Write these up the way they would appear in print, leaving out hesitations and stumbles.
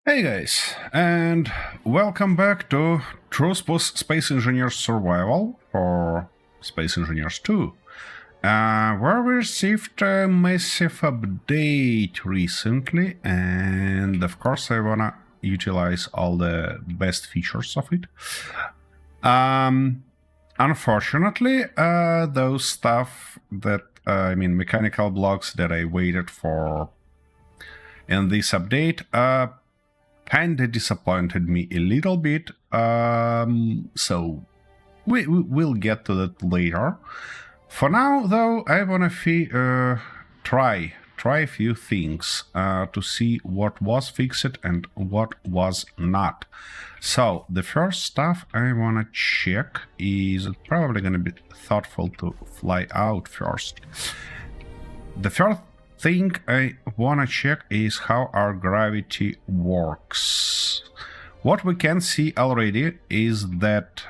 Hey guys, and welcome back to Truthbus Space Engineers Survival for Space Engineers 2, where we received a massive update recently, and of course I wanna utilize all the best features of it. Unfortunately, those stuff that, mechanical blocks that I waited for in this update, kinda disappointed me a little bit, so we'll get to that later. For now, though, I wanna try a few things to see what was fixed and what was not. So the first stuff I wanna check is probably gonna be thoughtful to fly out first. The first thing I wanna check is how our gravity works. What we can see already is that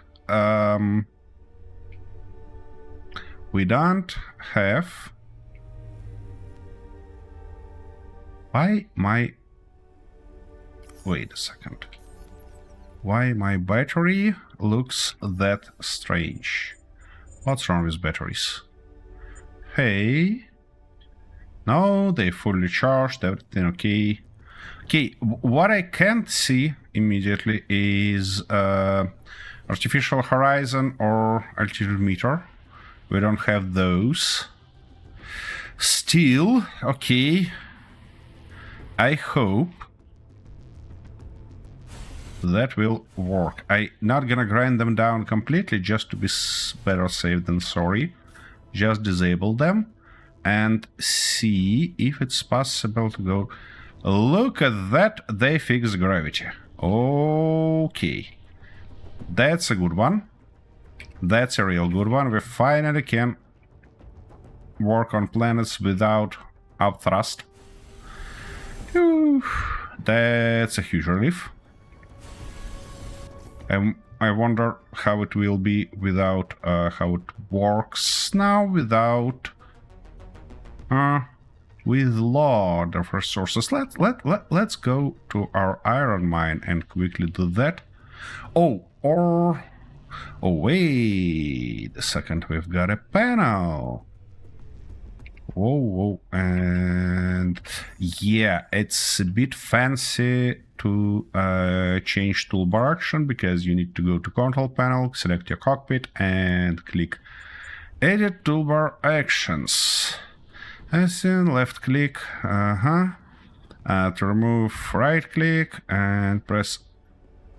we don't have... Wait a second. Why my battery looks that strange? What's wrong with batteries? Hey... No, they fully charged, everything okay. Okay, what I can't see immediately is artificial horizon or altitude meter. We don't have those. Still, okay. I hope that will work. I'm not gonna grind them down completely just to be better safe than sorry. Just disable them and see if it's possible to go. Look at that, they fixed gravity. Okay. That's a good one. That's a real good one. We finally can work on planets without upthrust. Whew. That's a huge relief. I wonder how it will be without, how it works now without... with lot of resources. Let's go to our iron mine and quickly do that. Oh, wait a second, we've got a panel. Whoa, and yeah, it's a bit fancy to change toolbar action, because you need to go to control panel, select your cockpit and click edit toolbar actions. As in left click, to remove, right click and press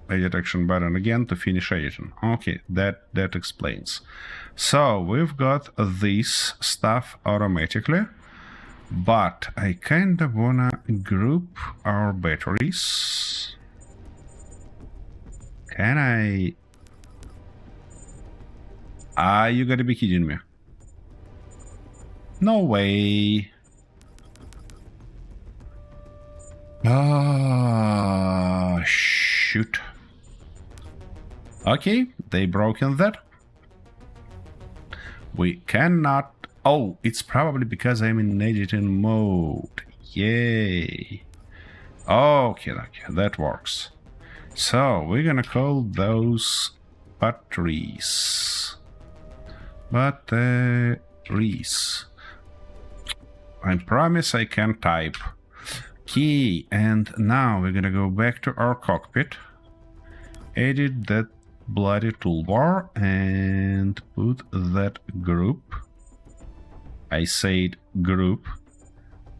edit action button again to finish editing. Okay, that explains. So we've got this stuff automatically, but I kind of wanna group our batteries. Can I? You gotta be kidding me. No way. Ah, shoot. Okay, they broken that. We cannot... Oh, it's probably because I'm in editing mode. Yay. Okay, that works. So, we're gonna call those batteries. Batteries. I promise I can type. Key, and now we're gonna go back to our cockpit, edit that bloody toolbar, and put that group. I said group.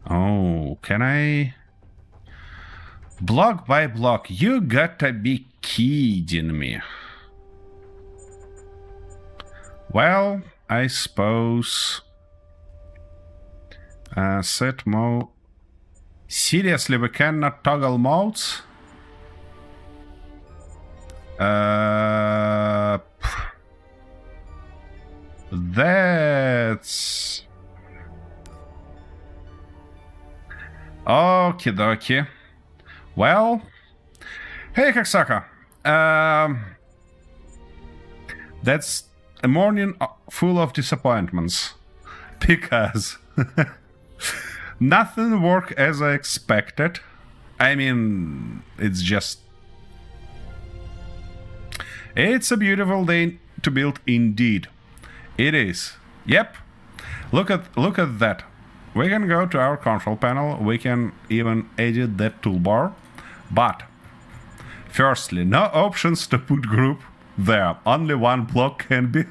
Oh, can I? Block by block, you gotta be kidding me. Well, I suppose... set mode. Seriously, we cannot toggle modes? That's... Okie dokie. Well... Hey, Kaksaka. That's a morning full of disappointments. Because... Nothing worked as I expected. I mean, it's a beautiful day to build indeed. It is. Yep. Look at that. We can go to our control panel. We can even edit that toolbar. But firstly, no options to put group there. Only one block can be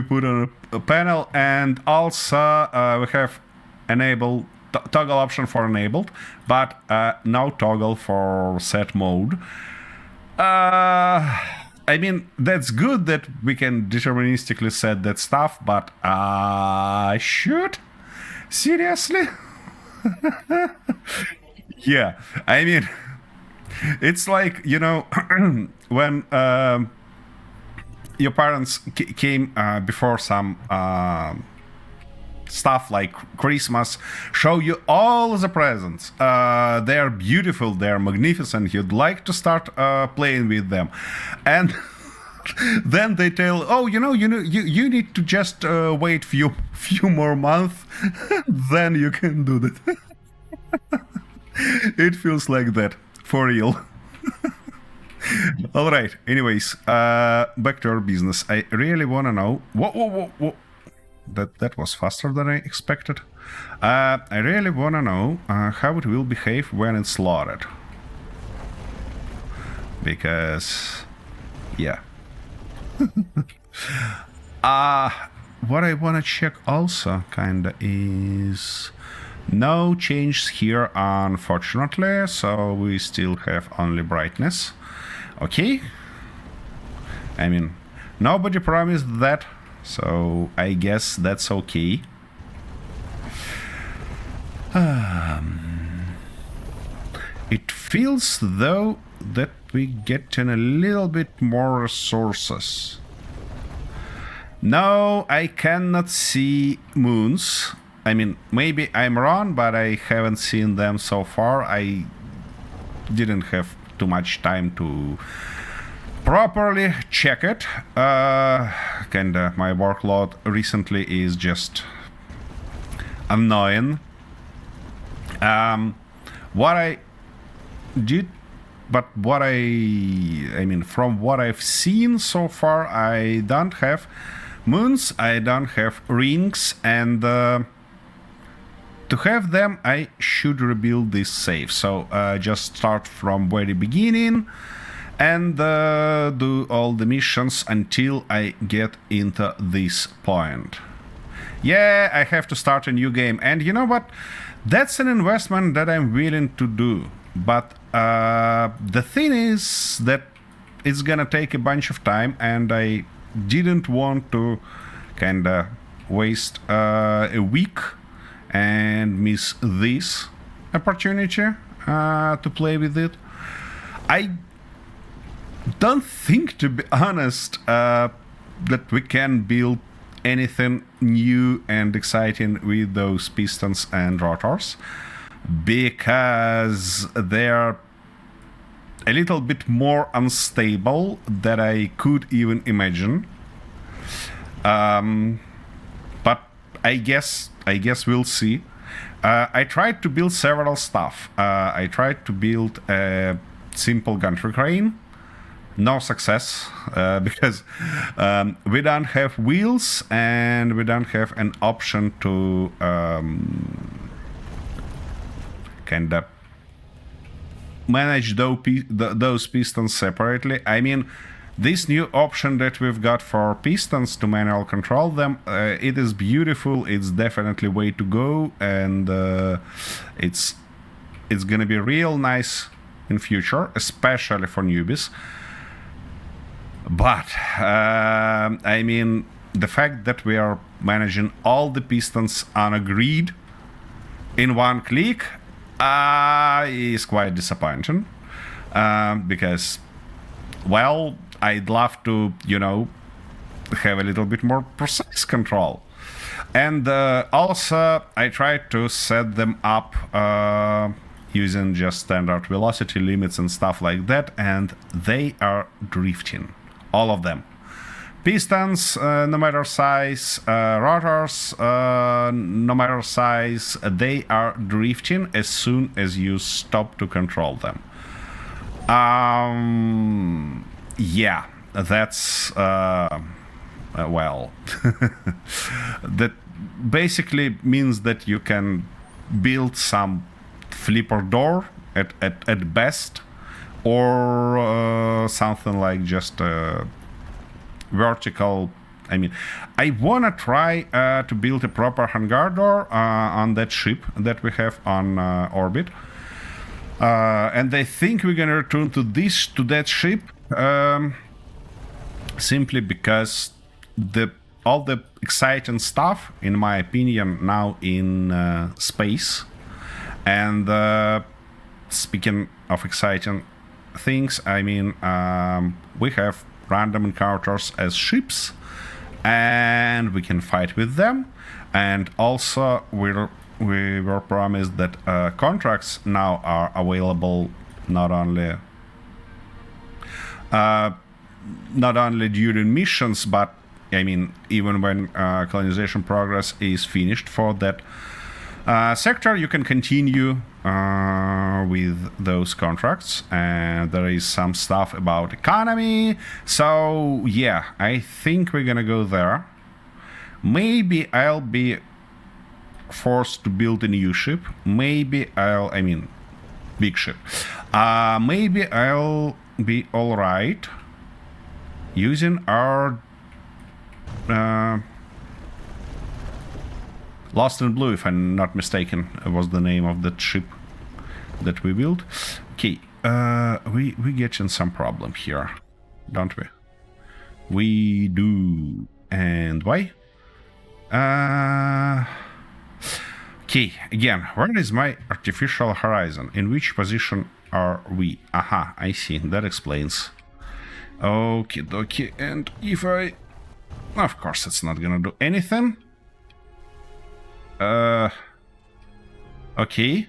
put on a panel, and also we have enabled toggle option for enabled, but no toggle for set mode. I mean, that's good that we can deterministically set that stuff, but shoot? Seriously? Yeah, I mean, it's like, you know, when your parents came before some stuff like Christmas, show you all the presents. They're beautiful, they're magnificent. You'd like to start playing with them, and then they tell, oh, you need to just wait few more months, then you can do that. It feels like that, for real. All right. Anyways, back to our business. I really want to know. Whoa. That was faster than I expected. I really want to know how it will behave when it's loaded. Because, yeah. What I want to check also, kinda, is no changes here, unfortunately. So we still have only brightness. Okay. I mean, nobody promised that. So I guess that's okay. It feels though that we get in a little bit more resources. No, I cannot see moons. I mean, maybe I'm wrong, but I haven't seen them so far. I didn't have too much time to properly check it. Kinda, my workload recently is just annoying. What I did, but what I mean, from what I've seen so far, I don't have moons, I don't have rings, and to have them, I should rebuild this save. So just start from very beginning and do all the missions until I get into this point. Yeah, I have to start a new game, and you know what? That's an investment that I'm willing to do. But the thing is that it's gonna take a bunch of time, and I didn't want to kinda waste a week and miss this opportunity to play with it. I don't think, to be honest, that we can build anything new and exciting with those pistons and rotors, because they're a little bit more unstable than I could even imagine. But I guess we'll see. I tried to build several stuff. I tried to build a simple gantry crane. No success, because we don't have wheels and we don't have an option to kind of manage those pistons separately. I mean, this new option that we've got for pistons to manual control them, it is beautiful. It's definitely way to go, and it's gonna be real nice in future, especially for newbies. But I mean, the fact that we are managing all the pistons on a grid in one click is quite disappointing, because, well, I'd love to, have a little bit more precise control. And also, I tried to set them up using just standard velocity limits and stuff like that, and they are drifting. All of them. Pistons, no matter size, rotors, no matter size, they are drifting as soon as you stop to control them. Yeah, that's well, that basically means that you can build some flipper door at best, or something like just vertical. I mean, I wanna try to build a proper hangar door on that ship that we have on orbit, and I think we're gonna return to that ship simply because all the exciting stuff, in my opinion, now in space. And speaking of exciting things, I mean, we have random encounters as ships, and we can fight with them. And also, we were promised that contracts now are available not only during missions, but I mean, even when colonization progress is finished for that sector, you can continue with those contracts, and there is some stuff about economy. So yeah, I think we're gonna go there. Maybe I'll be forced to build a new ship. Maybe big ship. Maybe I'll be all right using our Lost in Blue, if I'm not mistaken, was the name of that ship that we built. Okay, we getting some problem here, don't we? We do. And why? Okay, again, where is my artificial horizon? In which position are we? Aha, I see, that explains. Okay, dokie, and if I... Of course, it's not gonna do anything. Okay.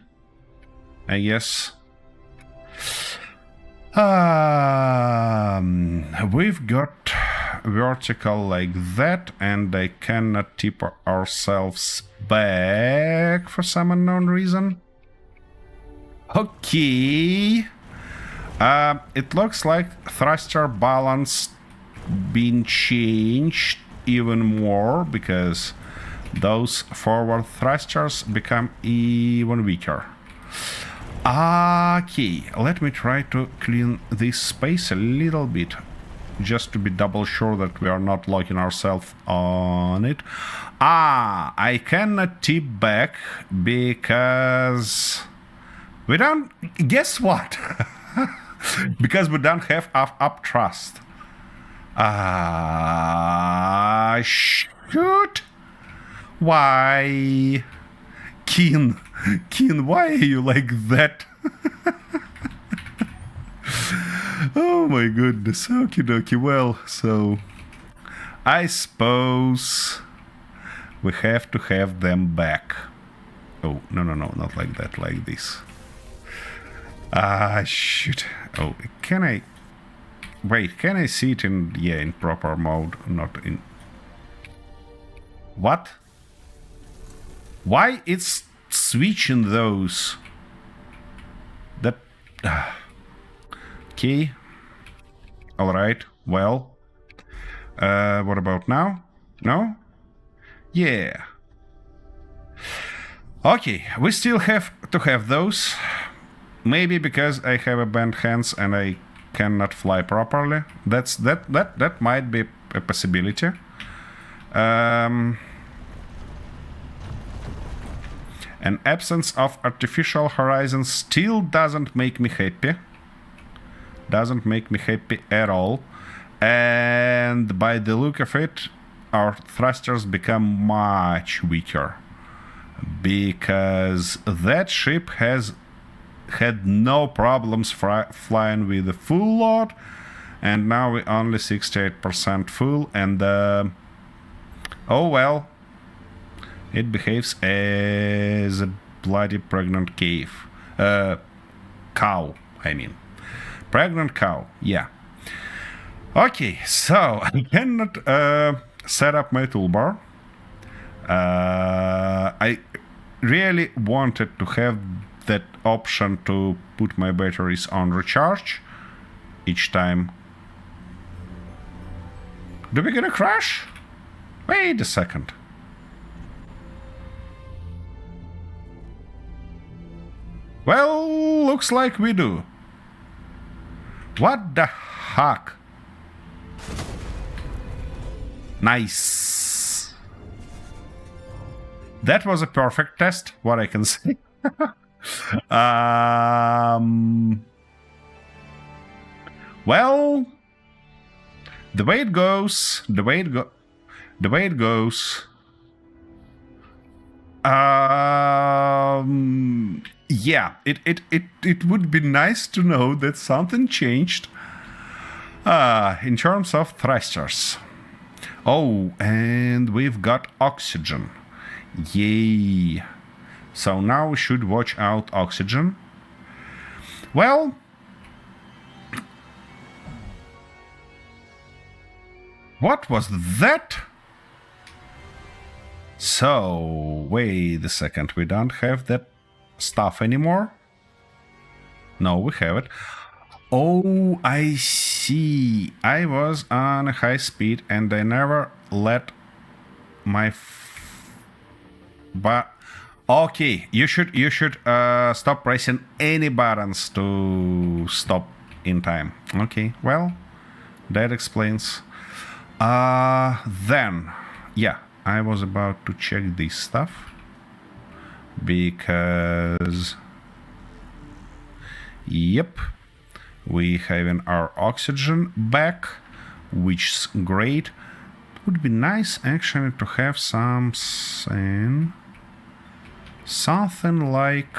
I guess. We've got vertical like that, and I cannot tip ourselves back for some unknown reason. Okay. It looks like thruster balance been changed even more, because those forward thrusters become even weaker. Okay, let me try to clean this space a little bit, just to be double sure that we are not locking ourselves on it. I cannot tip back because we don't... Guess what? Because we don't have up thrust. Shoot! Why? Keen, why are you like that? Oh my goodness, okie dokie. Well, so I suppose we have to have them back. Oh, no, not like that, like this. Shoot. Oh, can I... Wait, can I see it in proper mode? Not in... What? Why it's switching those? That... Okay. Alright, well. What about now? No? Yeah. Okay, we still have to have those. Maybe because I have a bent hands and I cannot fly properly. That might be a possibility. An absence of artificial horizons still doesn't make me happy. Doesn't make me happy at all. And by the look of it, our thrusters become much weaker, because that ship has had no problems flying with a full load, and now we're only 68% full, and oh well, it behaves as a bloody pregnant cow, I mean. Pregnant cow, yeah. Okay, so I cannot set up my toolbar. I really wanted to have that option to put my batteries on recharge each time. Do we gonna crash? Wait a second. Well, looks like we do. What the heck? Nice. That was a perfect test, what I can say. Well, the way it goes, yeah, it would be nice to know that something changed in terms of thrusters. Oh, and we've got oxygen. Yay. So now we should watch out oxygen. Well, what was that? So, wait a second, we don't have that stuff anymore? No, we have it. Oh, I see. I was on a high speed and I never let my... But okay, you should stop pressing any buttons to stop in time. Okay, well, that explains. Then, yeah, I was about to check this stuff because, yep, we having our oxygen back, which is great. It would be nice actually to have something like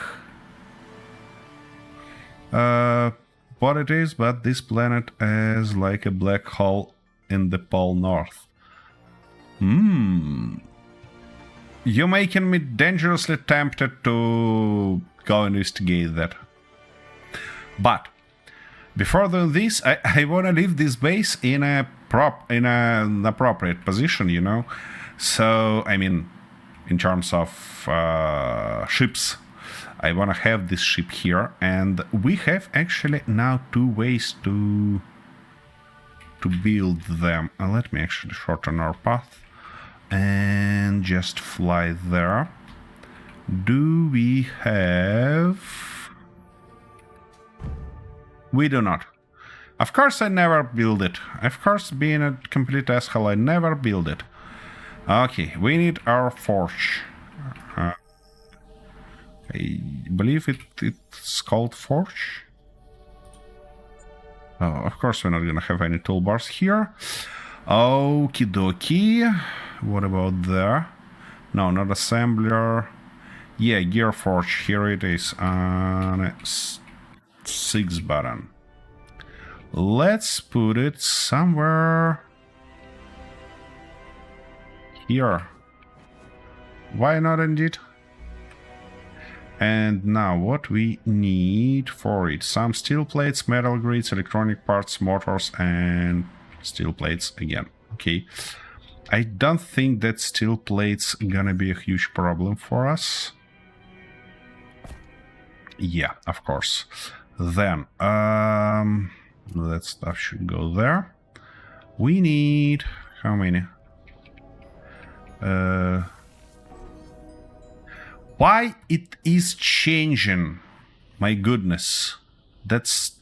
what it is, but this planet is like a black hole in the Pole North. You're making me dangerously tempted to go investigate that. But before doing this, I want to leave this base in an appropriate position, you know. So I mean, in terms of ships, I want to have this ship here, and we have actually now two ways to build them. Let me actually shorten our path and just fly there. Do we have... We do not. Of course I never build it. Of course, being a complete asshole, I never build it. Okay, we need our forge. I believe it's called forge. Oh, of course we're not gonna have any toolbars here. Okie dokie. What about there? No, not assembler. Yeah, gear forge. Here it is on a 6 button. Let's put it somewhere here. Why not, indeed? And now what we need for it: some steel plates, metal grids, electronic parts, motors, and steel plates again. Okay, I don't think that steel plates gonna be a huge problem for us. Yeah, of course. Then that stuff should go there. We need how many? Why it is changing? My goodness, that's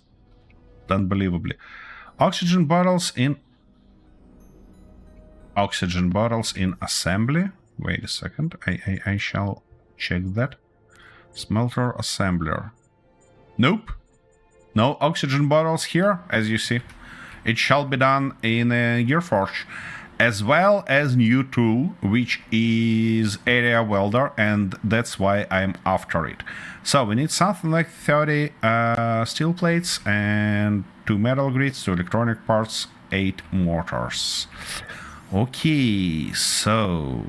unbelievably. Oxygen bottles in assembly. Wait a second, I shall check that. Smelter assembler. Nope, no oxygen bottles here, as you see. It shall be done in a Gearforge, as well as new tool, which is area welder, and that's why I'm after it. So we need something like 30 steel plates and 2 metal grids, 2 electronic parts, 8 mortars. Okay, so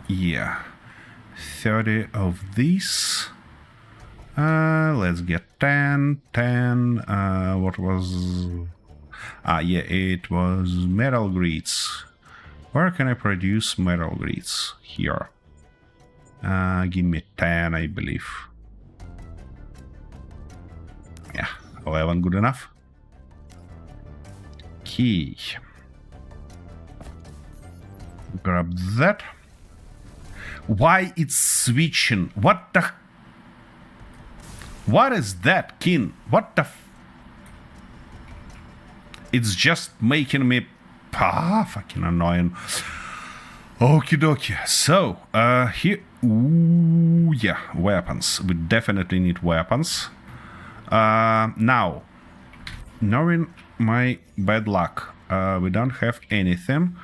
yeah, 30 of these Let's get 10, 10. What was... yeah, it was metal grids. Where can I produce metal grids? Here. Give me 10, I believe. Yeah, 11 good enough. Key. Grab that. Why it's switching? What the... What is that, Kin? What the... It's just making me... fucking annoying. Okie dokie. So, here... Ooh, yeah, weapons. We definitely need weapons. Now, knowing my bad luck, we don't have anything.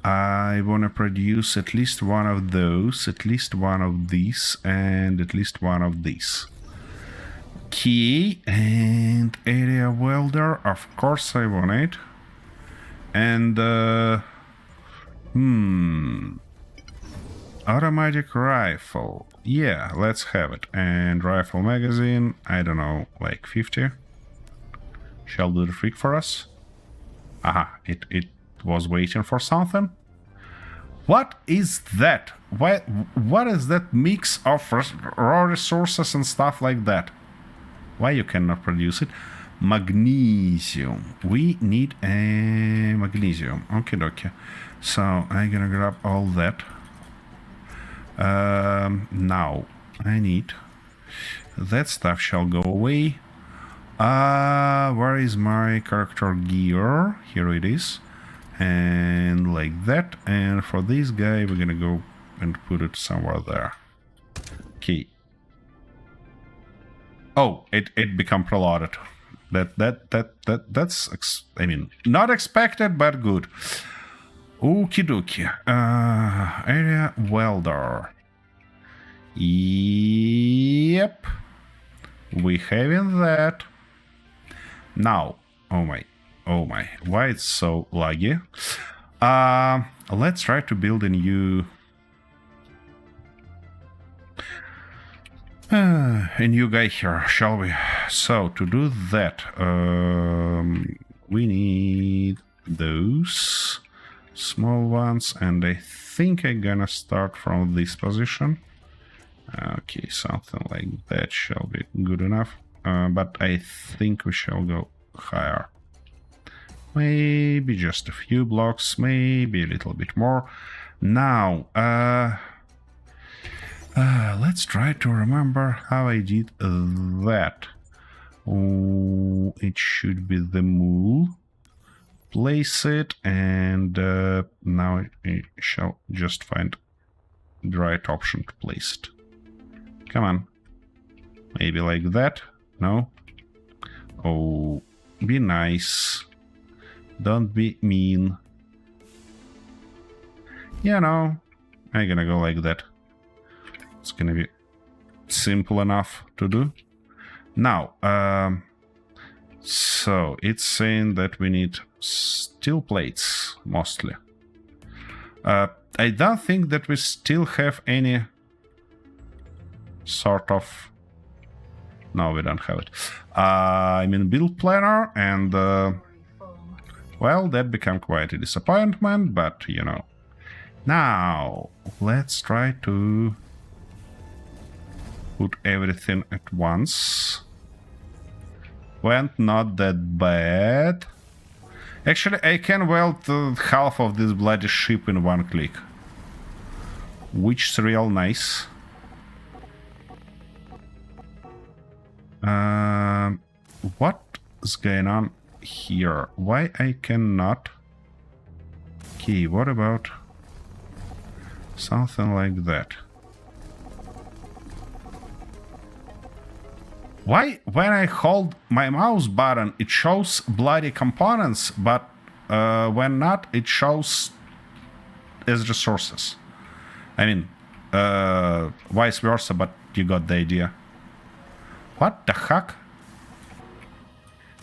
I want to produce at least one of those, at least one of these, and at least one of these. Key and area welder, of course I want it. And, automatic rifle. Yeah, let's have it. And rifle magazine, I don't know, like 50. Shall do the trick for us. Aha, it was waiting for something. What is that? What is that mix of raw resources and stuff like that? Why you cannot produce it? Magnesium. We need a magnesium. Okay, okay. So I'm gonna grab all that. Now I need that stuff shall go away. Where is my character gear? Here it is. And like that. And for this guy, we're gonna go and put it somewhere there. Okay. Oh, it become preloaded. That's I mean, not expected, but good. Okie dokie. Area welder. Yep. We having that. Now, oh my, why it's so laggy? Let's try to build a new guy here, shall we? So to do that, we need those small ones, and I think I'm gonna start from this position. Okay, something like that shall be good enough. But I think we shall go higher. Maybe just a few blocks, maybe a little bit more. Now, let's try to remember how I did that. Oh, it should be the move. Place it, and now I shall just find the right option to place it. Come on. Maybe like that. No? Oh, be nice. Don't be mean. You know, I'm gonna go like that. It's gonna be simple enough to do. Now, so it's saying that we need steel plates, mostly. I don't think that we still have any sort of... No, we don't have it. I mean, build planner, and well, that became quite a disappointment, but you know. Now, let's try to put everything at once. Went not that bad. Actually, I can weld half of this bloody ship in one click, which is real nice. What is going on here? Why I cannot? Okay, what about something like that? Why, when I hold my mouse button, it shows bloody components, but when not, it shows as resources? I mean, vice versa, but you got the idea. What the heck?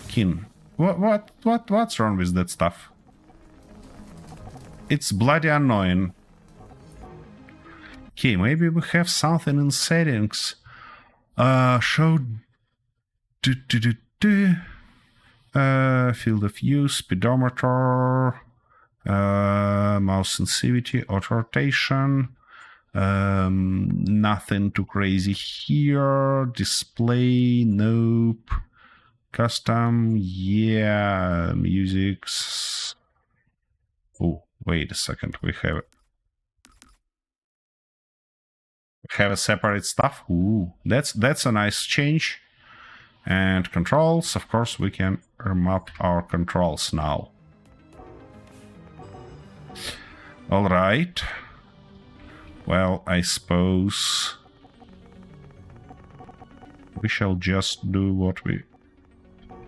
Kin, what's wrong with that stuff? It's bloody annoying. Okay, maybe we have something in settings. Show field of view, speedometer, mouse sensitivity, auto rotation. Nothing too crazy here. Display, nope. Custom, yeah. Musics. Oh, wait a second. We have a separate stuff. Ooh, that's a nice change. And controls, of course, we can remap our controls now. All right. Well, I suppose we shall just do what we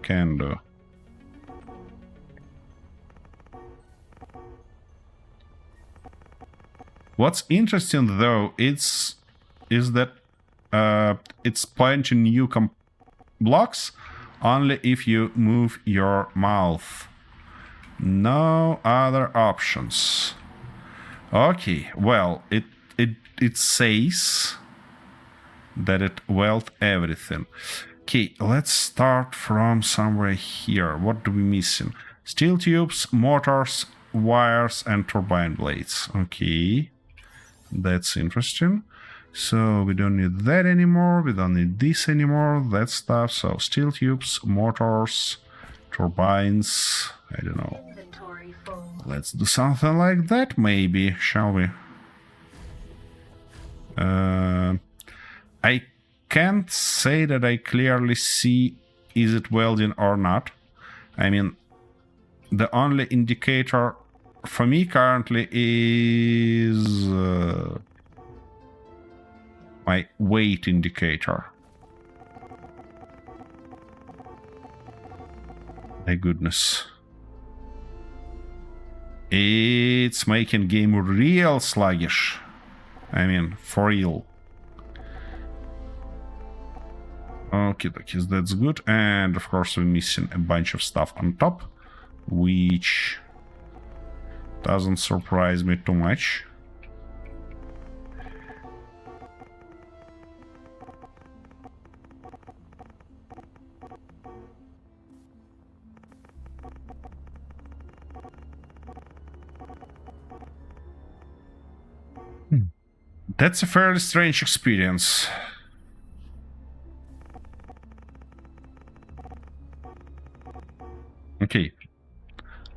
can do. What's interesting, though, is that it's pointing new blocks only if you move your mouth. No other options. Okay, well, it says that it welded everything. Okay, let's start from somewhere here. What do we missing? Steel tubes, motors, wires, and turbine blades. Okay, that's interesting. So we don't need that anymore. We don't need this anymore. That stuff. So steel tubes, motors, turbines. I don't know. Let's do something like that, maybe, shall we? I can't say that I clearly see is it welding or not. I mean, the only indicator for me currently is my weight indicator. My goodness. It's making game real sluggish. I mean, for real. Okay, that's good. And of course, we're missing a bunch of stuff on top, which doesn't surprise me too much. That's a fairly strange experience. Okay,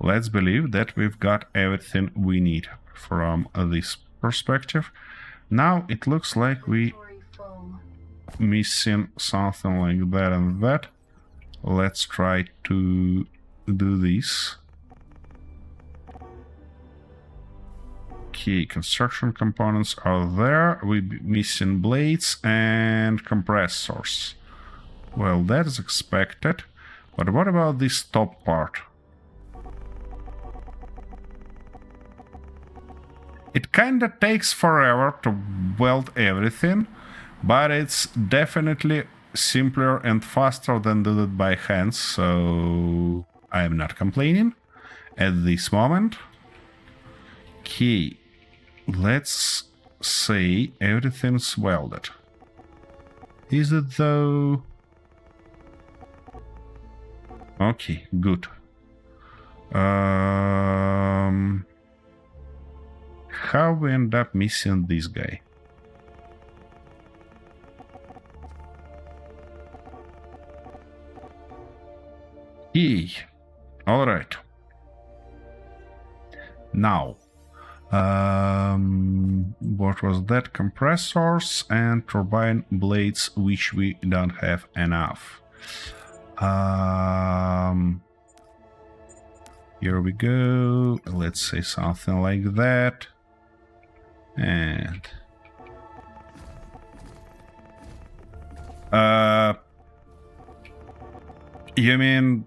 let's believe that we've got everything we need from this perspective. Now it looks like we missing something like that and that. Let's try to do this. Okay, construction components are there. We're missing blades and compressors. Well, that is expected. But what about this top part? It kinda takes forever to weld everything, but it's definitely simpler and faster than do it by hand, so I'm not complaining at this moment. Okay, let's say everything's welded. Is it though? Okay, good. How we end up missing this guy? Yay. All right. Now, what was that? Compressors and turbine blades, which we don't have enough. Here we go. Let's say something like that. And you mean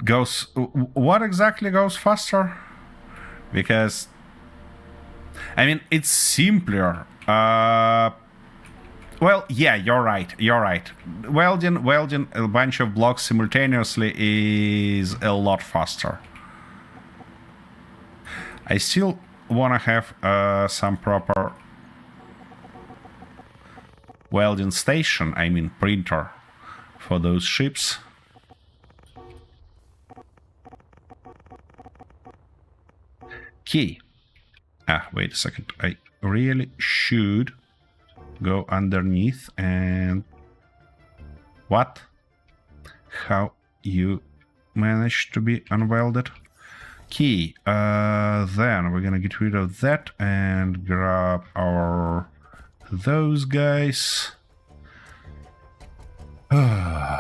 goes what exactly goes faster? Because I mean it's simpler. Well, yeah, you're right. Welding a bunch of blocks simultaneously is a lot faster. I still want to have some proper welding station, I mean printer, for those ships. Okay. Wait a second. I really should go underneath and... What? How you managed to be unwelded? Okay, then we're gonna get rid of that and grab those guys. Okay,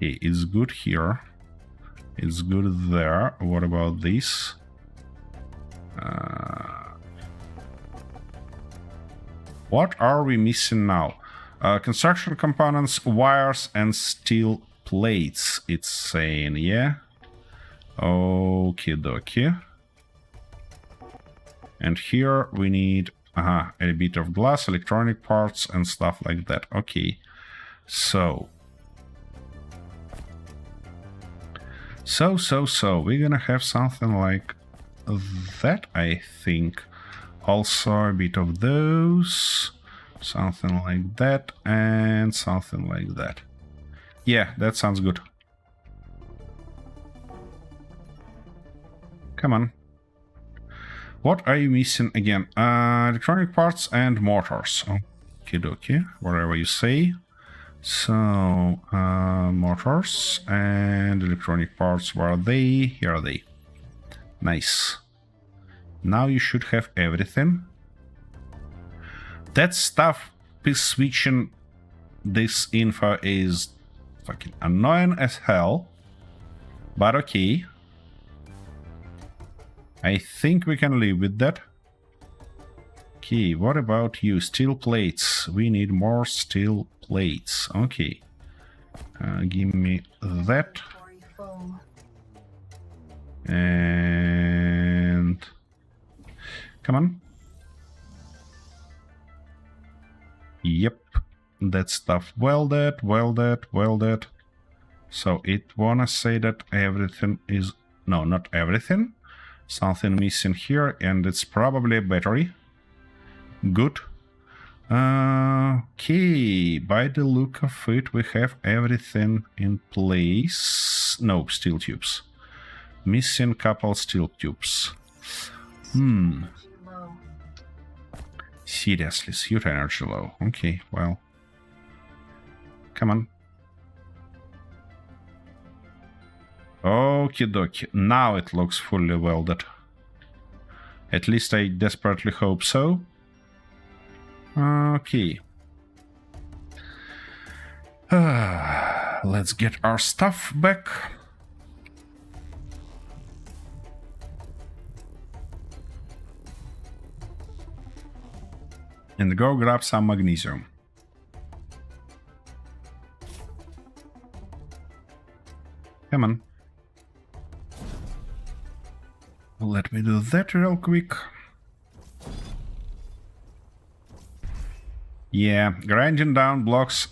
it's good here. It's good there. What about this? What are we missing now? Construction components, wires, and steel plates, it's saying, yeah? Okie dokie. And here we need a bit of glass, electronic parts, and stuff like that. Okay. So we're gonna have something like that, I think. Also a bit of those, something like that, and something like that. Yeah, that sounds good. Come on. What are you missing again? Electronic parts and motors. Okie dokie, whatever you say. So, motors and electronic parts, where are they? Here are they. Nice. Now you should have everything. That stuff is switching this info is fucking annoying as hell. But okay. I think we can live with that. Okay, what about you? Steel plates. We need more steel plates. Okay. Give me that. And... come on. Yep. That stuff welded. So it wanna say that everything is... no, not everything. Something missing here, and it's probably a battery. Good. Okay, by the look of it, we have everything in place. No, steel tubes. Missing couple steel tubes. Seriously, suit energy low. Okay, well. Come on. Okie dokie. Now it looks fully welded. At least I desperately hope so. Okay. Let's get our stuff back. And go grab some magnesium. Come on. Let me do that real quick. Yeah, grinding down blocks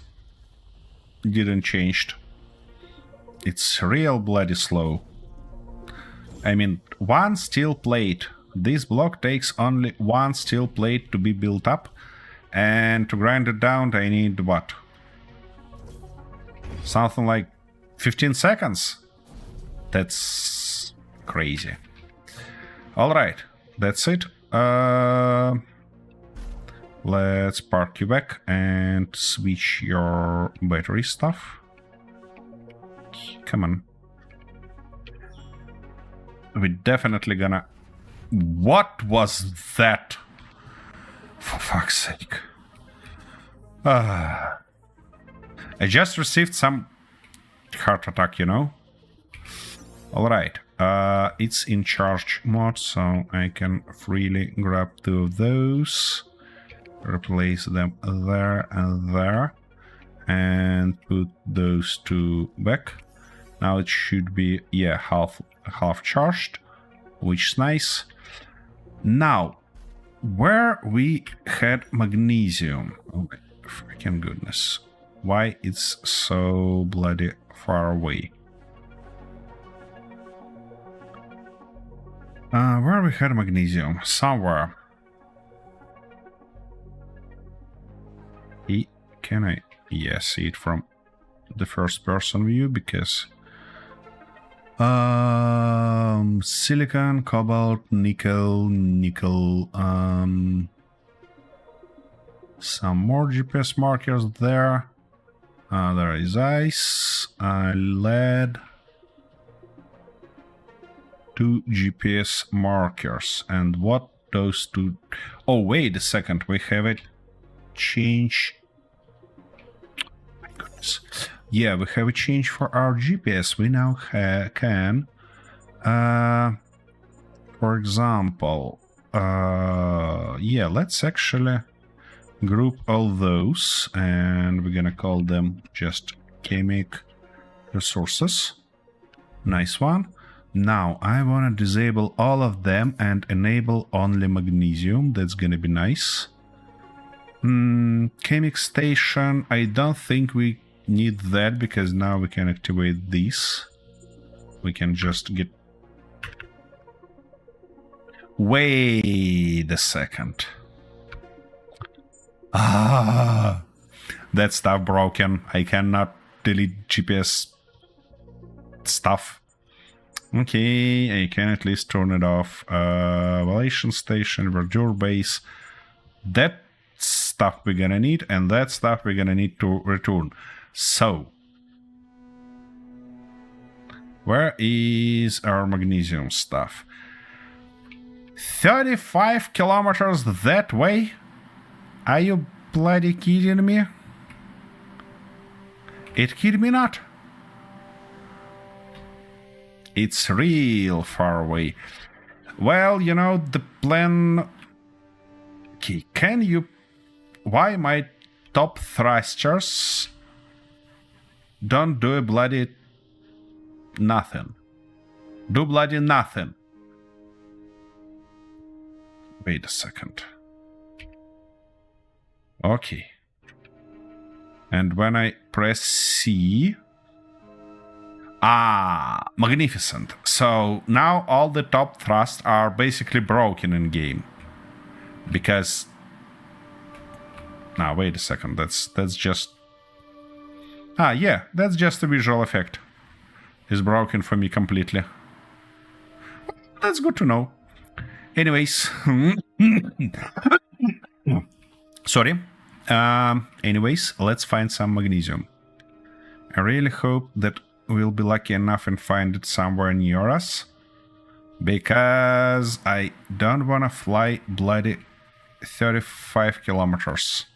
didn't change. It's real bloody slow. I mean, one steel plate. This block takes only one steel plate to be built up. And to grind it down, I need what? Something like 15 seconds? That's crazy. Alright, that's it. Let's park you back and switch your battery stuff. Come on. We're definitely gonna... What was that? For fuck's sake. I just received some heart attack, you know? Alright. It's in charge mode, so I can freely grab two of those. Replace them there and there. And put those two back. Now it should be, yeah, half charged, which is nice. Now, where we had magnesium, oh my freaking goodness, why it's so bloody far away? Where we had magnesium? Somewhere. Can I? Yeah, see it from the first person view because silicon, cobalt, nickel, some more GPS markers there. There is ice, lead, 2 GPS markers. And what those two... Oh, wait a second, we have a change. My goodness. Yeah, we have a change for our GPS. We now can, for example, yeah, let's actually group all those, and we're gonna call them just chemic resources. Nice one. Now I want to disable all of them and enable only magnesium. That's gonna be nice. Chemic station, I don't think we need that because now we can activate this. We can just get... Wait a second. That stuff broken. I cannot delete GPS stuff. Okay, I can at least turn it off. Validation station, verdure base. That stuff we're gonna need, and that stuff we're gonna need to return. So, where is our magnesium stuff? 35 kilometers that way? Are you bloody kidding me? It kid me not. It's real far away. Well, you know, the plan... Okay, can you... Why my top thrusters don't do a bloody nothing? Do bloody nothing. Wait a second. Okay. And when I press C... magnificent. So now all the top thrusts are basically broken in game. Because... Now, wait a second. That's just... yeah, that's just a visual effect. It's broken for me completely. That's good to know. Anyways. Sorry. Anyways, let's find some magnesium. I really hope that we'll be lucky enough and find it somewhere near us. Because I don't want to fly bloody 35 kilometers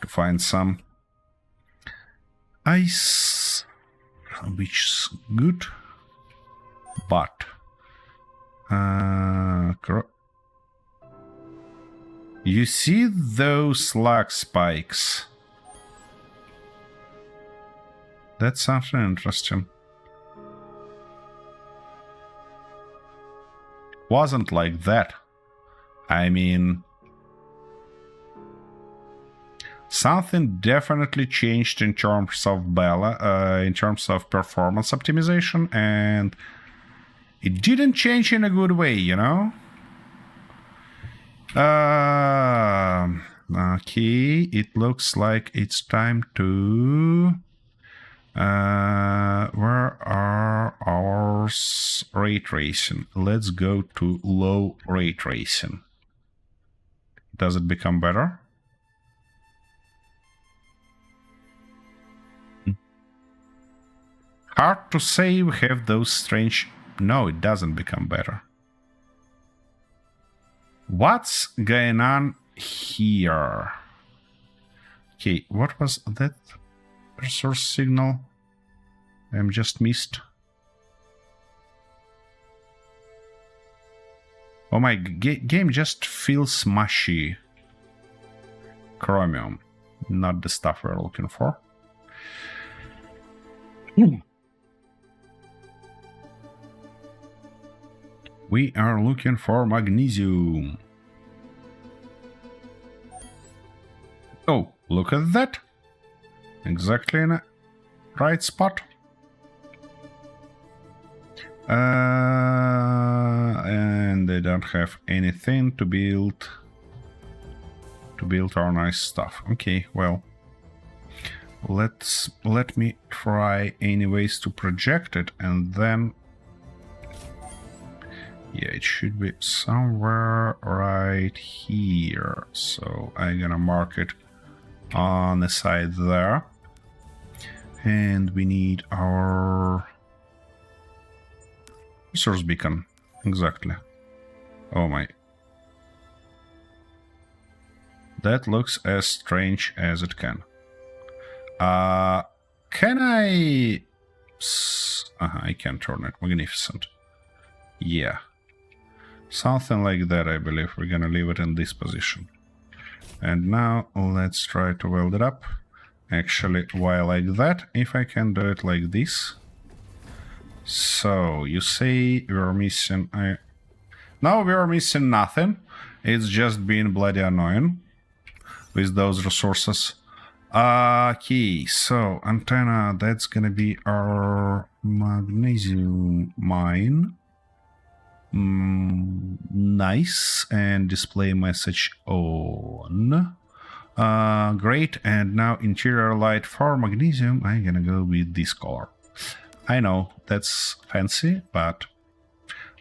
to find some ice, which is good. But you see those lag spikes? That's something interesting. Wasn't like that. I mean, something definitely changed in terms of in terms of performance optimization, and it didn't change in a good way, you know? Okay, it looks like it's time to... where are our ray tracing? Let's go to low ray tracing. Does it become better? Hard to say, we have those strange... No, it doesn't become better. What's going on here? Okay, what was that source signal? I'm just missed. Oh my, game just feels mushy. Chromium, not the stuff we're looking for. We are looking for magnesium. Oh, look at that. Exactly in the right spot. And they don't have anything to build to build our nice stuff. Okay, well, let me try anyways to project it, and then yeah, it should be somewhere right here. So I'm gonna mark it on the side there, and we need our resource beacon. Exactly. Oh my. That looks as strange as it can. Can I... I can turn it. Magnificent. Yeah. Something like that, I believe. We're gonna leave it in this position. And now let's try to weld it up. Actually, why like that? If I can do it like this. So, you say we're missing... No, we're missing nothing. It's just being bloody annoying with those resources. Okay, so antenna, that's gonna be our magnesium mine. Nice, and display message on. Great, and now interior light for magnesium. I'm gonna go with this color. I know that's fancy, but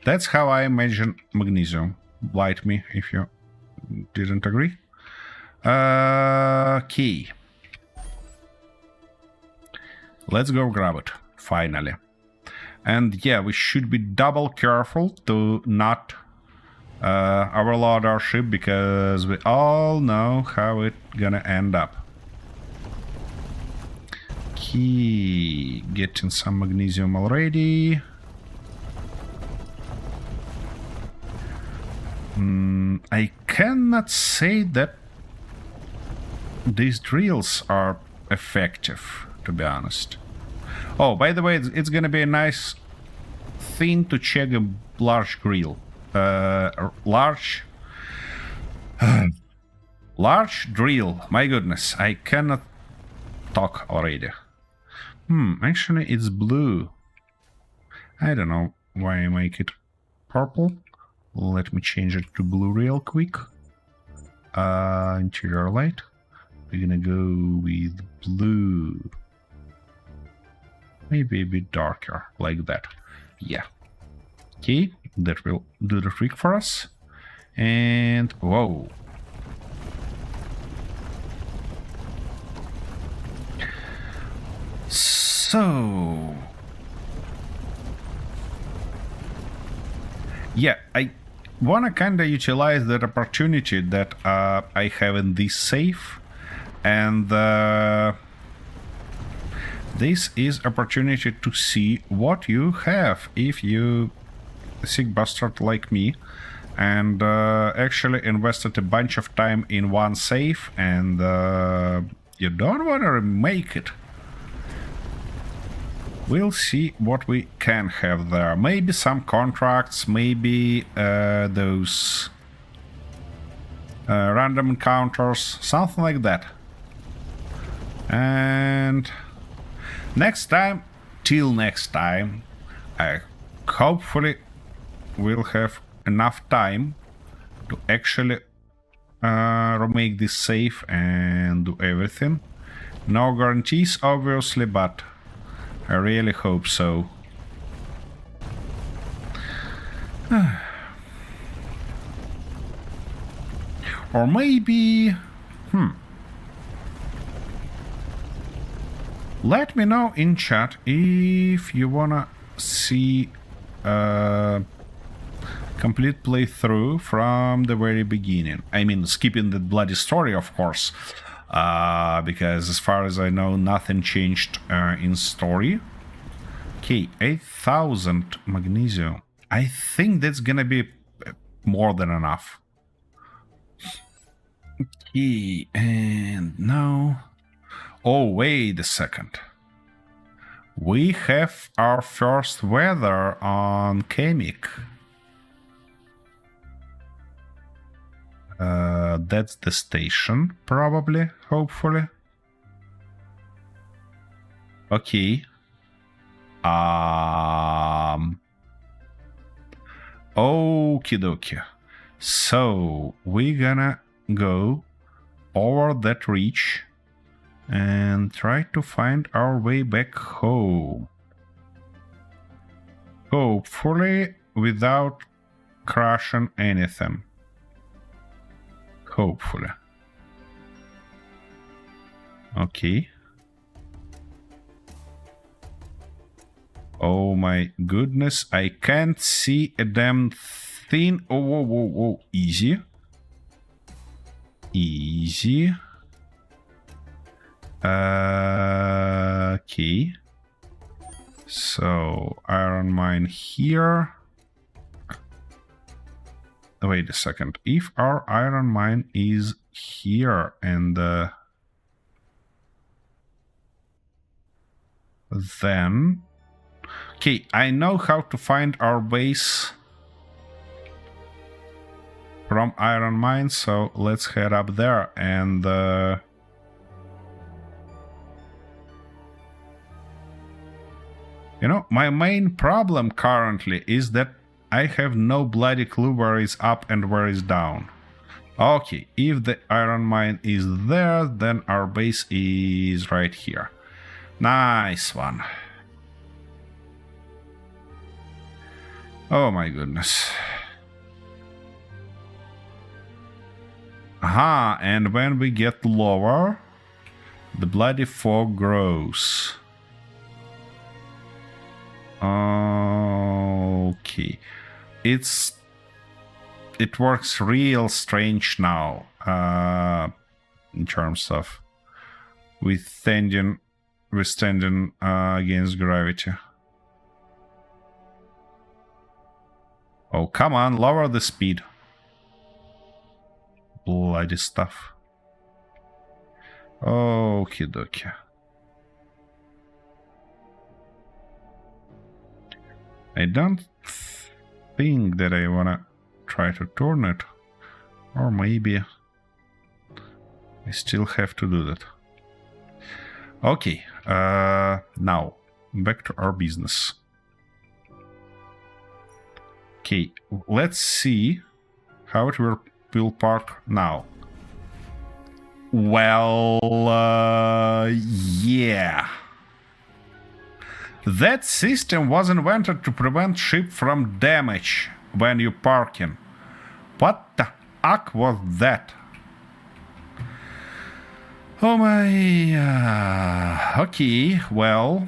that's how I imagine magnesium. Light me if you didn't agree. Okay. Let's go grab it, finally. And yeah, we should be double careful to not overload our ship, because we all know how it's gonna end up. Okay, getting some magnesium already. I cannot say that these drills are effective, to be honest. Oh, by the way, it's gonna be a nice thing to check a large grill. Large drill. My goodness, I cannot talk already. Actually, it's blue. I don't know why I make it purple. Let me change it to blue real quick. Interior light. We're gonna go with blue. Maybe a bit darker, like that. Yeah. Okay, that will do the trick for us. And whoa. So yeah, I wanna kinda utilize that opportunity that I have in this safe, and this is opportunity to see what you have if you sick bastard like me and actually invested a bunch of time in one safe, and you don't want to remake it. We'll see what we can have there. Maybe some contracts, maybe those random encounters, something like that. And next time, till next time, I hopefully will have enough time to actually remake this safe and do everything. No guarantees, obviously, but I really hope so. Or maybe... Let me know in chat if you wanna see a complete playthrough from the very beginning. I mean, skipping the bloody story, of course. Because as far as I know, nothing changed in story. Okay, 8,000 magnesium. I think that's gonna be more than enough. Okay, and now... Oh, wait a second. We have our first weather on Kamek. That's the station, probably, hopefully. Okay. Okie dokie. So, we're gonna go over that ridge and try to find our way back home. Hopefully without crashing anything. Hopefully. Okay. Oh my goodness, I can't see a damn thing. Oh, whoa, whoa, whoa. Easy. Easy. Okay. So, iron mine here. Wait a second. If our iron mine is here and then... Okay, I know how to find our base from iron mine, so let's head up there and... You know, my main problem currently is that I have no bloody clue where is up and where is down. Okay, if the iron mine is there, then our base is right here. Nice one. Oh my goodness. Aha, and when we get lower, the bloody fog grows. Okay. It works real strange now, in terms of withstanding against gravity. Oh, come on, lower the speed. Bloody stuff. Okie dokie. I don't think that I wanna try to turn it. Or maybe I still have to do that. Okay, now back to our business. Okay, let's see how it will park now. Well, yeah. That system was invented to prevent ship from damage when you parking. What the heck was that? Oh my... okay, well...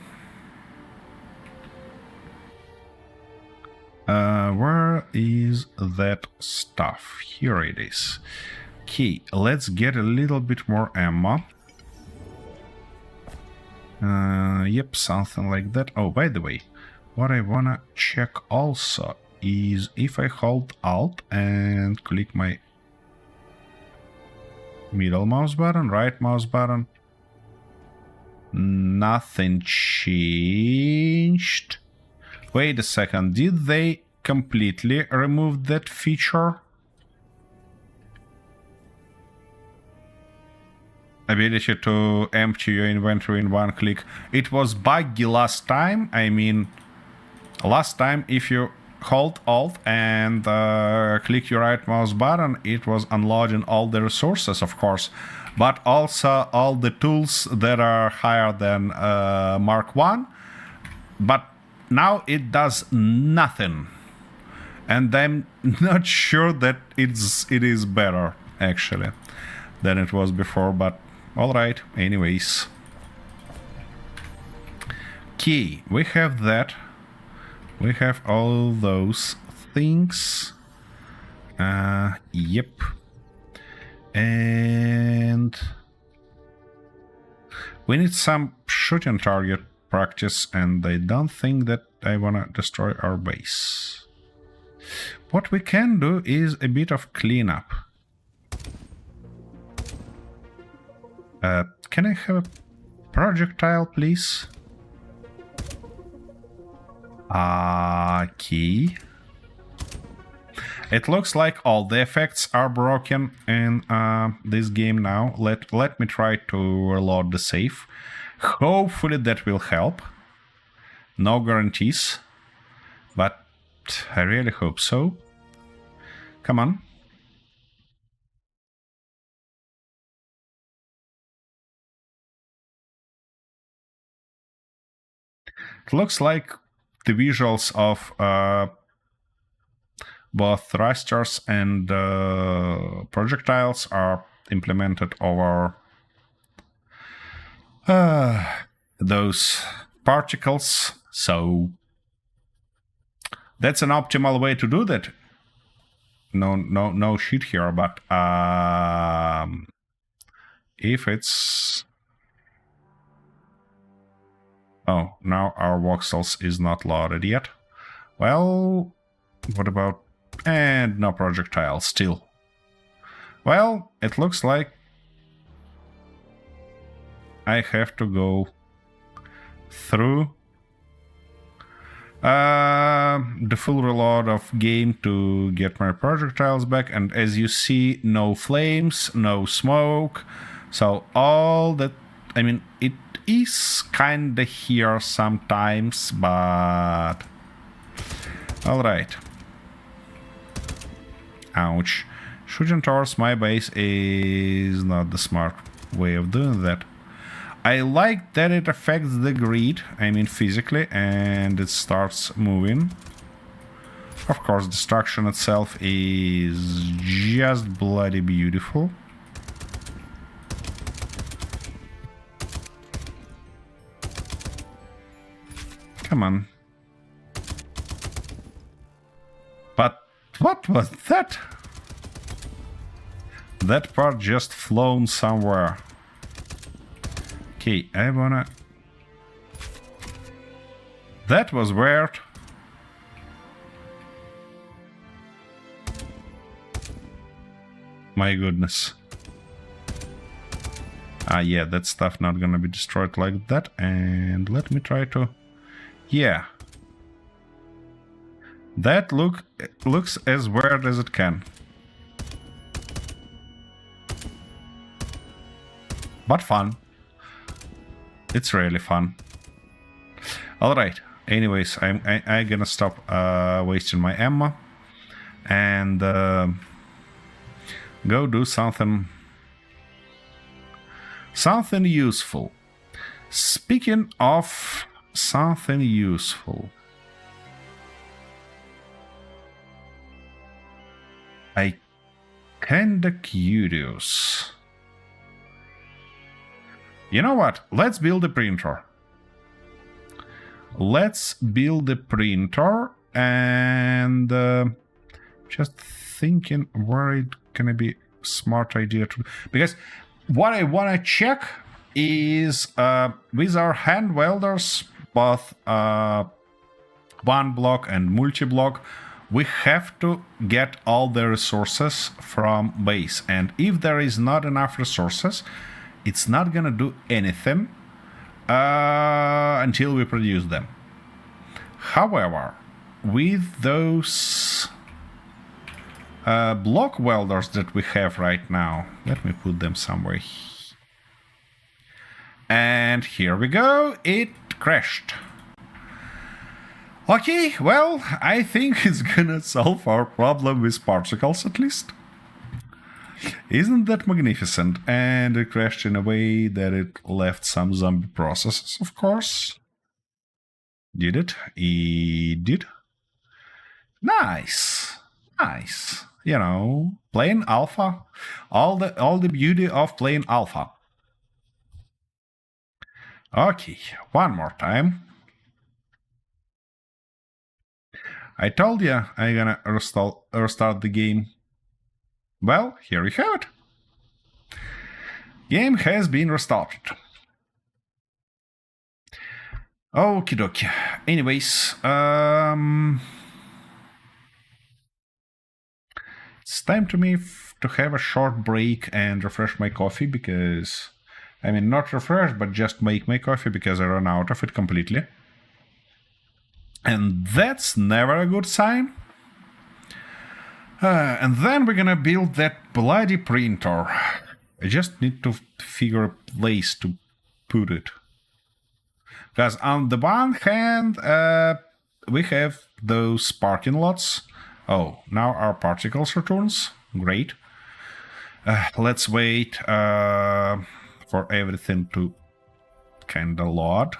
where is that stuff? Here it is. Okay, let's get a little bit more ammo. Yep, something like that. Oh, by the way, what I wanna check also is if I hold Alt and click my middle mouse button, right mouse button, nothing changed. Wait a second, did they completely remove that feature? Ability to empty your inventory in one click. It was buggy last time. I mean, last time if you hold Alt and click your right mouse button, it was unloading all the resources, of course, but also all the tools that are higher than Mark 1. But now it does nothing. And I'm not sure that it is better, actually, than it was before, but alright, anyways. Okay, we have that. We have all those things. Yep. And we need some shooting target practice, and I don't think that I wanna destroy our base. What we can do is a bit of cleanup. Can I have a projectile, please? Okay. It looks like all the effects are broken in this game now. Let me try to reload the save. Hopefully that will help. No guarantees, but I really hope so. Come on. It looks like the visuals of both thrusters and projectiles are implemented over those particles. So that's an optimal way to do that. No shit here, but if it's... Oh, now our voxels is not loaded yet. Well, what about... And no projectile still. Well, it looks like I have to go through the full reload of game to get my projectiles back, and as you see, no flames, no smoke, so all that... I mean, it is kinda here sometimes, but... Alright. Ouch. Shooting towards my base is not the smart way of doing that. I like that it affects the grid, I mean physically, and it starts moving. Of course, destruction itself is just bloody beautiful. Come on. But what was that? That part just flown somewhere. Okay, I wanna... That was weird. My goodness. Yeah, that stuff not gonna be destroyed like that. And let me try to... Yeah. That looks as weird as it can. But fun. It's really fun. Alright, anyways, I'm gonna stop wasting my ammo and go do something useful. Speaking of something useful, I kinda curious. You know what? Let's build a printer. Let's build a printer, and just thinking where it gonna be smart idea to... Because what I wanna check is with our hand welders, both one block and multi-block, we have to get all the resources from base, and if there is not enough resources, it's not gonna do anything until we produce them. However, with those block welders that we have right now, let me put them somewhere. And here we go, it crashed. Okay, well, I think it's gonna solve our problem with particles at least. Isn't that magnificent? And it crashed in a way that it left some zombie processes, of course. Did it? It did. Nice. Nice. You know, plain alpha. All the beauty of plain alpha. Okay, one more time. I told you I'm gonna restart the game. Well, here we have it. Game has been restarted. Okie dokie. Anyways, it's time to me to have a short break and refresh my coffee, because... I mean, not refresh, but just make my coffee, because I ran out of it completely. And that's never a good sign. And then we're gonna build that bloody printer. I just need to figure a place to put it. Because on the one hand, we have those parking lots. Oh, now our particles returns. Great. Let's wait for everything to kinda load.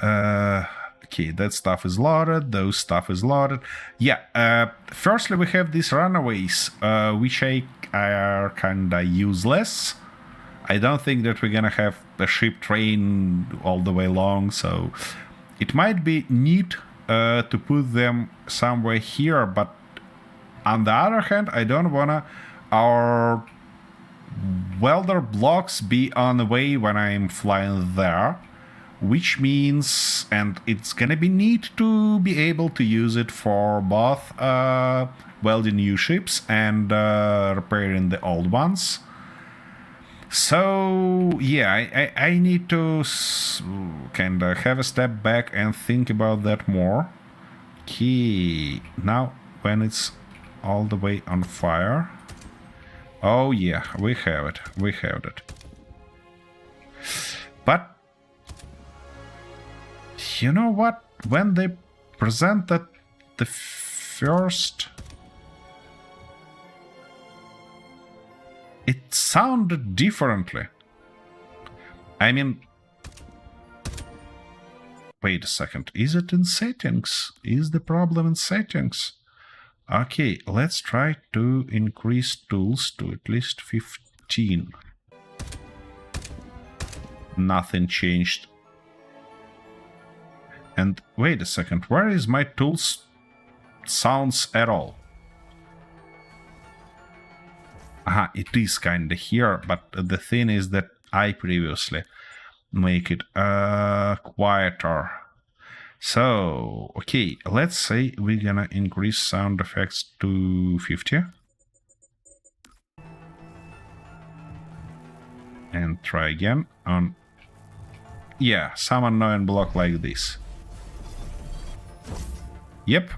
Okay, that stuff is loaded. Those stuff is loaded. Yeah. Firstly, we have these runaways, which are kinda useless. I don't think that we're gonna have a ship train all the way long, so it might be neat to put them somewhere here. But on the other hand, I don't wanna our welder blocks be on the way when I'm flying there. Which means, and it's gonna be neat to be able to use it for both welding new ships and repairing the old ones. So yeah, I need to kind of have a step back and think about that more. Okay, now when it's all the way on fire. Oh yeah, we have it. We have it. But you know what? When they presented the first, it sounded differently. I mean, wait a second. Is it in settings? Is the problem in settings? Okay, let's try to increase tools to at least 15. Nothing changed. And wait a second, where is my tools sounds at all? Aha, it is kinda here, but the thing is that I previously make it quieter. So, okay, let's say we're gonna increase sound effects to 50. And try again on... Yeah, some annoying block like this. Yep,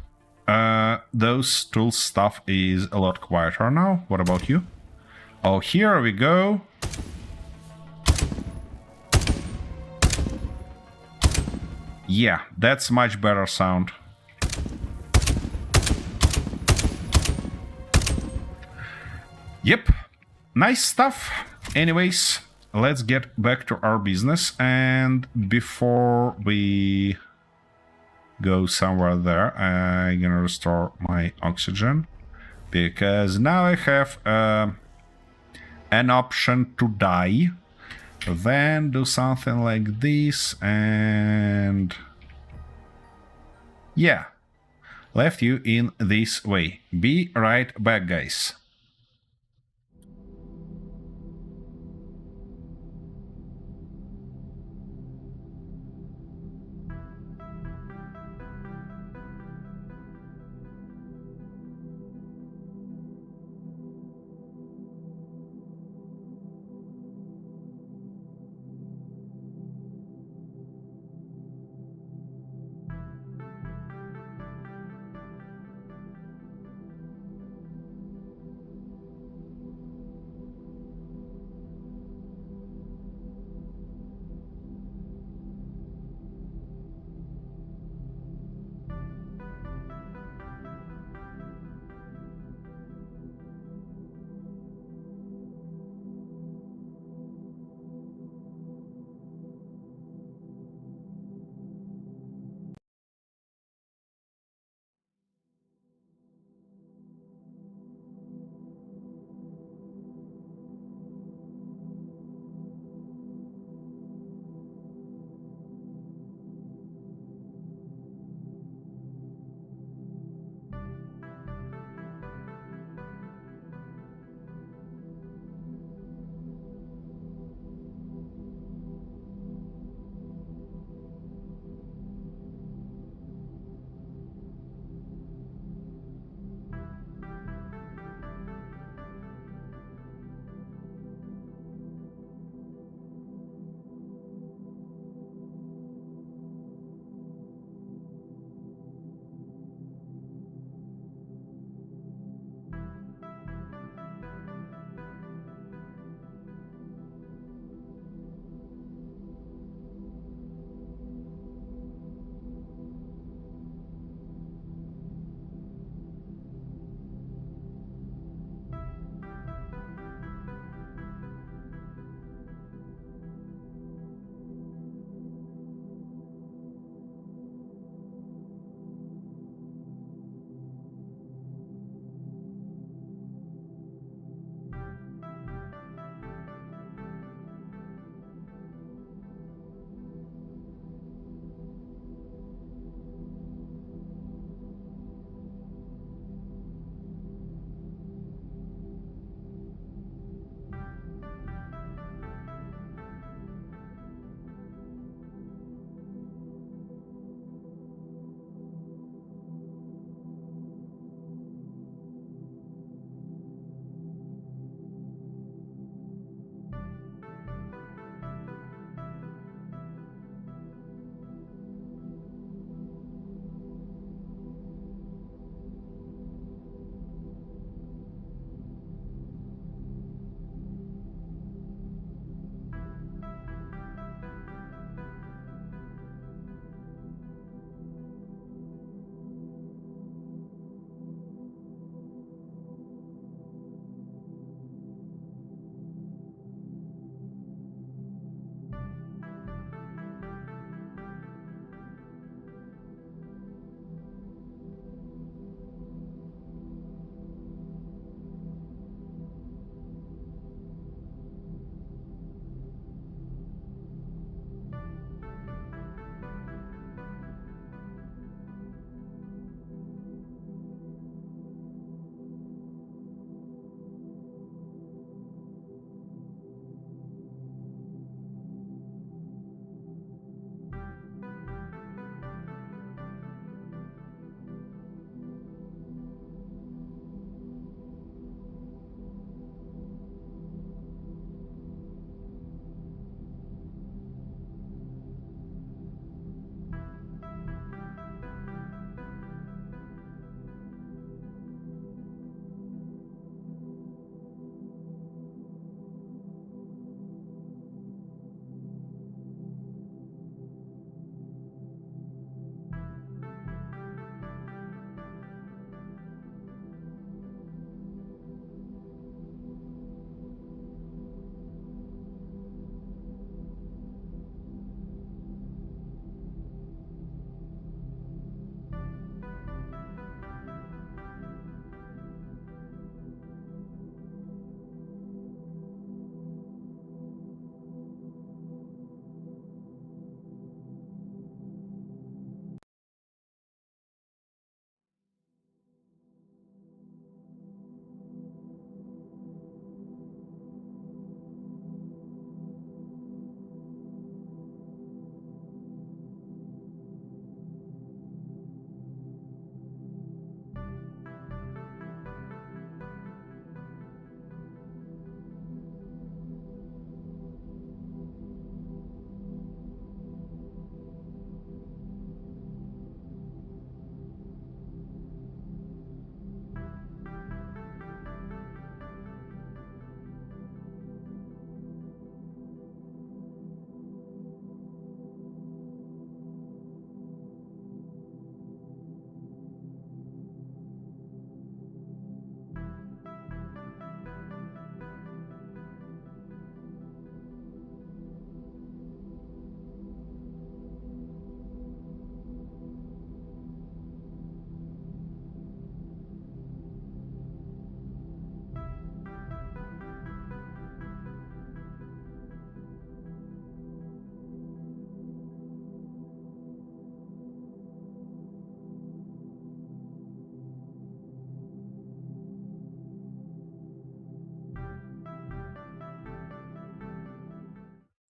those tool stuff is a lot quieter now. What about you? Oh, here we go. Yeah, that's much better sound. Yep, nice stuff. Anyways, let's get back to our business. And before we go somewhere there, I'm gonna restore my oxygen. Because now I have an option to die. Then do something like this and... yeah, left you in this way. Be right back, guys.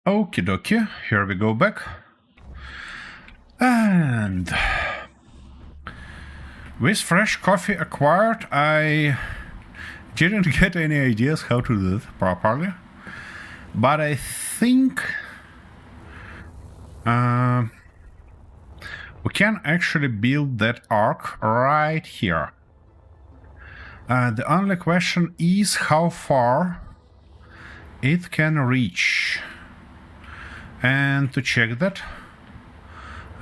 Okie dokie, here we go back. And with fresh coffee acquired, I didn't get any ideas how to do it properly. But I think we can actually build that arc right here. The only question is how far it can reach. And to check that,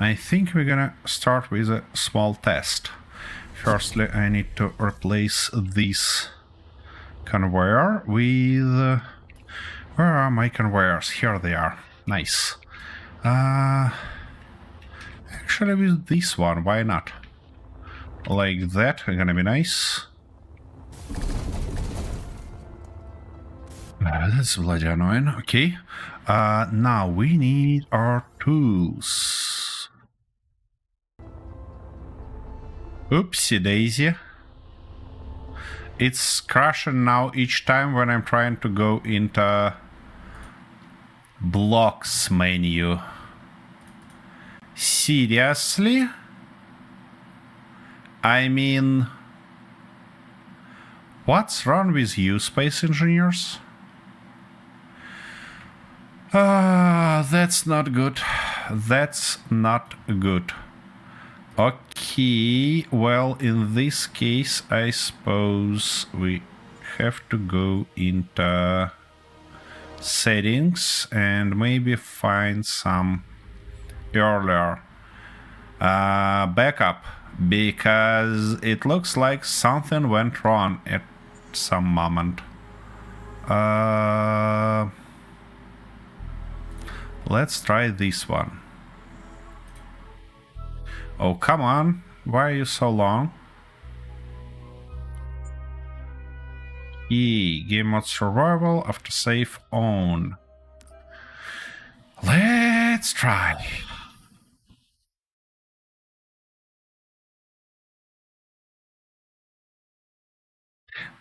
I think we're gonna start with a small test. Firstly, I need to replace this conveyor with... where are my conveyors? Here they are. Nice. Actually, with this one, why not? Like that, gonna be nice. That's bloody annoying. Okay. Now we need our tools. Oopsie daisy. It's crashing now each time when I'm trying to go into blocks menu. Seriously? I mean, what's wrong with you, space engineers? That's not good. That's not good. Okay, well, in this case, I suppose we have to go into settings and maybe find some earlier backup, because it looks like something went wrong at some moment. Let's try this one. Oh, come on. Why are you so long? Game mode survival after save on. Let's try.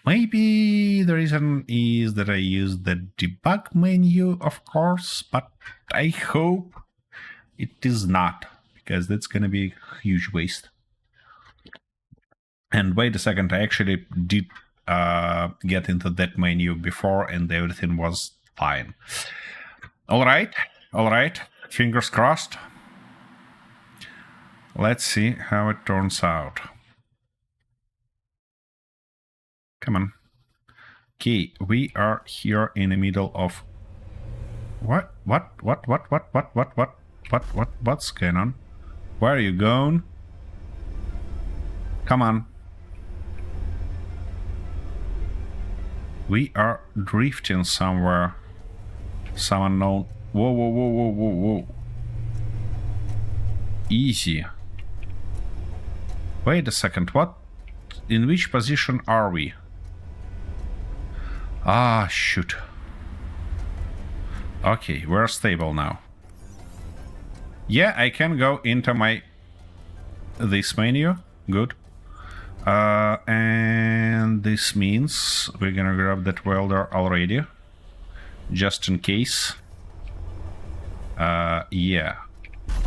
Maybe the reason is that I use the debug menu, of course, but I hope it is not, because that's gonna be a huge waste. And wait a second, I actually did get into that menu before and everything was fine. All right, fingers crossed. Let's see how it turns out. Come on. Okay, we are here in the middle of... What's going on? Where are you going? Come on. We are drifting somewhere. Some unknown... Whoa. Easy. Wait a second, what? In which position are we? Ah, shoot. Okay, we're stable now. Yeah, I can go into this menu. Good. And this means we're gonna grab that welder already, just in case. Yeah.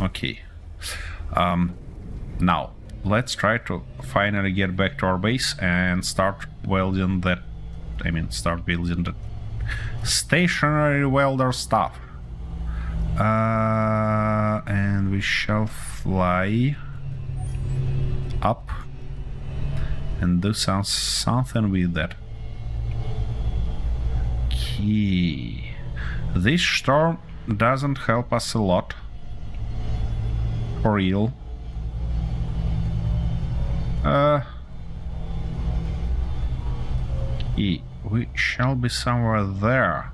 Okay. Now, let's try to finally get back to our base and start welding that. Start building the stationary welder stuff. And we shall fly up and do something with that. Okay. This storm doesn't help us a lot. For real. Okay. We shall be somewhere there.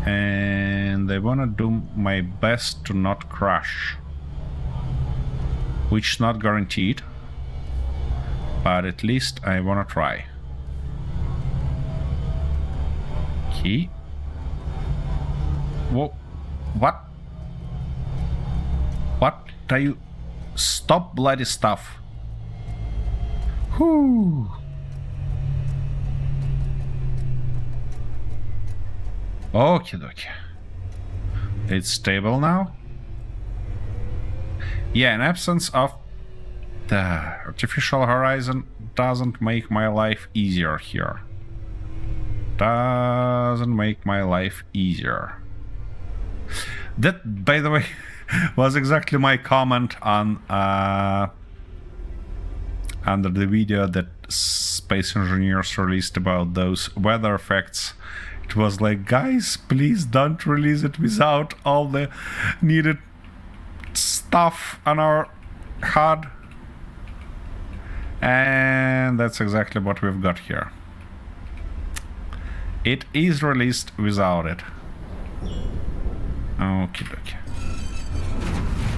And I wanna do my best to not crash. Which is not guaranteed. But at least I wanna try. Okay. Whoa. What? What are you? Stop bloody stuff. Whoo. Okie dokie. It's stable now. Yeah, in absence of the artificial horizon doesn't make my life easier here. Doesn't make my life easier. That, by the way, was exactly my comment on under the video that Space Engineers released about those weather effects. It was like, guys, please don't release it without all the needed stuff on our HUD. And that's exactly what we've got here. It is released without it. Okie dokie.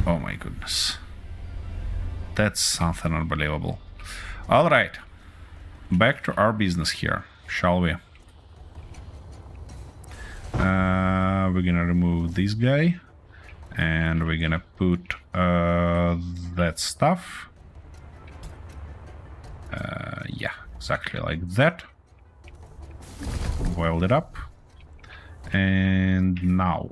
Oh my goodness. That's something unbelievable. Alright. Back to our business here, shall we? We're gonna remove this guy. And we're gonna put that stuff. Yeah, exactly like that. Weld it up. And now.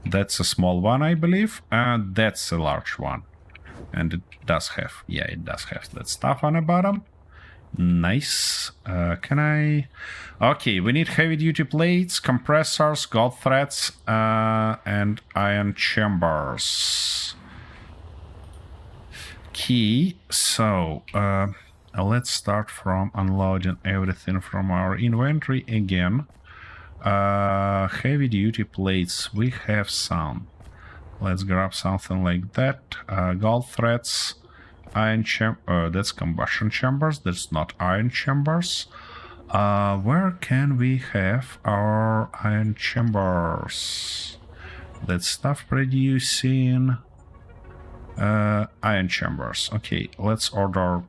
That's a small one, I believe. And that's a large one. And it does have, yeah, it does have that stuff on the bottom. Nice. Can I... Okay, we need heavy-duty plates, compressors, gold threads, and iron chambers. Key. So, let's start from unloading everything from our inventory again. Heavy-duty plates, we have some. Let's grab something like that. Gold threads, iron chamber. That's combustion chambers. That's not iron chambers. Where can we have our iron chambers? That stuff producing iron chambers. Okay, let's order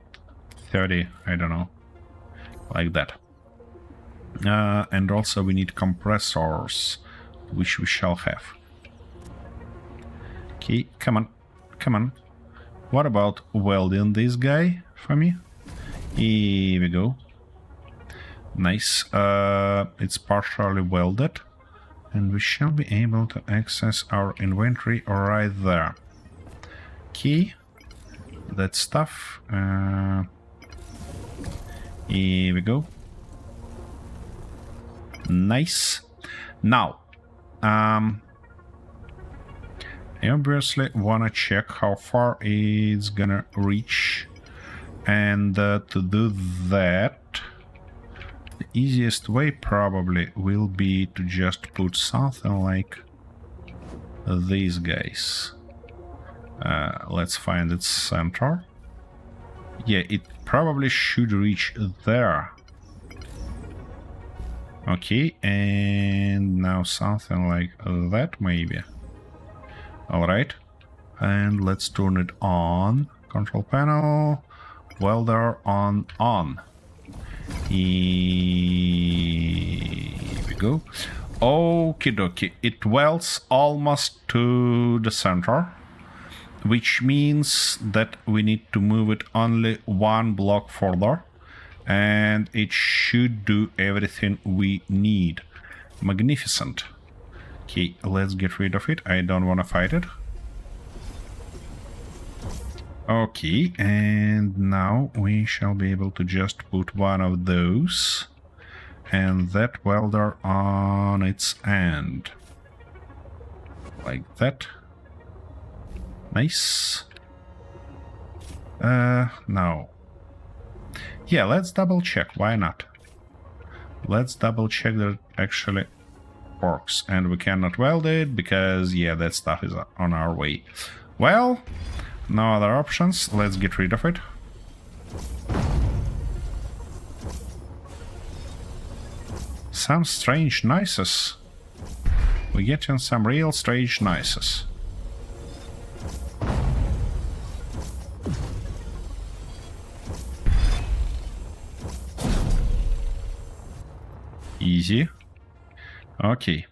30. I don't know, like that. And also we need compressors, which we shall have. Okay, come on, come on. What about welding this guy for me? Here we go. Nice. It's partially welded, and we shall be able to access our inventory right there. Okay, that stuff. Here we go. Nice. Now, I obviously wanna check how far it's gonna reach, and to do that, the easiest way probably will be to just put something like these guys. Let's find its center. Yeah, it probably should reach there. Okay, and now something like that maybe. Alright, and let's turn it on. Control panel, welder on. Here we go. Okie dokie, it welds almost to the center, which means that we need to move it only one block further. And it should do everything we need. Magnificent. Okay, let's get rid of it. I don't want to fight it. Okay, and now we shall be able to just put one of those and that welder on its end. Like that. Nice. Now. Yeah, let's double check. Why not? Let's double check that it actually works. And we cannot weld it because, yeah, that stuff is on our way. Well, no other options. Let's get rid of it. Some strange noises. We're getting some real strange noises. Easy. Okay.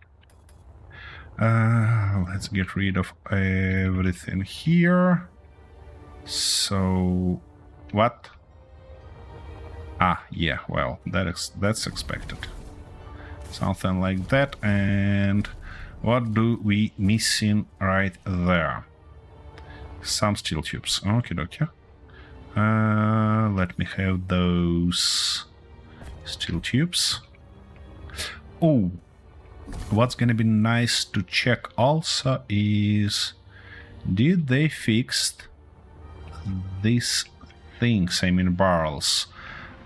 Let's get rid of everything here. So, what? Ah, yeah, well, that's expected. Something like that, and What do we missing right there? Some steel tubes. Okie dokie. Let me have those steel tubes. Oh, what's gonna be nice to check also is, did they fix these things, I mean barrels?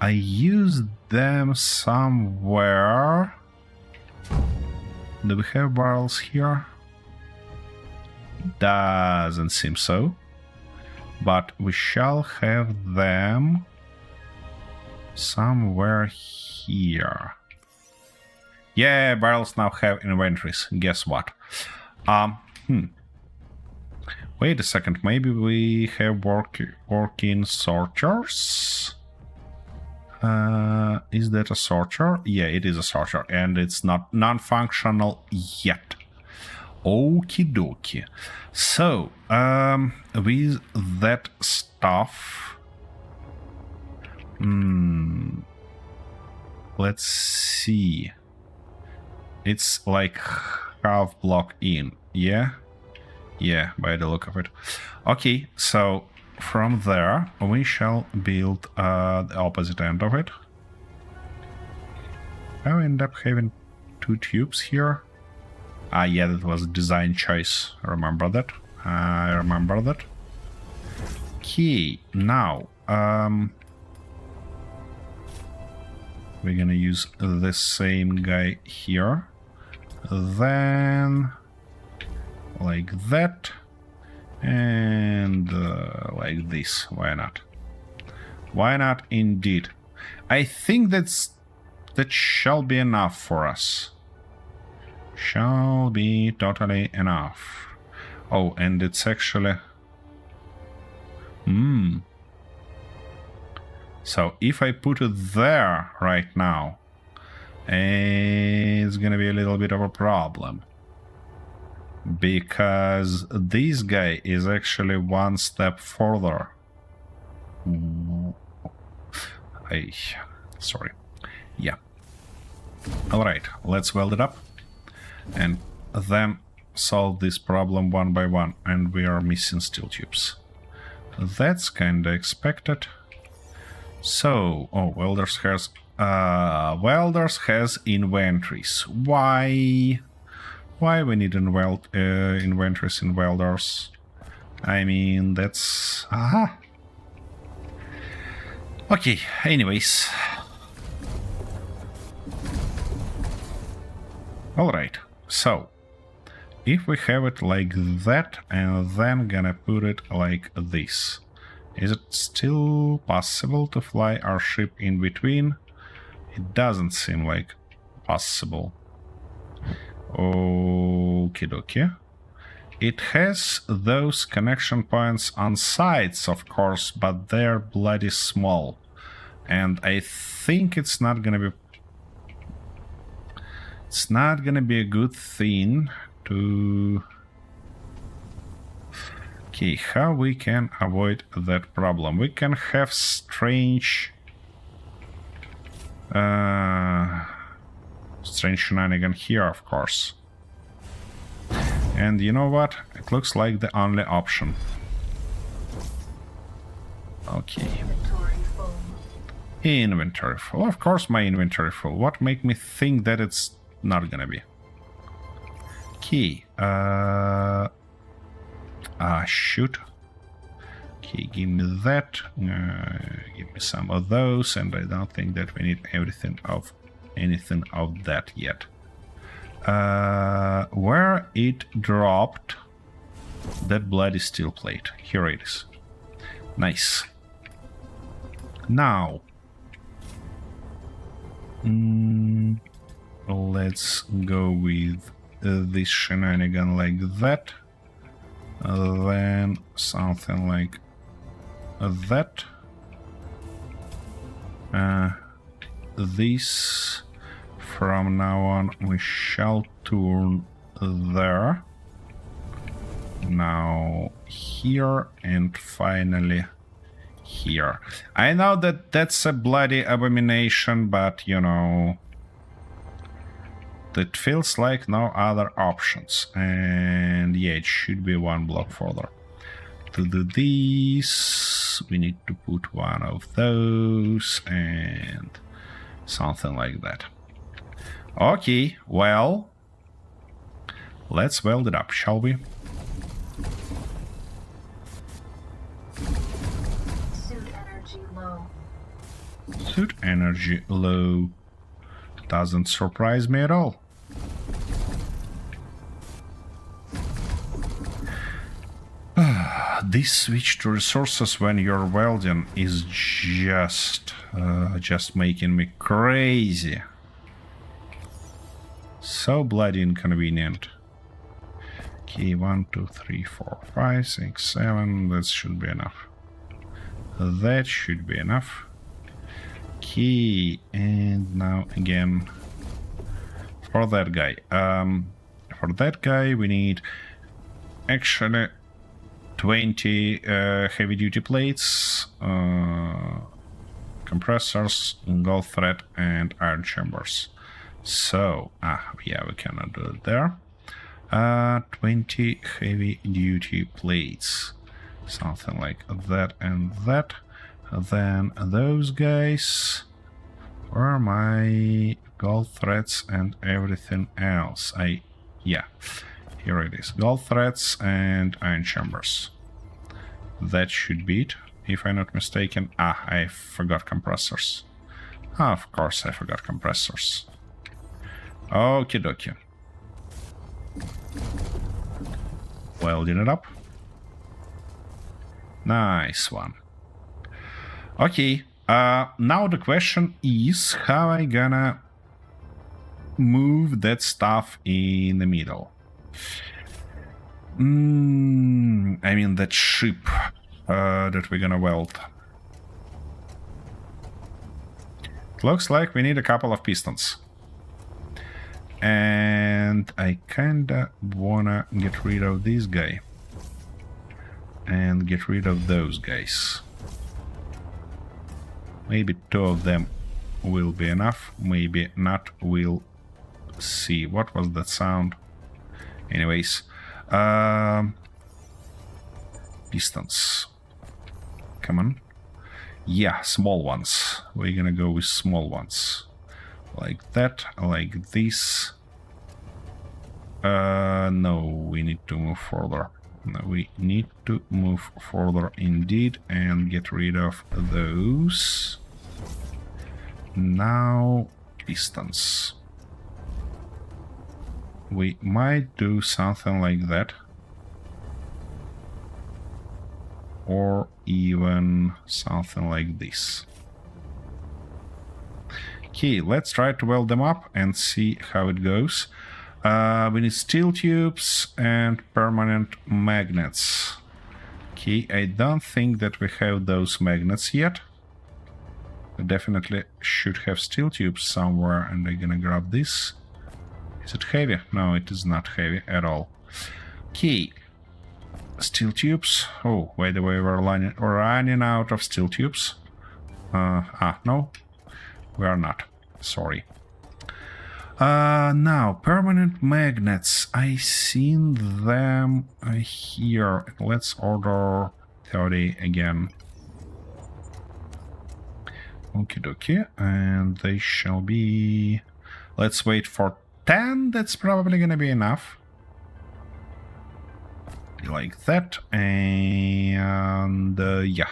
I used them somewhere. Do we have barrels here? Doesn't seem so. But we shall have them somewhere here. Yeah, barrels now have inventories. Guess what? Wait a second. Maybe we have working sorters? Is that a sorter? Yeah, it is a sorter, and it's not non-functional yet. Okie dokie. So, with that stuff, let's see. It's like half block in, yeah? Yeah, by the look of it. Okay, so from there, we shall build the opposite end of it. I end up having 2 tubes here. Ah, yeah, that was a design choice. I remember that. Okay, now, we're gonna use the same guy here. Then, like that. And like this. Why not? Why not indeed? I think that shall be enough for us. Shall be totally enough. Oh, and it's actually... So if I put it there right now, it's gonna be a little bit of a problem. Because this guy is actually one step further. Sorry. Yeah. Alright, let's weld it up. And then solve this problem one by one. And we are missing steel tubes. That's kinda expected. So, oh, welders has inventories. Why we need inventories in welders? I mean, that's... Aha! Okay, anyways. Alright, so... if we have it like that, and then gonna put it like this, is it still possible to fly our ship in between? It doesn't seem like possible. Okie dokie. It has those connection points on sides, of course, but they're bloody small. And I think it's not gonna be... it's not gonna be a good thing to... Okay, how we can avoid that problem? We can have strange... strange shenanigan here, of course. And you know what? It looks like the only option. Okay. Inventory full. Of course my inventory full. What make me think that it's not gonna be? Okay. Shoot. Okay, give me that. Give me some of those, and I don't think that we need anything of that yet. Where it dropped that bloody steel plate. Here it is. Nice. Now, let's go with this shenanigan like that. Then something like that. This, from now on, we shall turn there. Now here, and finally here. I know that that's a bloody abomination, but you know, but it feels like no other options. And yeah, it should be one block further. To do this, we need to put one of those and something like that. Okay, well, let's weld it up, shall we? Suit energy low. Suit energy low. Doesn't surprise me at all. This switch to resources when you're welding is just making me crazy. So bloody inconvenient. Okay, 1, 2, 3, 4, 5, 6, 7. That should be enough. That should be enough. Okay, and now again for that guy. For that guy, we need actually 20 heavy-duty plates, compressors, gold thread, and iron chambers. So, yeah, we cannot do it there. 20 heavy-duty plates, something like that and that. Then those guys were my gold threads and everything else. Yeah, here it is. Gold threads and iron chambers. That should be it, if I'm not mistaken. I forgot compressors. Of course I forgot compressors. Okie dokie. Welding it up. Nice one. Okay, now the question is how I gonna move that stuff in the middle. I mean that ship that we're gonna weld. It looks like we need a couple of pistons. And I kinda wanna get rid of this guy. And get rid of those guys. Maybe 2 of them will be enough, maybe not, we'll see. What was that sound? Anyways, pistons. Come on. Yeah, small ones. We're gonna go with small ones. Like that, like this. No, we need to move further. No, we need to move further indeed and get rid of those. Now, pistons. We might do something like that. Or even something like this. Okay, let's try to weld them up and see how it goes. We need steel tubes and permanent magnets. Okay, I don't think that we have those magnets yet. We definitely should have steel tubes somewhere, and I'm gonna grab this. Is it heavy? No, it is not heavy at all. Okay, steel tubes. Oh, by the way, we're running out of steel tubes. No, we are not. Sorry. Now, permanent magnets. I seen them here. Let's order 30 again. Okie dokie. And they shall be... Let's wait for 10. That's probably gonna be enough. Like that. And yeah.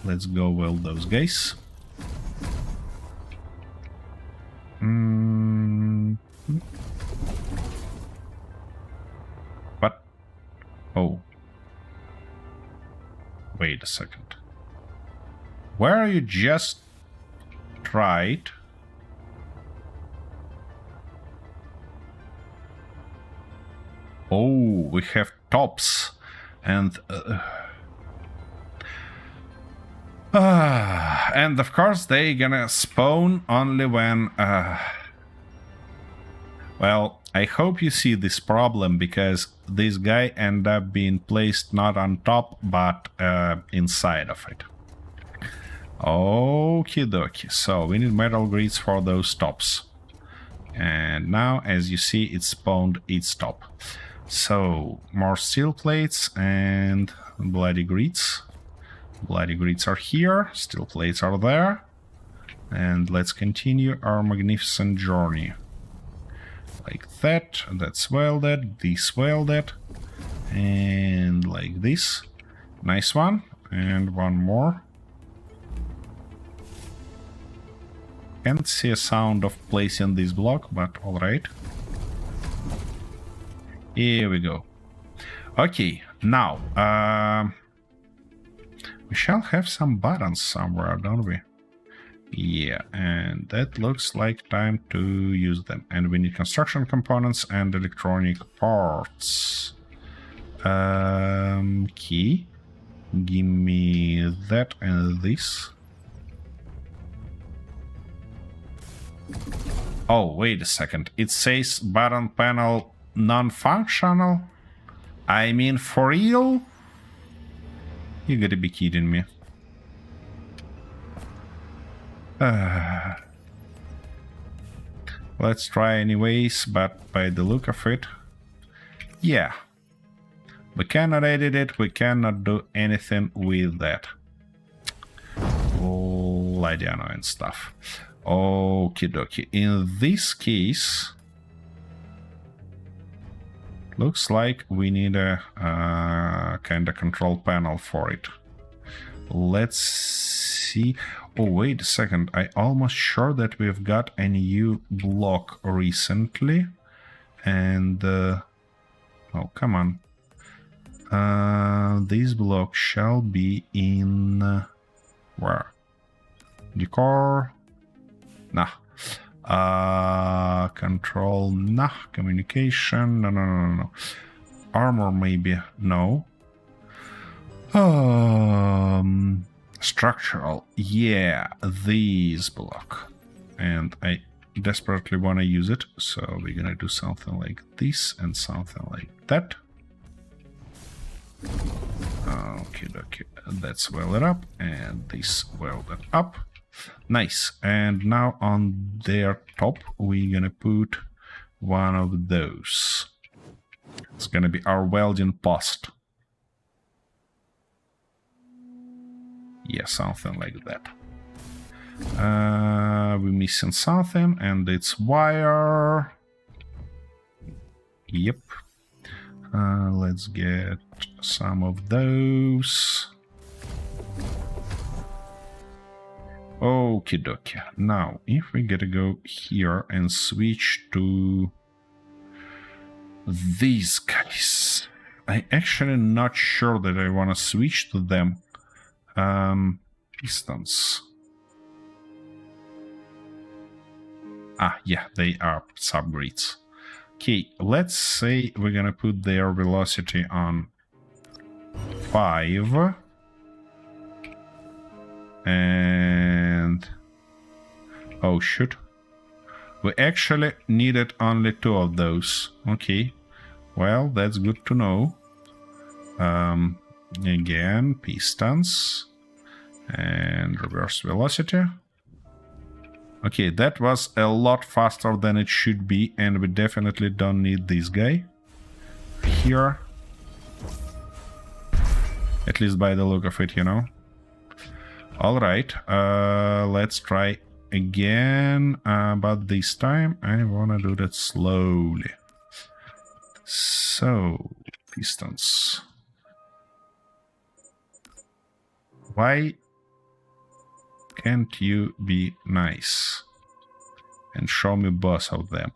Let's go weld those guys. What? Oh. Wait a second. Where you just tried? Oh, we have tops and and of course they gonna spawn only when well, I hope you see this problem, because this guy end up being placed not on top but inside of it. Okie dokie, so we need metal grids for those tops. And now, as you see, it spawned its top. So, more steel plates and bloody grids. Bloody grids are here, steel plates are there. And let's continue our magnificent journey. Like that, that's welded, this welded. And like this. Nice one. And one more. Can't see a sound of placing this block, but alright. Here we go. Okay, now, we shall have some buttons somewhere, don't we? Yeah, and that looks like time to use them. And we need construction components and electronic parts. Key. Give me that and this. Oh, wait a second. It says button panel non-functional? I mean, for real? You gotta be kidding me. Let's try anyways, but by the look of it, yeah. We cannot edit it, we cannot do anything with that. Bloody annoying stuff. Okie dokie. In this case, looks like we need a kind of control panel for it. Let's see. Oh, wait a second. I'm almost sure that we've got a new block recently. And, oh, come on. This block shall be in... where? Decor? Nah. Control? Nah. Communication? No. Armor, maybe? No. Structural. Yeah, this block. And I desperately want to use it, so we're gonna do something like this and something like that. Okay, that's welded up, and this welded up. Nice. And now on their top, we're gonna put one of those. It's gonna be our welding post. Yeah, something like that. We're missing something, and it's wire. Yep. Let's get some of those. Okie dokie. Now, if we gotta go here and switch to these guys, I'm actually not sure that I want to switch to them. Pistons. Ah, yeah, they are subgrids. Okay, let's say we're gonna put their velocity on 5. And... oh, shoot. We actually needed only 2 of those. Okay. Well, that's good to know. Again, pistons. And reverse velocity. Okay, that was a lot faster than it should be, and we definitely don't need this guy here. At least by the look of it, you know. Alright, let's try again, but this time I wanna do that slowly. So, pistons. Why can't you be nice and show me both of them?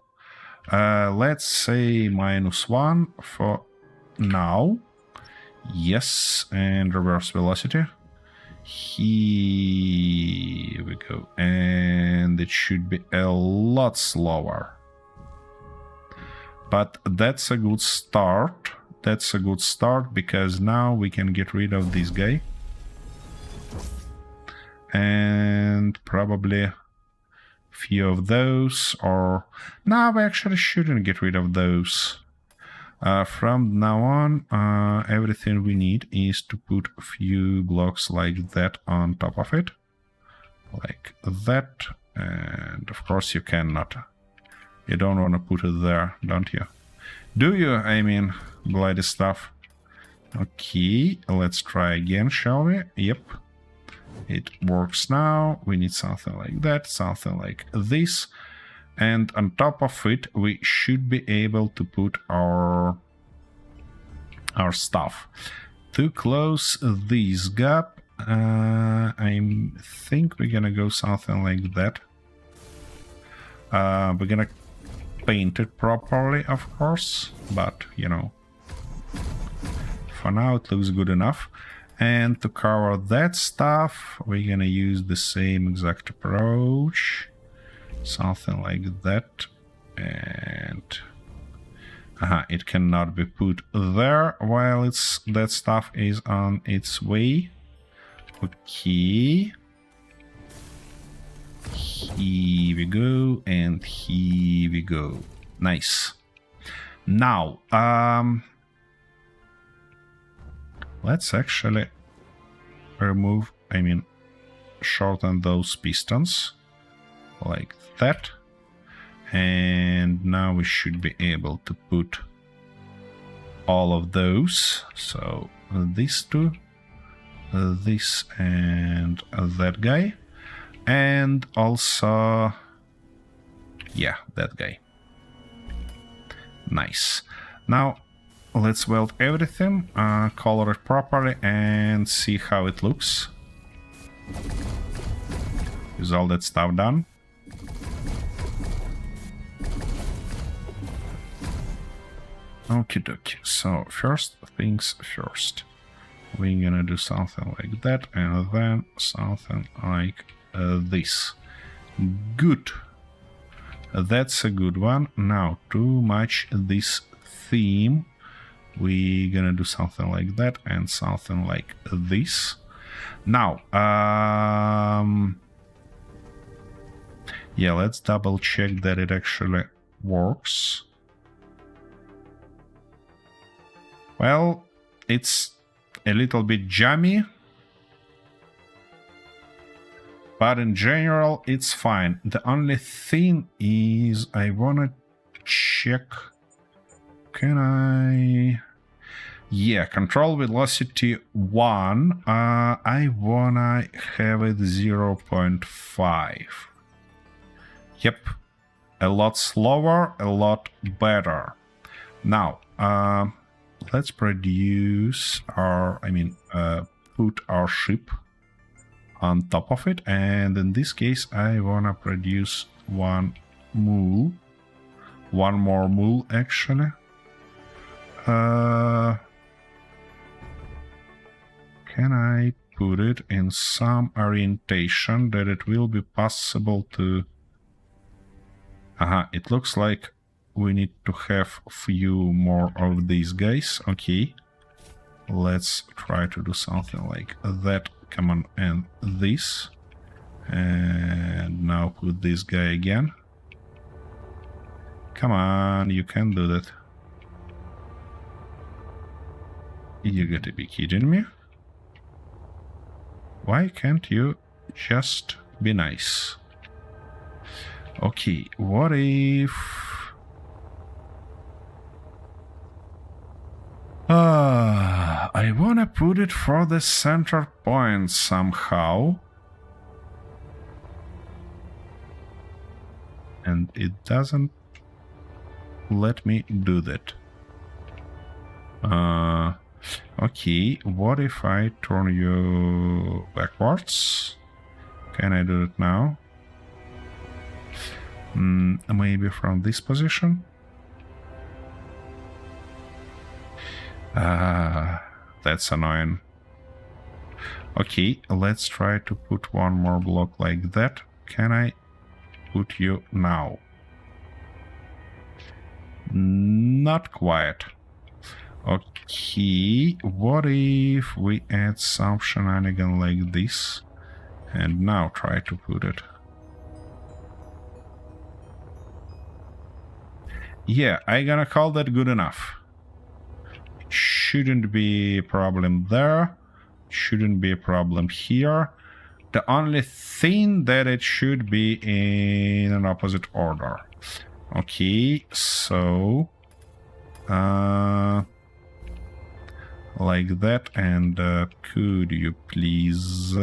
Let's say -1 for now. Yes, and reverse velocity. Here we go. And it should be a lot slower. But that's a good start. That's a good start, because now we can get rid of this guy. And probably few of those, or... no, we actually shouldn't get rid of those. From now on, everything we need is to put a few blocks like that on top of it. Like that. And of course you cannot You don't want to put it there, don't you? Do you? I mean, bloody stuff. Okay, let's try again, shall we? Yep. It works now. We need something like that, something like this. And on top of it, we should be able to put our stuff. To close this gap, I think we're gonna go something like that. We're gonna paint it properly, of course, but, you know, for now it looks good enough. And to cover that stuff, we're gonna use the same exact approach. Something like that. And it cannot be put there while that stuff is on its way. Okay. Here we go, and here we go. Nice. Now, let's actually remove, shorten those pistons like that. And now we should be able to put all of those. So these two, this and that guy. And also, yeah, that guy. Nice. Now let's weld everything, color it properly, and see how it looks. Is all that stuff done? Okie dokie. So first things first. We're gonna do something like that, and then something like this. Good. That's a good one. Now, to match this theme, we're gonna do something like that and something like this. Now, yeah, let's double check that it actually works. Well, it's a little bit jammy, but in general, it's fine. The only thing is I wanna check. Can I? Yeah, control velocity 1. I wanna have it 0.5. Yep, a lot slower, a lot better. Now, let's produce our, put our ship on top of it, and in this case I wanna produce one more mule actually. Can I put it in some orientation that it will be possible to... It looks like we need to have a few more of these guys. Okay, let's try to do something like that. Come on, and this. And now put this guy again. Come on, you can do that. You gotta be kidding me. Why can't you just be nice? Okay, what if... I wanna put it for the center point somehow. And it doesn't let me do that. Okay, what if I turn you backwards? Can I do it now? Maybe from this position? That's annoying. Okay, let's try to put one more block like that. Can I put you now? Not quite. Okay, what if we add some shenanigan like this? And now try to put it. Yeah, I'm gonna call that good enough. Shouldn't be a problem there. Shouldn't be a problem here. The only thing that it should be in an opposite order. Okay, so like that, and could you please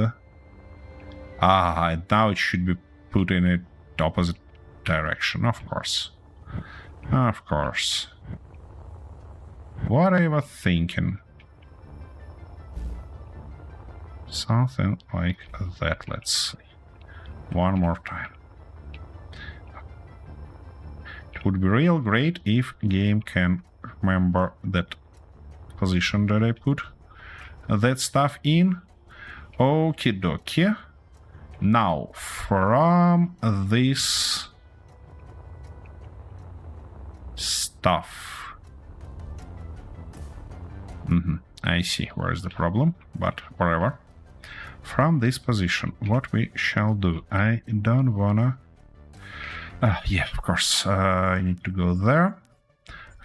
now it should be put in the opposite direction, of course. Of course. What I was thinking. Something like that, let's see. One more time. It would be real great if game can remember that position that I put that stuff in. Okie dokie. Now, from this stuff. I see where is the problem, but whatever. From this position, what we shall do, I don't wanna... yeah, of course, I need to go there.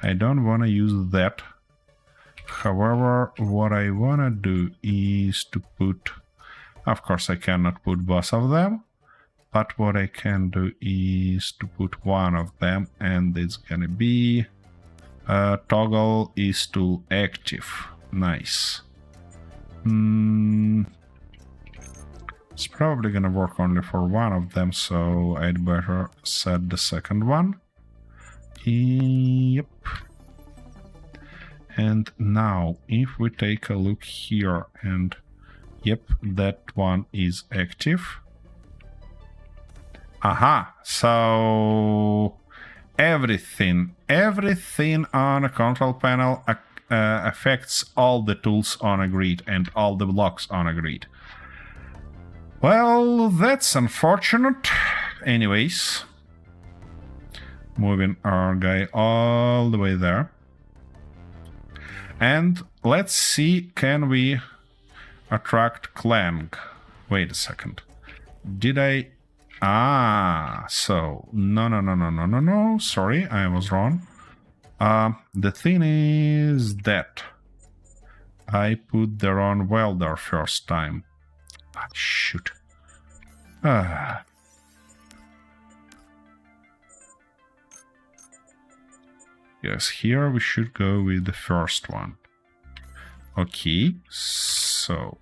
I don't wanna use that. However, what I wanna do is to put... Of course, I cannot put both of them, but what I can do is to put one of them, and it's gonna be... toggle is to active. Nice. It's probably gonna work only for one of them, so I'd better set the second one. Yep. And now, if we take a look here, and yep, that one is active. Aha! So everything on a control panel affects all the tools on a grid and all the blocks on a grid. Well, that's unfortunate. Anyways, moving our guy all the way there. And let's see, can we attract Clang? Wait a second. Did I... so... No. Sorry, I was wrong. The thing is that I put the wrong welder first time. Ah, shoot. Yes, here we should go with the first one. Okay, so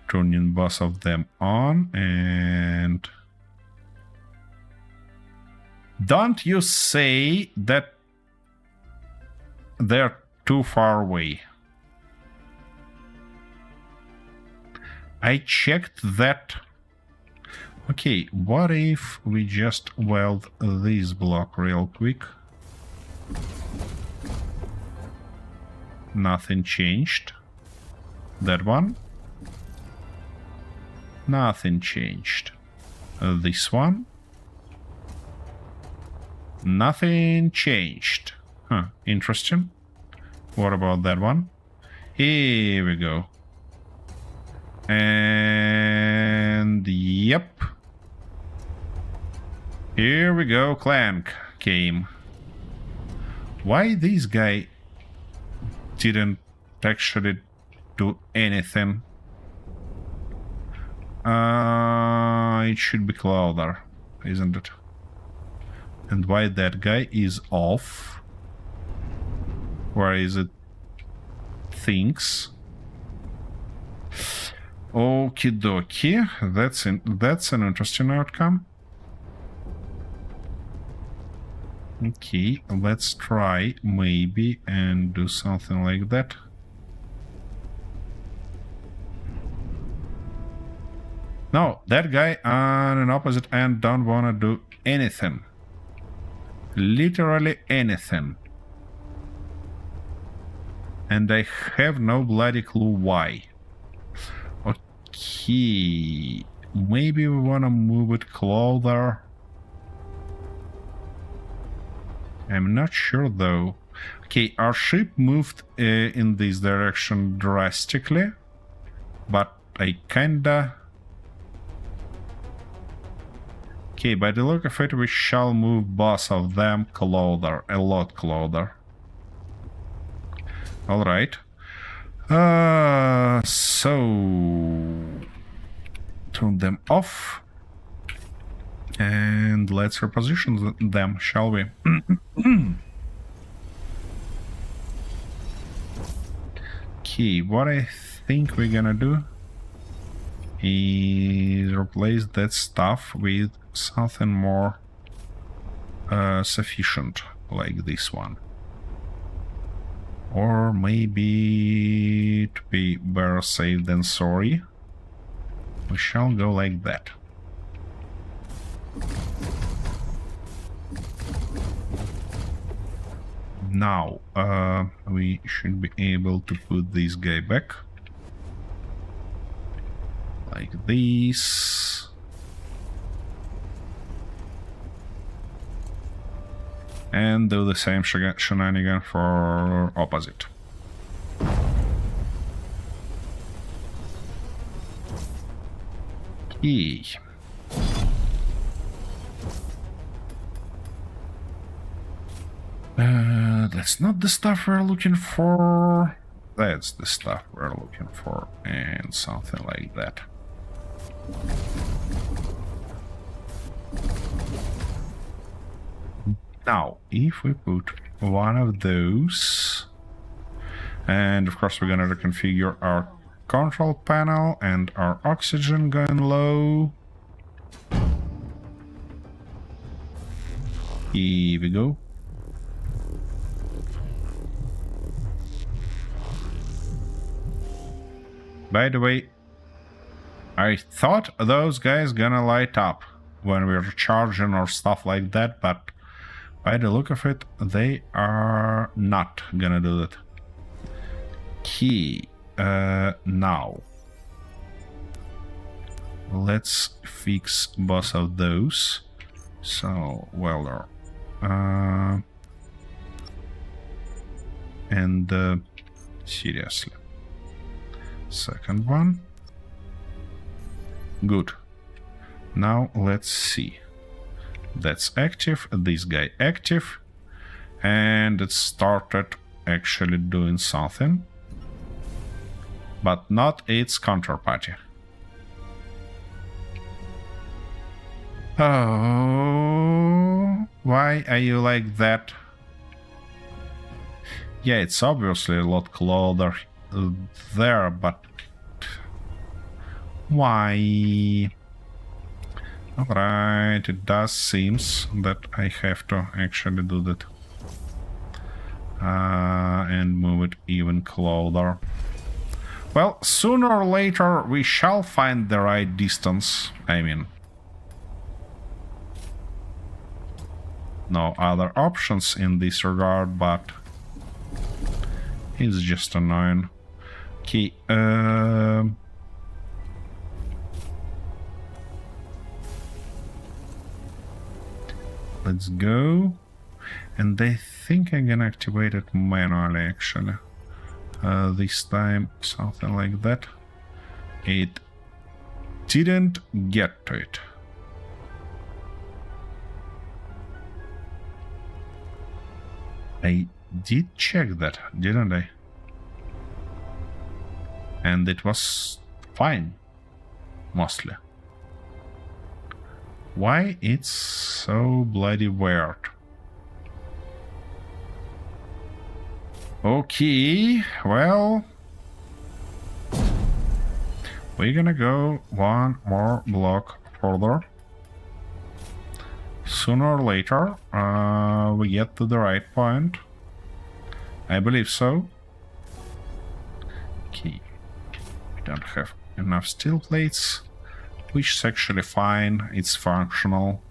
turning both of them on, and don't you say that they're too far away. I checked that. Okay, what if we just weld this block real quick? Nothing changed. That one? Nothing changed. This one? Nothing changed. Huh, interesting. What about that one? Here we go. And yep. Here we go, Clank came. Why this guy didn't actually do anything? It should be Clowder, isn't it? And why that guy is off? Where is it? Things. Okie dokie. That's an interesting outcome. Okay, let's try maybe and do something like that. No, that guy on an opposite end don't wanna do anything. Literally anything. And I have no bloody clue why. Okay, maybe we wanna move it closer. I'm not sure though. Okay, our ship moved in this direction drastically, but I kinda... Okay, by the look of it, we shall move both of them closer, a lot closer. Alright. So... turn them off. And let's reposition them, shall we? Okay, what I think we're gonna do is replace that stuff with something more sufficient, like this one. Or maybe to be better safe than sorry, we shall go like that. Now, we should be able to put this guy back. Like this. And do the same shenanigan for opposite. Okay. That's not the stuff we're looking for. That's the stuff we're looking for, and something like that. Now, if we put one of those, and of course we're gonna reconfigure our control panel and our oxygen going low. Here we go. By the way, I thought those guys gonna light up when we're charging or stuff like that, but by the look of it, they are not gonna do that. Key. Now. Let's fix both of those. So, welder. And seriously. Second one. Good. Now let's see. That's active, this guy active, and it started actually doing something, but not its counterparty. Oh, why are you like that? Yeah, it's obviously a lot closer there, but why? Alright, it does seems that I have to actually do that. And move it even closer. Well, sooner or later we shall find the right distance. I mean, no other options in this regard, but it's just annoying. Okay, let's go. And I think I can activate it manually, actually. This time, something like that. It didn't get to it. I did check that, didn't I? And it was fine, mostly. Why it's so bloody weird? Okay, well, we're gonna go one more block further. Sooner or later, we get to the right point. I believe so. Okay, we don't have enough steel plates, which is actually fine, it's functional.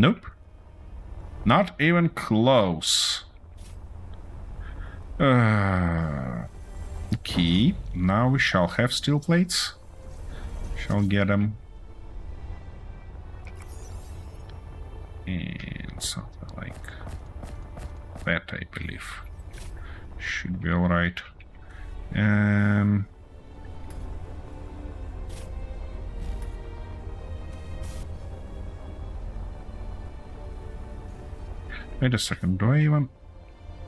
Nope. Not even close. Okay, now we shall have steel plates. Shall get them. And something like that, I believe. Should be alright. Wait a second, do I even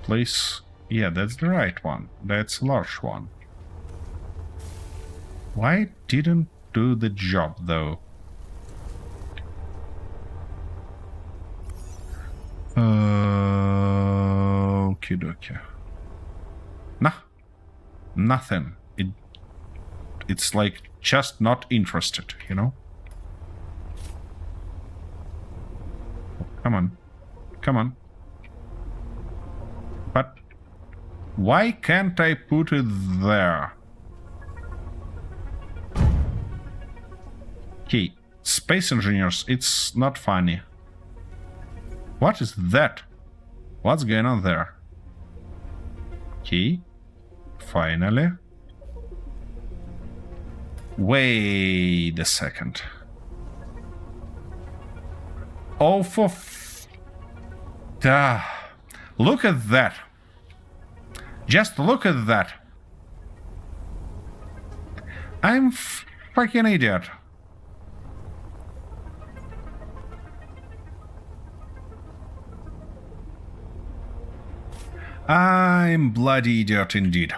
Please. Yeah, that's the right one. That's a large one. Why it didn't do the job, though? Okie dokie. Nah. Nothing. It's like just not interested, you know? Come on. Come on. But why can't I put it there? Okay, space engineers, it's not funny. What is that? What's going on there? Okay, finally. Wait a second. Oh, for look at that. Just look at that. I'm fucking idiot. I'm bloody idiot indeed.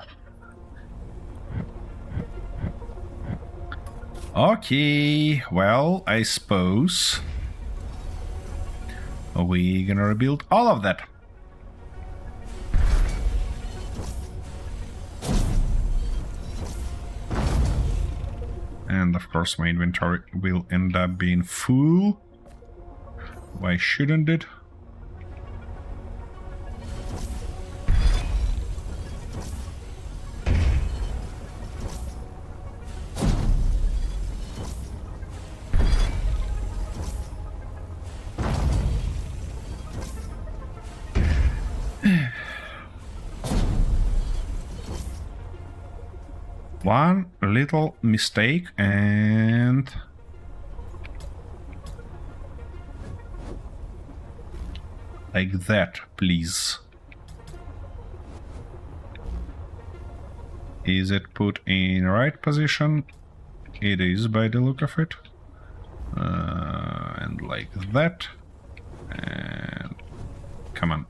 Okay, well, I suppose we're gonna rebuild all of that. And of course my inventory will end up being full. Why shouldn't it? One little mistake and like that, please. Is it put in right position? It is by the look of it. And like that. And come on.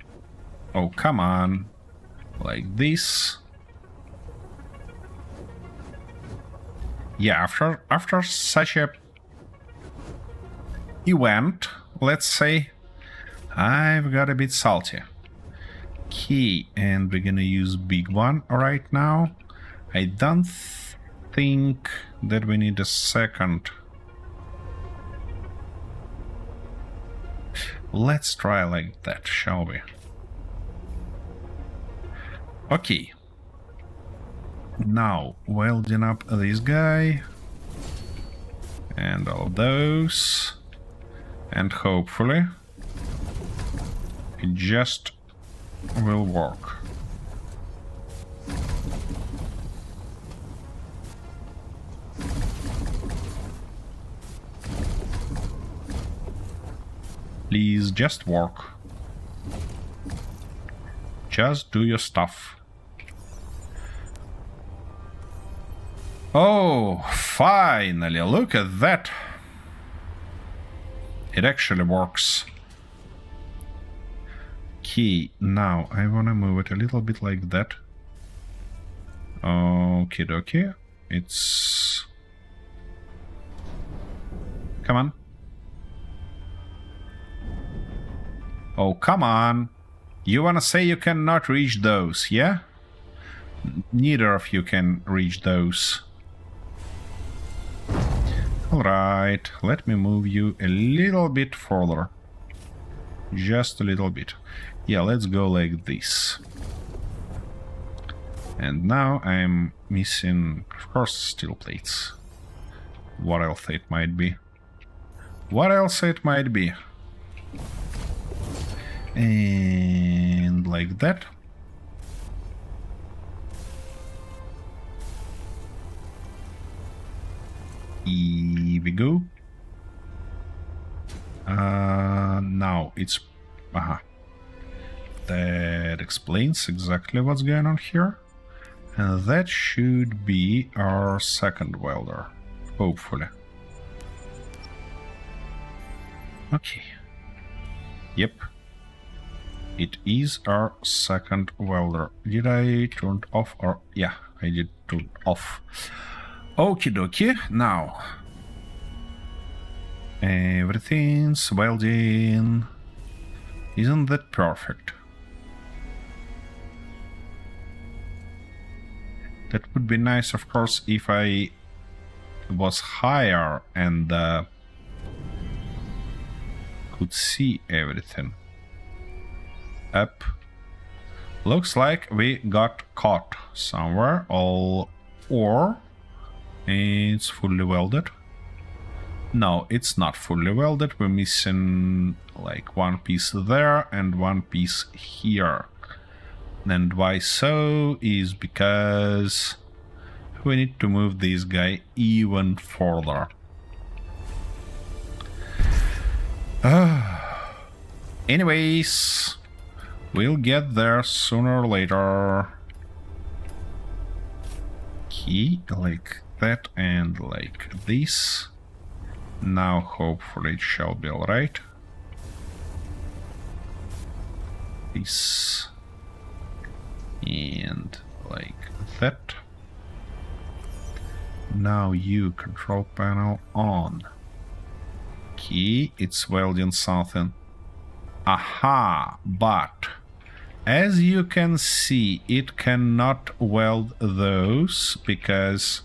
Oh, come on. Like this. Yeah, after such a event, let's say, I've got a bit salty. Okay, and we're gonna use big one right now. I don't think that we need a second. Let's try like that, shall we? Okay. Now, welding up this guy and all those, and hopefully it just will work. Please just work. Just do your stuff. Oh, finally, look at that. It actually works. Okay, now I wanna move it a little bit like that. Okie dokie. It's... Come on. Oh, come on. You wanna say you cannot reach those, yeah? Neither of you can reach those. Alright, let me move you a little bit further. Just a little bit. Yeah, let's go like this. And now I'm missing, of course, steel plates. What else it might be? What else it might be? And like that. Here we go. Now it's... That explains exactly what's going on here. And that should be our second welder. Hopefully. Okay. Yep. it is our second welder. Did I turn it off or... Yeah, I did turn it off. Okie dokie, now. Everything's welding. Isn't that perfect? That would be nice, of course, if I was higher and could see everything. Up. Looks like we got caught somewhere, or it's fully welded. No, it's not fully welded. We're missing like one piece there and one piece here. And why so is because we need to move this guy even further. Anyways, we'll get there sooner or later. Key like that and like this. Now hopefully it shall be alright. This and like that. Now you control panel on. Key, it's welding something. Aha, but as you can see, it cannot weld those because...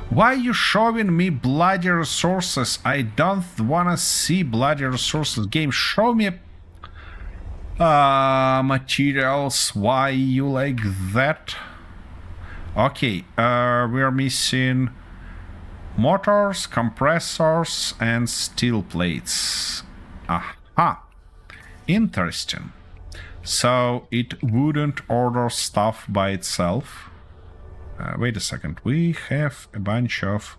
Why are you showing me bloody resources? I don't wanna see bloody resources. Game, show me materials. Why you like that? Okay, we're missing motors, compressors, and steel plates. Aha, interesting. So it wouldn't order stuff by itself. Wait a second, we have a bunch of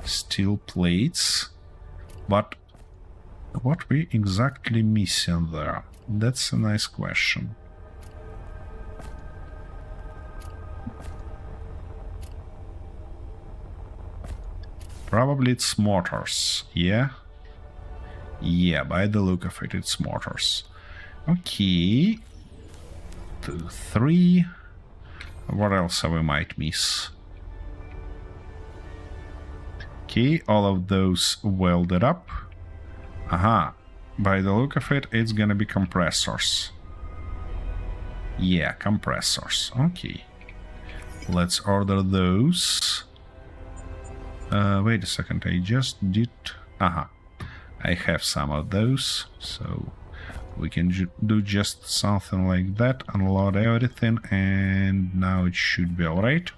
steel plates, but what we exactly missing there? That's a nice question. Probably it's motors, yeah? Yeah, by the look of it, it's motors. Okay. 2, 3... What else we might miss? Okay, all of those welded up. Aha. By the look of it, it's gonna be compressors. Yeah, compressors. Okay. Let's order those. Wait a second, I just did... Aha. I have some of those, so... We can do just something like that, unload everything, and now it should be alright.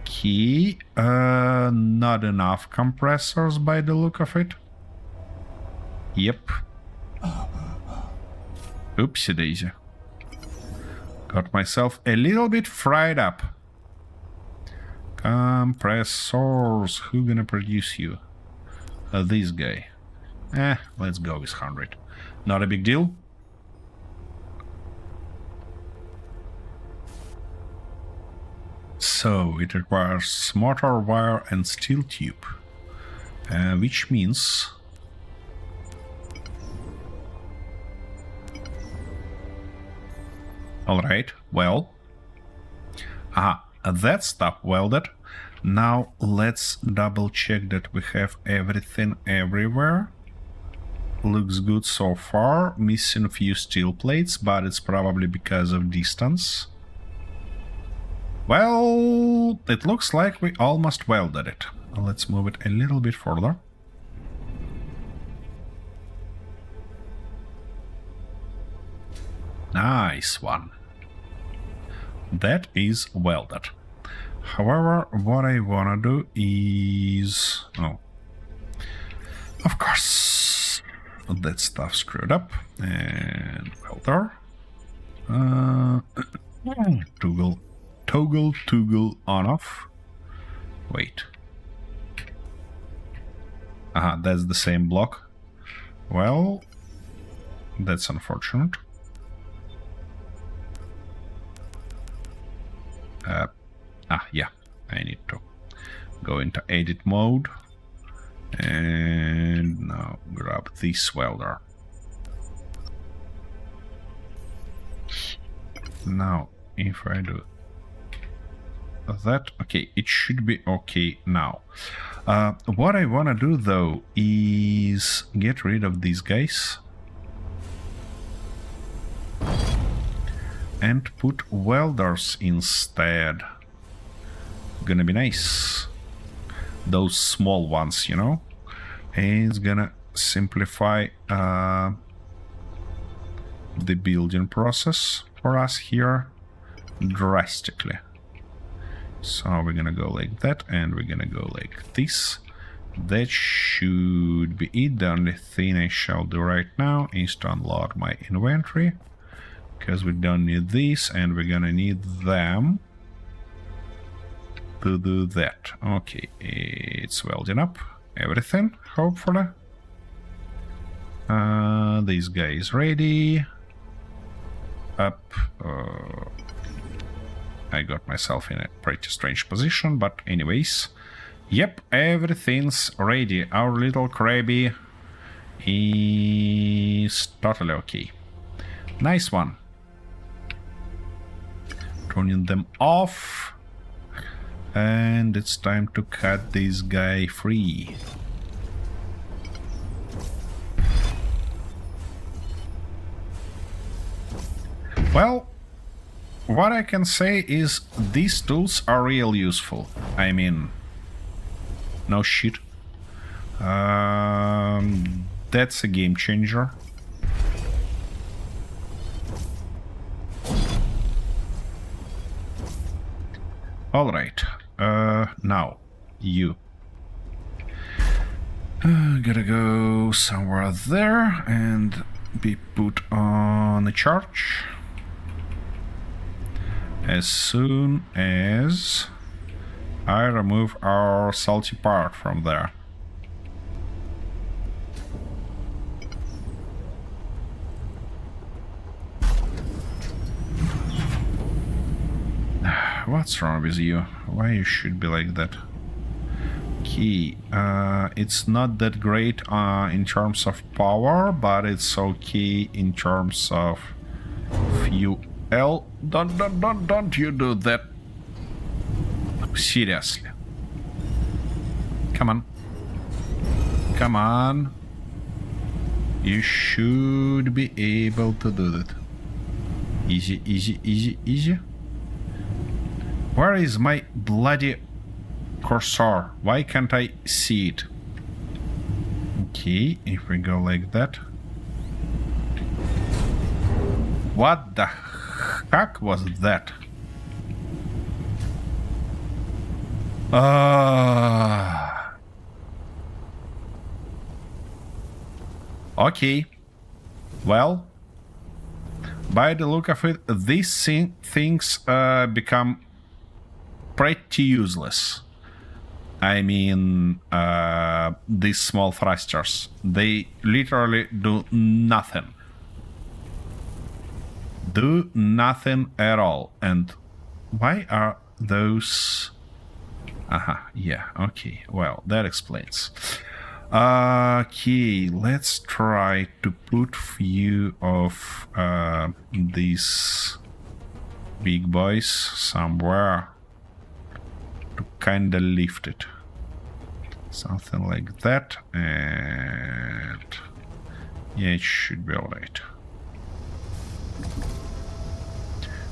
Key, not enough compressors by the look of it. Yep. Oopsie daisy. Got myself a little bit fried up. Compressors, who gonna produce you? This guy. Let's go with 100. Not a big deal. So it requires motor, wire, and steel tube, which means all right. Well, that stuff welded. Now let's double check that we have everything everywhere. Looks good so far. Missing a few steel plates, but it's probably because of distance. Well, it looks like we almost welded it. Let's move it a little bit further. Nice one. That is welded. However, what I wanna do is... Oh. Of course. That stuff screwed up. And welder. Toggle on off. Wait. That's the same block. Well, that's unfortunate. Yeah, I need to go into edit mode. And now grab this welder. Now, if I do that, okay, it should be okay now. What I want to do though is get rid of these guys and put welders instead. Gonna be nice. Those small ones, you know. And it's gonna simplify the building process for us here drastically. So we're gonna go like that, and we're gonna go like this. That should be it. The only thing I shall do right now is to unload my inventory, because we don't need this, and we're gonna need them to do that. Okay, it's welding up everything, hopefully. This guy is ready. Up. I got myself in a pretty strange position, but anyways. Yep, everything's ready. Our little Krabby is totally okay. Nice one. Turning them off. And it's time to cut this guy free. Well, what I can say is these tools are real useful. I mean, no shit. That's a game changer. Alright, now, you. Gotta go somewhere there and be put on a charge as soon as I remove our salty part from there. What's wrong with you? Why you should be like that? Okay, it's not that great in terms of power, but it's okay in terms of fuel. Don't you do that. Seriously. Come on. Come on. You should be able to do that. Easy, easy, easy, easy. Where is my bloody cursor? Why can't I see it? Okay, if we go like that. What the heck was that? Okay. Well, by the look of it, these things become pretty useless. I mean, these small thrusters, they literally do nothing. Do nothing at all. And why are those... yeah, okay, well, that explains. Okay, let's try to put few of these big boys somewhere to kinda lift it. Something like that, and yeah, it should be alright.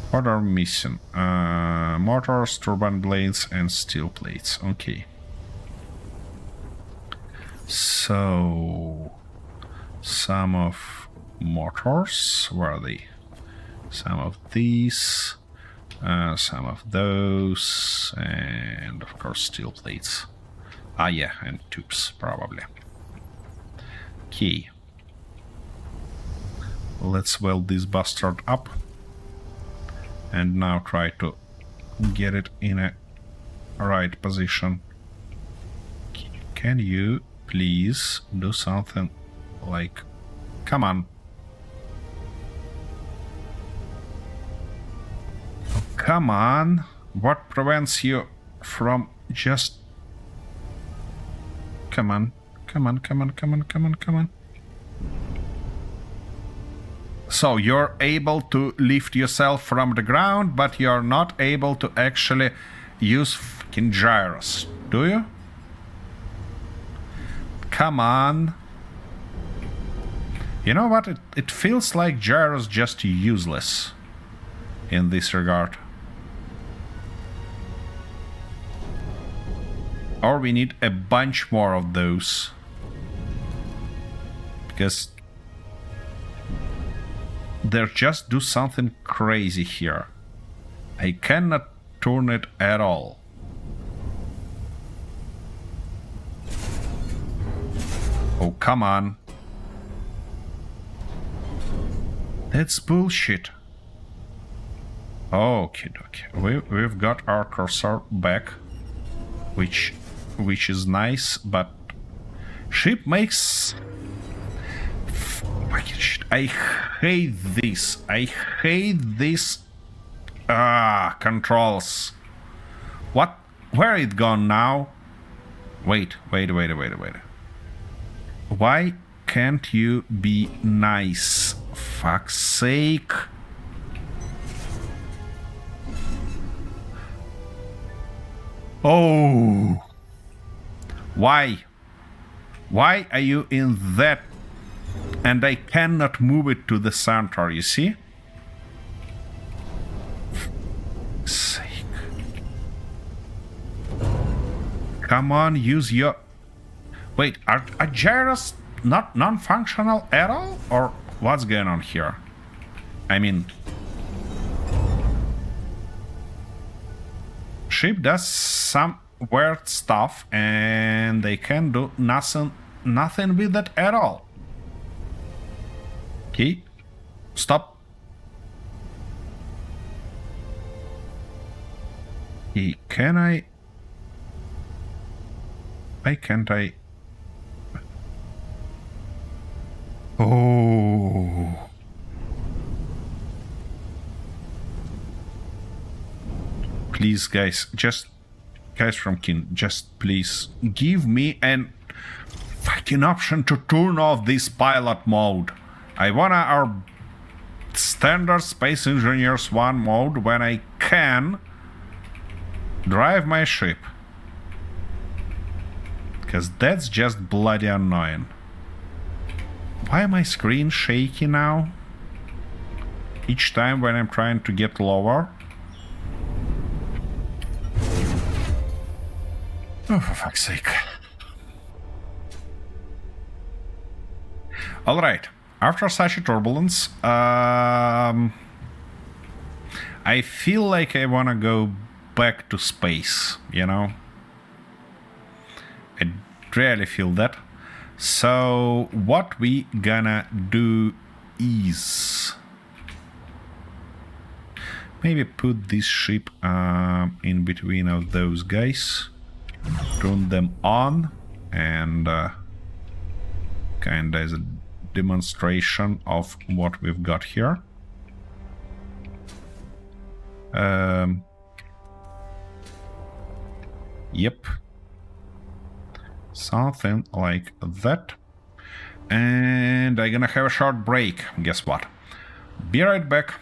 What are we missing? Motors, turbine blades, and steel plates. Okay. So, some of motors, where are they? Some of these, some of those, and of course steel plates. Ah yeah, and tubes, probably. Okay. Let's weld this bastard up. And now try to get it in a right position. Can you please do something like... Come on. Come on. What prevents you from just... Come on. Come on, come on, come on, come on, come on. So you're able to lift yourself from the ground, but you're not able to actually use fucking gyros, do you? Come on. You know what? It feels like gyros just useless in this regard. Or we need a bunch more of those. Because they just do something crazy here. I cannot turn it at all. Oh, come on. That's bullshit. Okay. We've got our cursor back, which is nice, but ship makes fucking shit. I hate this. I hate this controls. What? Where it gone now? Wait. Why can't you be nice? Fuck's sake. Oh. Why? Why are you in that? And I cannot move it to the center, you see? Fuck's sake. Come on, use your... Wait, are gyros not non-functional at all? Or what's going on here? I mean... Ship does some weird stuff and they can do nothing with it at all. Okay, stop. Okay, can I... Why can't I... Oh... Please, guys, guys from Kin, just please give me an fucking option to turn off this pilot mode. I wanna our standard Space Engineers 1 mode when I can drive my ship. Because that's just bloody annoying. Why am my screen shaky now? Each time when I'm trying to get lower. Oh, for fuck's sake. Alright, after such a turbulence, I feel like I wanna go back to space, you know? I really feel that. So, what we gonna do is... maybe put this ship in between of those guys. Turn them on and kinda as a demonstration of what we've got here. Yep. Something like that. And I'm gonna have a short break. Guess what? Be right back.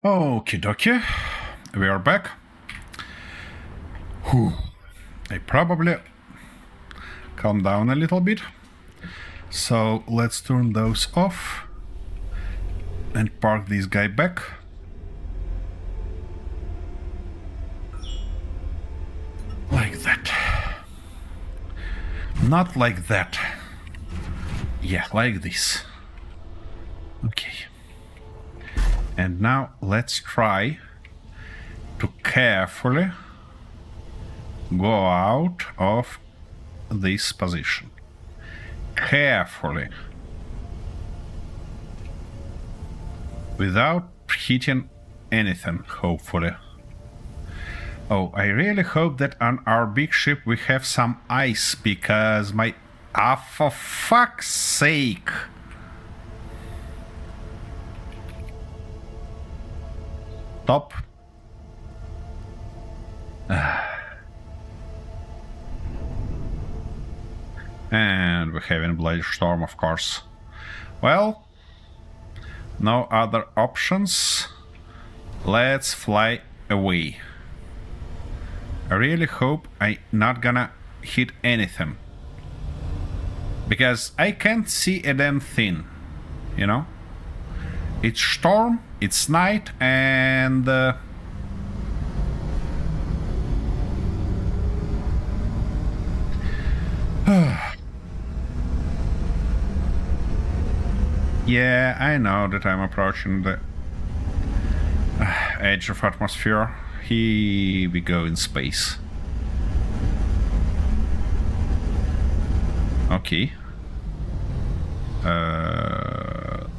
Okie dokie. We are back. Whew. I probably calm down a little bit. So let's turn those off and park this guy back. Like that. Not like that. Yeah, like this. Okay. And now let's try to carefully go out of this position. Carefully. Without hitting anything, hopefully. Oh, I really hope that on our big ship we have some ice, because my... Ah, for fuck's sake! Stop. And we're having Bloody Storm, of course. Well, no other options. Let's fly away. I really hope I'm not gonna hit anything. Because I can't see a damn thing, you know? It's storm, it's night, and... Yeah, I know that I'm approaching the edge of atmosphere. Here we go in space. Okay.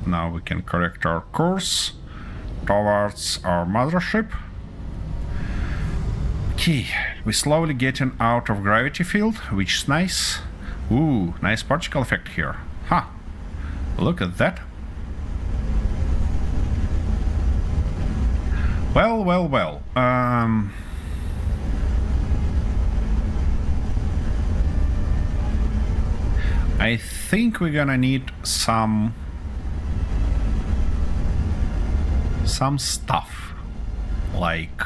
Now we can correct our course towards our mothership. Okay, we're slowly getting out of gravity field, which is nice. Ooh, nice particle effect here. Huh. Look at that. Well, well, well. I think we're gonna need some stuff, like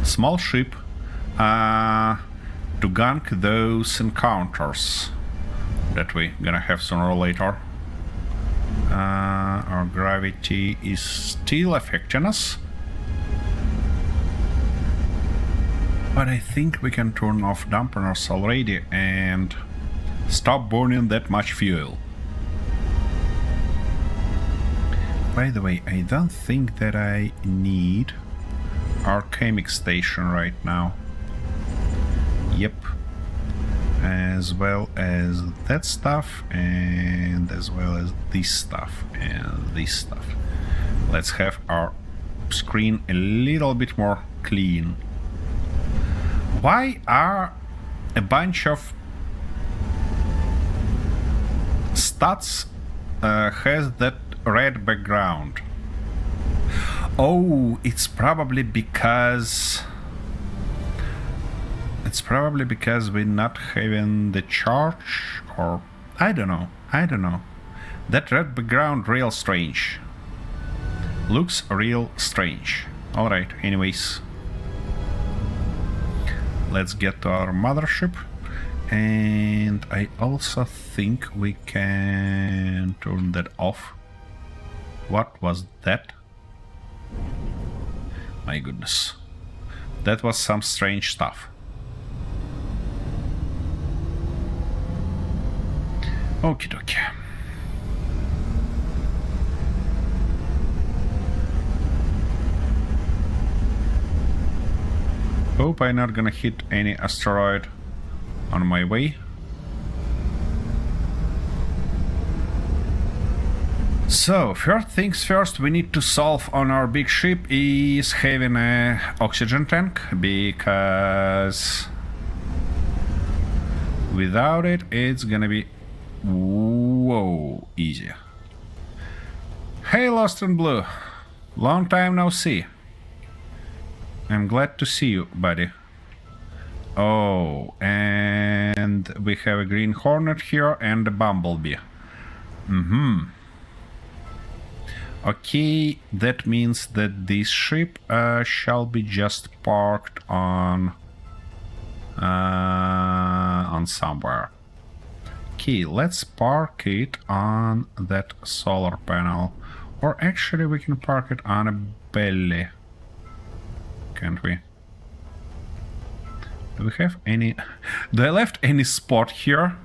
small ship, to gank those encounters that we're gonna have sooner or later. Our gravity is still affecting us, but I think we can turn off dampeners already and stop burning that much fuel. By the way, I don't think that I need our chemic station right now. Yep. As well as that stuff, and as well as this stuff and this stuff. Let's have our screen a little bit more clean. Why are a bunch of stats has that red background? Oh, it's probably because we're not having the charge, or I don't know. That red background real strange. Looks real strange. Alright, anyways. Let's get to our mothership. And I also think we can turn that off. What was that? My goodness. That was some strange stuff. Okie dokie. Hope I'm not gonna hit any asteroid on my way. So, first things first, we need to solve on our big ship is having a oxygen tank, because without it, it's gonna be whoa easy. Hey, Lost in Blue, long time no see. I'm glad to see you, buddy. Oh, and we have a Green Hornet here and a Bumblebee. Okay, that means that this ship shall be just parked on somewhere. Okay, let's park it on that solar panel. Or actually we can park it on a belly. Can't we? Do we have any... Do I left any spot here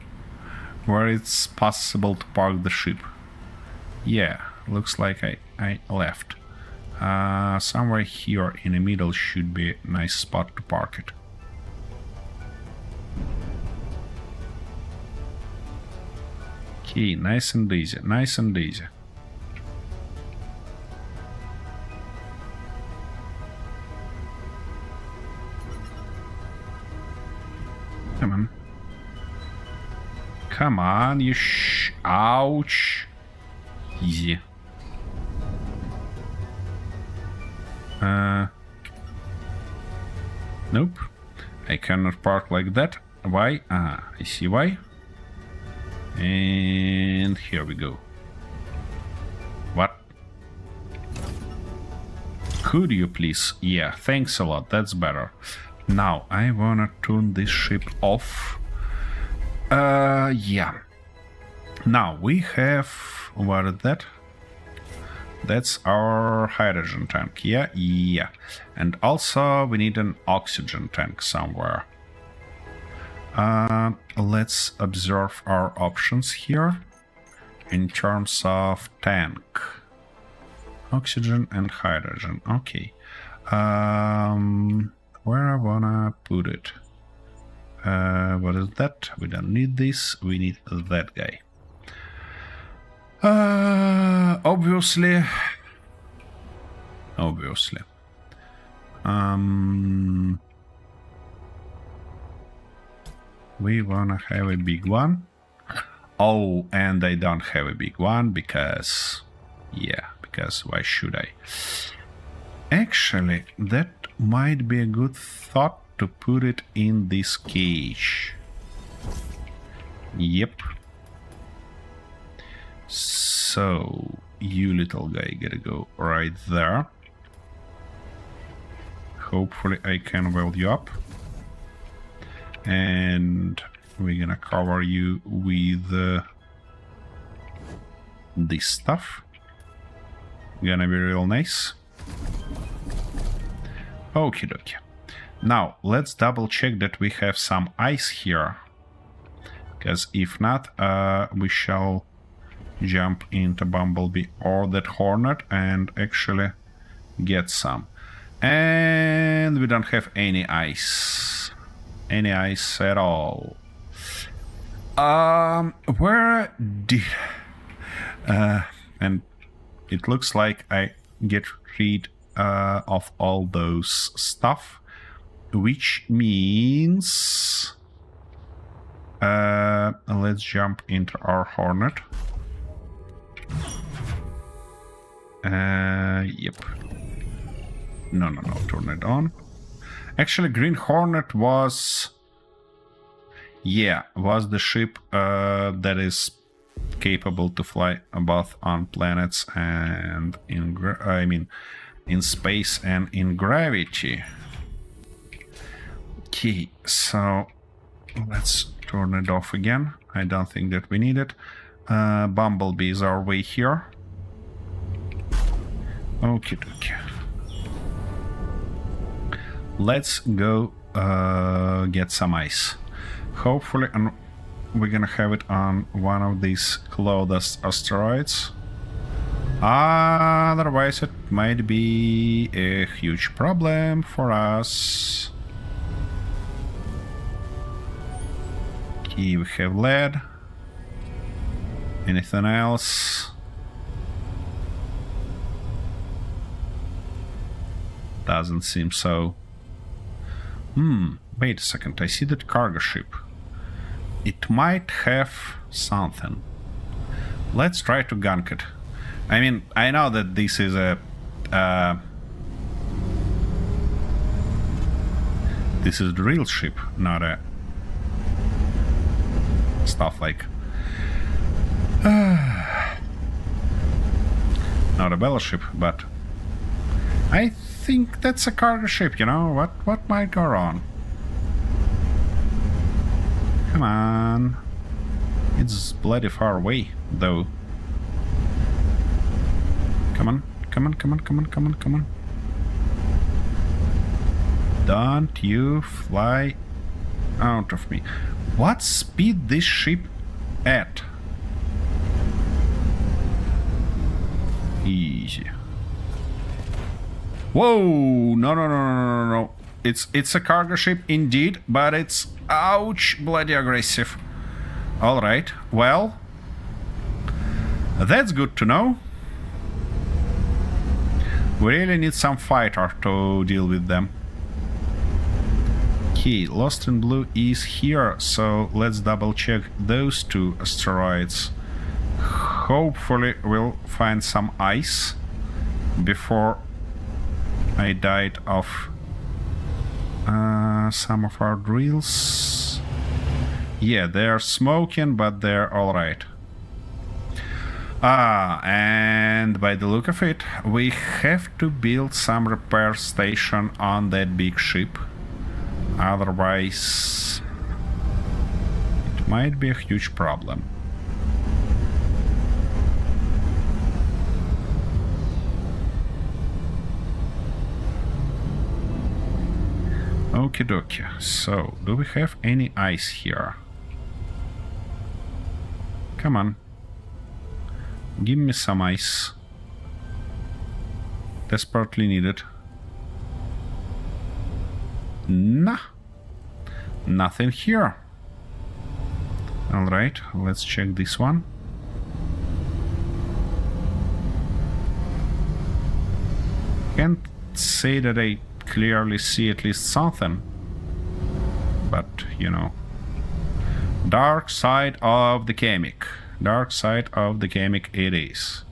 where it's possible to park the ship? Yeah, looks like I left. Somewhere here in the middle should be a nice spot to park it. Okay, nice and easy, nice and easy. Come on. Come on, you ouch. Easy. Nope. I cannot park like that. Why? Ah, I see why. And here we go. What? Could you please? Yeah, thanks a lot. That's better. Now, I wanna turn this ship off. Yeah. Now, we have... What is that? That's our hydrogen tank. Yeah, yeah. And also, we need an oxygen tank somewhere. Let's observe our options here. In terms of tank. Oxygen and hydrogen. Okay. Where I wanna put it? What is that? We don't need this. We need that guy. Obviously. We wanna have a big one. Oh, and I don't have a big one because... Yeah, because why should I? Actually, that might be a good thought to put it in this cage. Yep. So, you little guy gotta go right there. Hopefully I can weld you up. And we're gonna cover you with this stuff. Gonna be real nice. Okie dokie. Now, let's double check that we have some ice here. Because if not, we shall jump into Bumblebee or that Hornet and actually get some. And we don't have any ice. Any ice at all. Where did... and it looks like I get rid of all those stuff, which means let's jump into our Hornet. Yep. No, turn it on. Actually, Green Hornet was... Yeah, was the ship that is capable to fly both on planets and in space and in gravity. Okay, so let's turn it off again. I don't think that we need it. Bumblebee is our way here. Okay, okay. Let's go get some ice. Hopefully, we're gonna have it on one of these closest asteroids. Otherwise, it might be a huge problem for us. Okay, we have lead. Anything else? Doesn't seem so. Wait a second, I see that cargo ship. It might have something. Let's try to gunk it. I mean, I know that this is a... this is the real ship, not a... stuff like... Not a battleship, but I think that's a cargo ship, you know? What might go wrong? Come on. It's bloody far away, though. Come on, come on, come on, come on, come on, come on. Don't you fly out of me. What speed this ship at? Easy. Whoa! No, no, no, no, no, no. It's a cargo ship indeed, but it's ouch, bloody aggressive. All right. Well, that's good to know. We really need some fighter to deal with them. Okay, Lost in Blue is here, so let's double check those two asteroids. Hopefully we'll find some ice before I died of some of our drills. Yeah, they're smoking, but they're alright. And by the look of it, we have to build some repair station on that big ship. Otherwise, it might be a huge problem. Okie dokie. So, do we have any ice here? Come on. Give me some ice. Desperately needed. Nah. Nothing here. Alright, let's check this one. Can't say that I clearly see at least something. But, you know. Dark side of the Kamek. Dark side of the Kamek it is.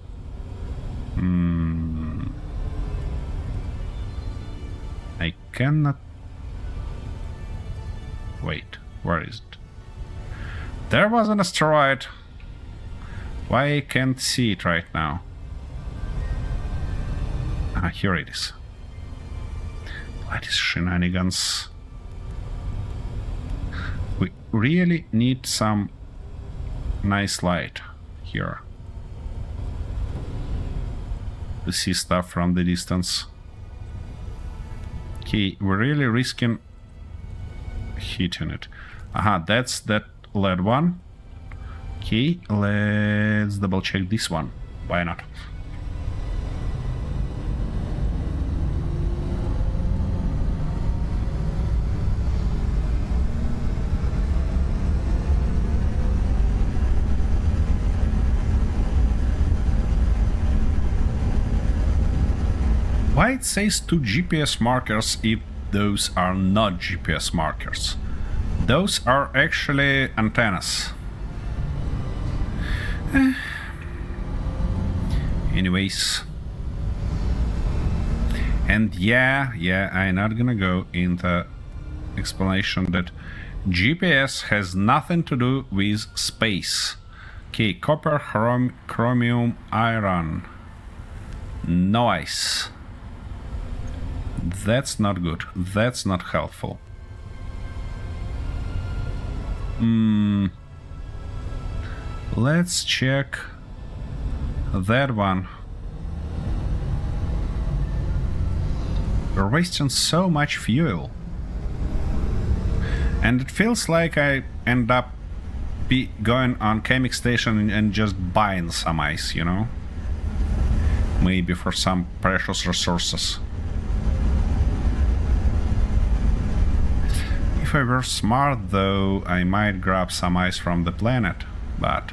I cannot... Wait, where is it? There was an asteroid. Why I can't see it right now? Ah, here it is. What is shenanigans? We really need some nice light here to see stuff from the distance. Okay, we're really risking hitting it. Aha, that's that lead one. Okay, let's double check this one. Why not? Why it says 2 GPS markers if those are not GPS markers? Those are actually antennas. Anyways. And yeah, I'm not gonna go into explanation that GPS has nothing to do with space. Okay, copper, chromium, iron. No ice. That's not good. That's not helpful. Let's check that one. We're wasting so much fuel. And it feels like I end up going on Kamek Station and just buying some ice, you know? Maybe for some precious resources. If I were smart, though, I might grab some ice from the planet, but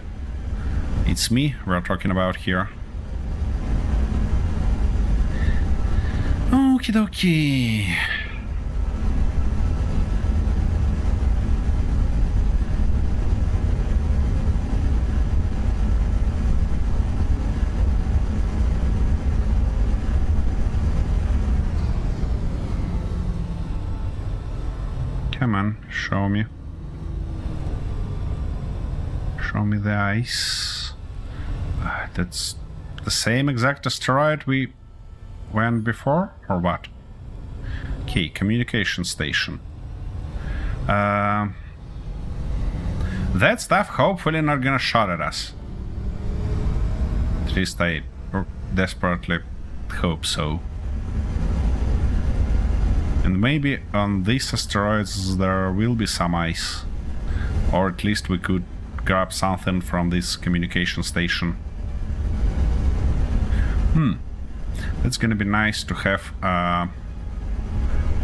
it's me we're talking about here. Okie dokie. Come on, show me. Show me the ice. That's the same exact asteroid we went before, or what? Okay, communication station. That stuff hopefully not gonna shot at us. At least I desperately hope so. And maybe on these asteroids there will be some ice. Or at least we could grab something from this communication station. It's gonna be nice to have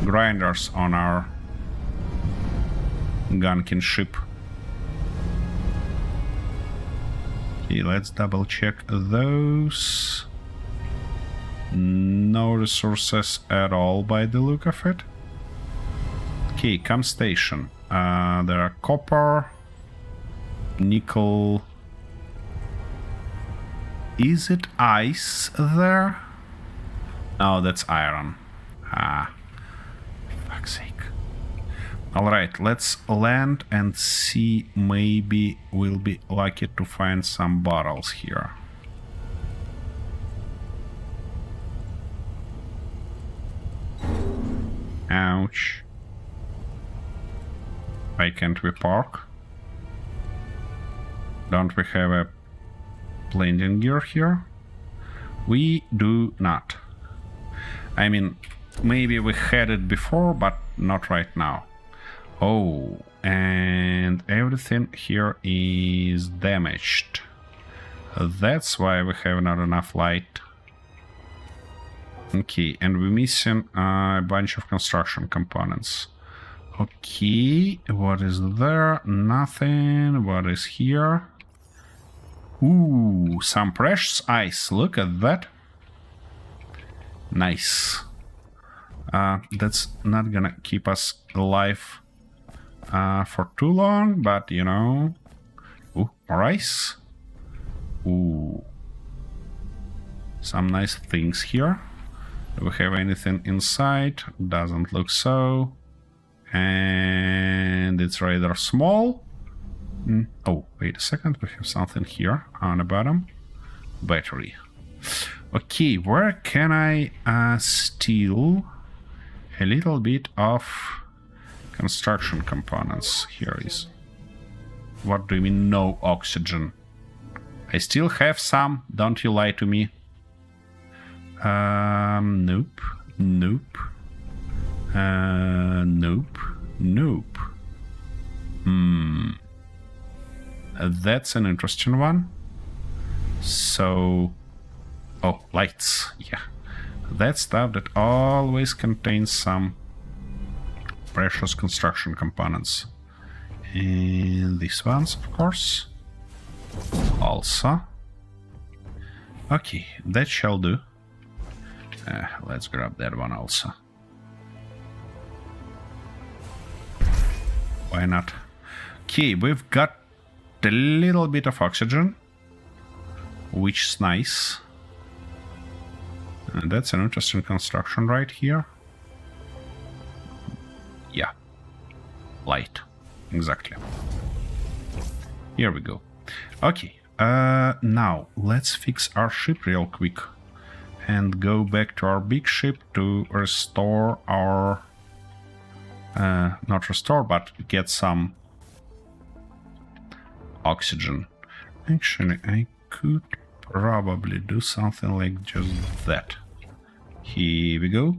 grinders on our Gunkin ship. Okay, let's double check those. No resources at all by the look of it. Okay, com station. There are copper, nickel. Is it ice there? No, that's iron. Fuck's sake. Alright, let's land and see. Maybe we'll be lucky to find some bottles here. Ouch. Why can't we park? Don't we have a landing gear here? We do not. I mean, maybe we had it before, but not right now. Oh, and everything here is damaged. That's why we have not enough light. Okay, and we're missing a bunch of construction components. Okay, what is there? Nothing. What is here? Ooh, some precious ice. Look at that. Nice. That's not gonna keep us alive for too long, but you know. Ooh, more ice. Ooh. Some nice things here. Do we have anything inside? Doesn't look so. And it's rather small. Oh, wait a second. We have something here on the bottom. Battery. Okay, where can I steal a little bit of construction components? Here is. What do you mean no oxygen? I still have some. Don't you lie to me. Nope. Nope. Nope. Nope. That's an interesting one. So... Oh, lights. Yeah. That stuff that always contains some precious construction components. And these ones, of course. Also. Okay, that shall do. Let's grab that one also. Why not? Okay, we've got a little bit of oxygen, which is nice. And that's an interesting construction right here. Yeah. Light. Exactly. Here we go. Okay. Now, let's fix our ship real quick. And go back to our big ship to restore our... not restore, but get some oxygen. Actually, I could probably do something like just that. Here we go.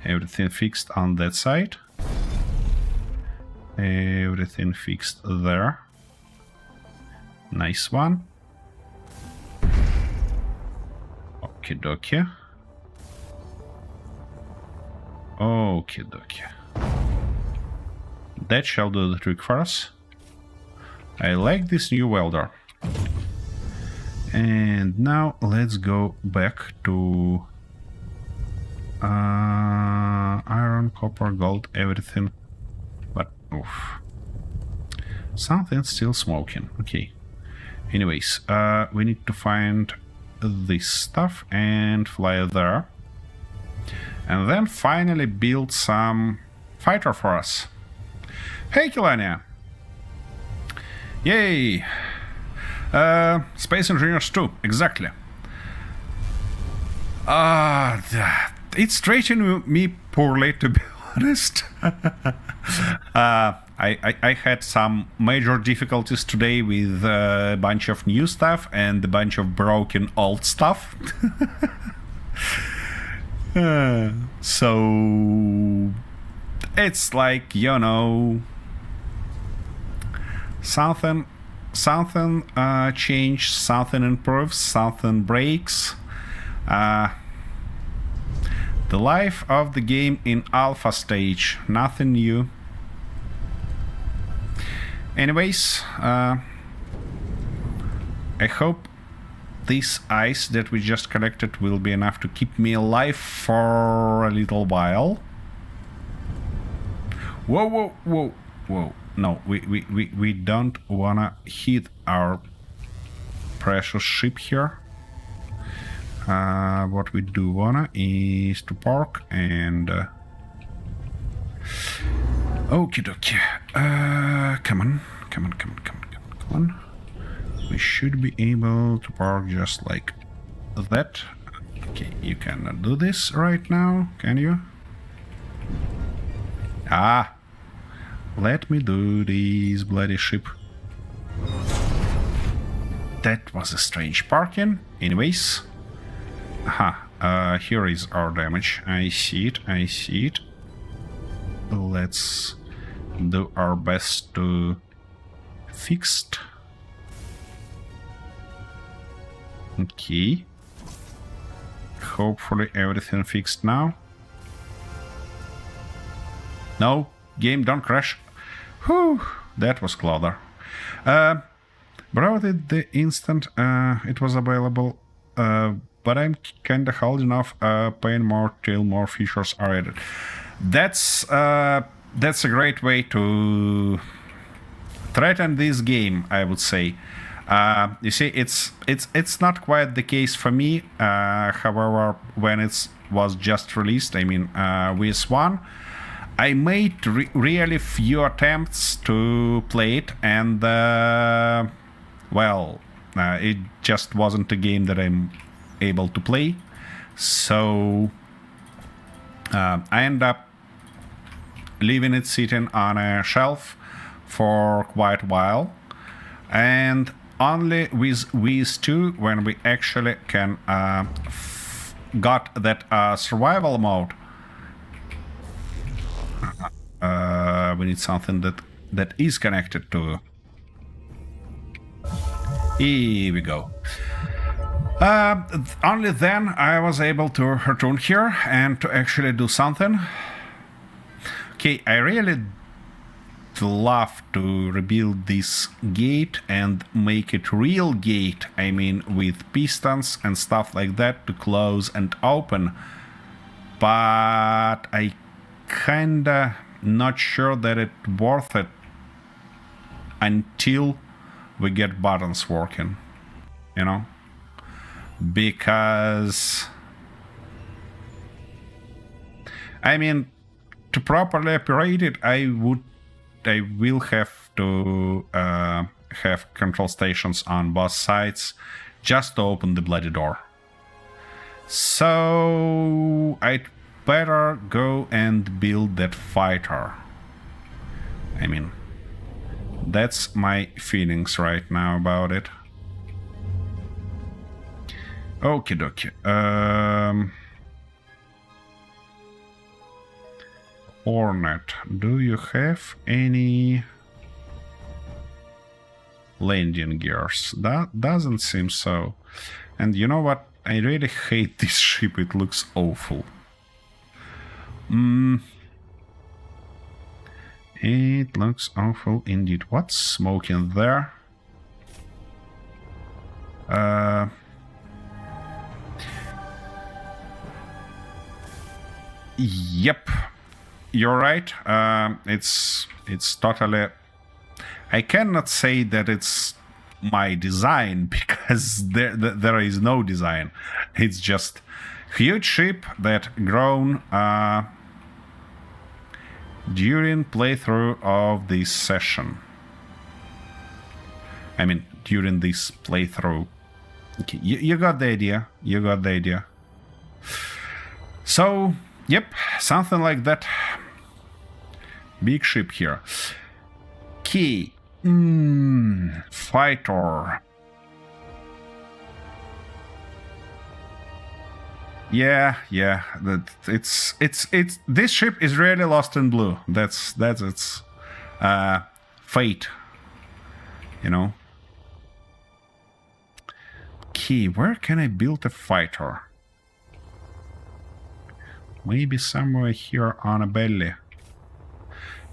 Everything fixed on that side. Everything fixed there. Nice one. Okie dokie. Okie dokie. That shall do the trick for us. I like this new welder. And now let's go back to iron, copper, gold, everything. But oof. Something's still smoking. Okay. Anyways, we need to find this stuff and fly there. And then finally build some fighter for us. Hey, Kelania! Yay! Space Engineers 2, exactly. It's treating me poorly, to be honest. I had some major difficulties today with a bunch of new stuff and a bunch of broken old stuff. So it's like, you know, something changes, something improves, something breaks. The life of the game in alpha stage, nothing new. Anyways, I hope this ice that we just collected will be enough to keep me alive for a little while. Whoa, whoa, whoa, whoa. No, we don't wanna hit our precious ship here. What we do wanna is to park and... Okie dokie. Come on. We should be able to park just like that. Okay, you cannot do this right now, can you? Let me do this bloody ship. That was a strange parking. Anyways. Here is our damage. I see it. Let's do our best to fix it. Okay. Hopefully everything fixed now. No, game, don't crash. Whew, that was closer. Brought it the instant it was available, but I'm kinda holding off paying more till more features are added. That's a great way to threaten this game, I would say. You see, it's not quite the case for me. However, when it was just released, I mean, VS1, I made really few attempts to play it, and it just wasn't a game that I'm able to play. So I end up leaving it sitting on a shelf for quite a while, and only with VS2, when we actually can got that survival mode. We need something that is connected to. Here we go. Only then I was able to return here and to actually do something. Okay, I really love to rebuild this gate and make it real gate. I mean, with pistons and stuff like that to close and open. But I kinda not sure that it's worth it until we get buttons working, you know? Because I mean, to properly operate it, I will have to have control stations on both sides just to open the bloody door. So I'd better go and build that fighter. I mean, that's my feelings right now about it. Okie dokie. Hornet, do you have any landing gears? That doesn't seem so. And you know what? I really hate this ship. It looks awful. It looks awful indeed. What's smoking there? Yep, you're right. It's totally... I cannot say that it's my design, because there is no design. It's just huge ship that grown during playthrough of this session. I mean, during this playthrough. Okay, you got the idea. You got the idea. So, yep, something like that. Big ship here. Key. Fighter. Yeah. It's this ship is really lost in blue. That's its fate. You know. Key. Where can I build a fighter? Maybe somewhere here on a belly.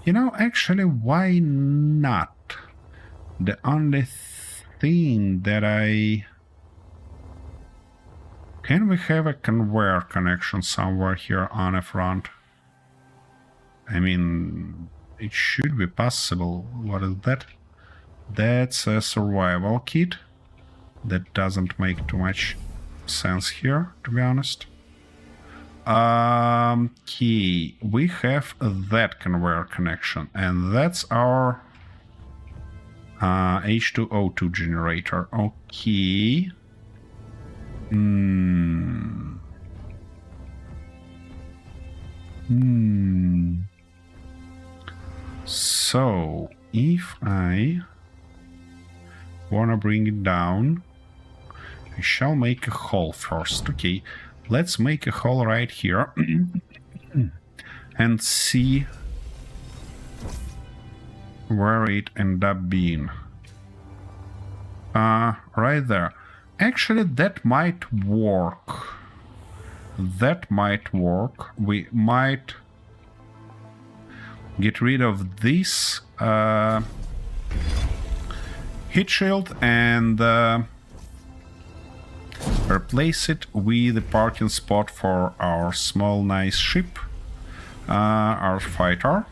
You know, actually, why not? The only thing that I... Can we have a conveyor connection somewhere here on a front? I mean, it should be possible. What is that? That's a survival kit. That doesn't make too much sense here, to be honest. Key. We have that conveyor connection, and that's our H2O2 generator. Okay. So, if I wanna bring it down, I shall make a hole first. Okay, let's make a hole right here and see where it end up being. Right there. Actually, that might work. That might work. We might get rid of this heat shield and replace it with a parking spot for our small nice ship, our fighter.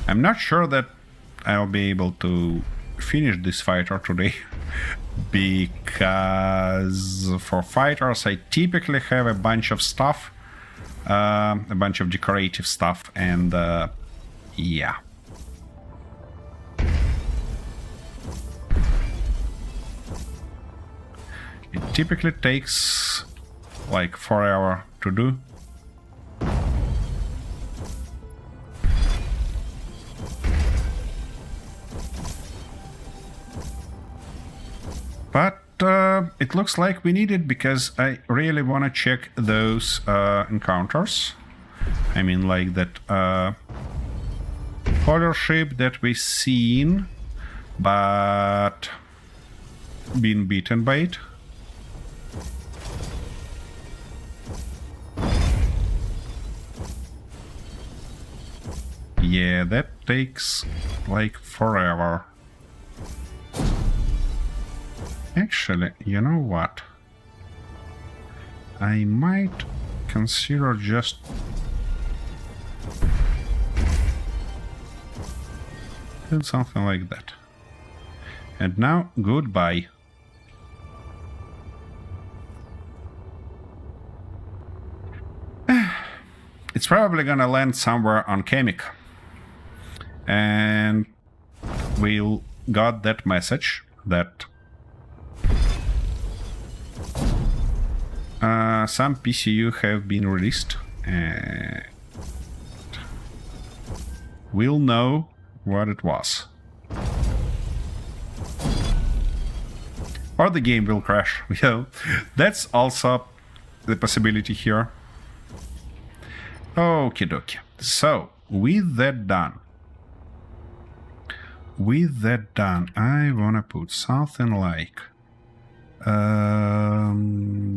I'm not sure that I'll be able to finish this fighter today because for fighters I typically have a bunch of stuff, a bunch of decorative stuff, and yeah. It typically takes like 4 hours to do. But it looks like we need it because I really want to check those encounters. I mean, like that polar ship that we seen, but been beaten by it. Yeah, that takes like forever. Actually, you know what? I might consider just doing something like that. And now, goodbye. It's probably gonna land somewhere on Chemic. And we'll got that message that some PCU have been released, and we'll know what it was. Or the game will crash, you know. That's also the possibility here. Okie dokie. So, with that done, I wanna put something like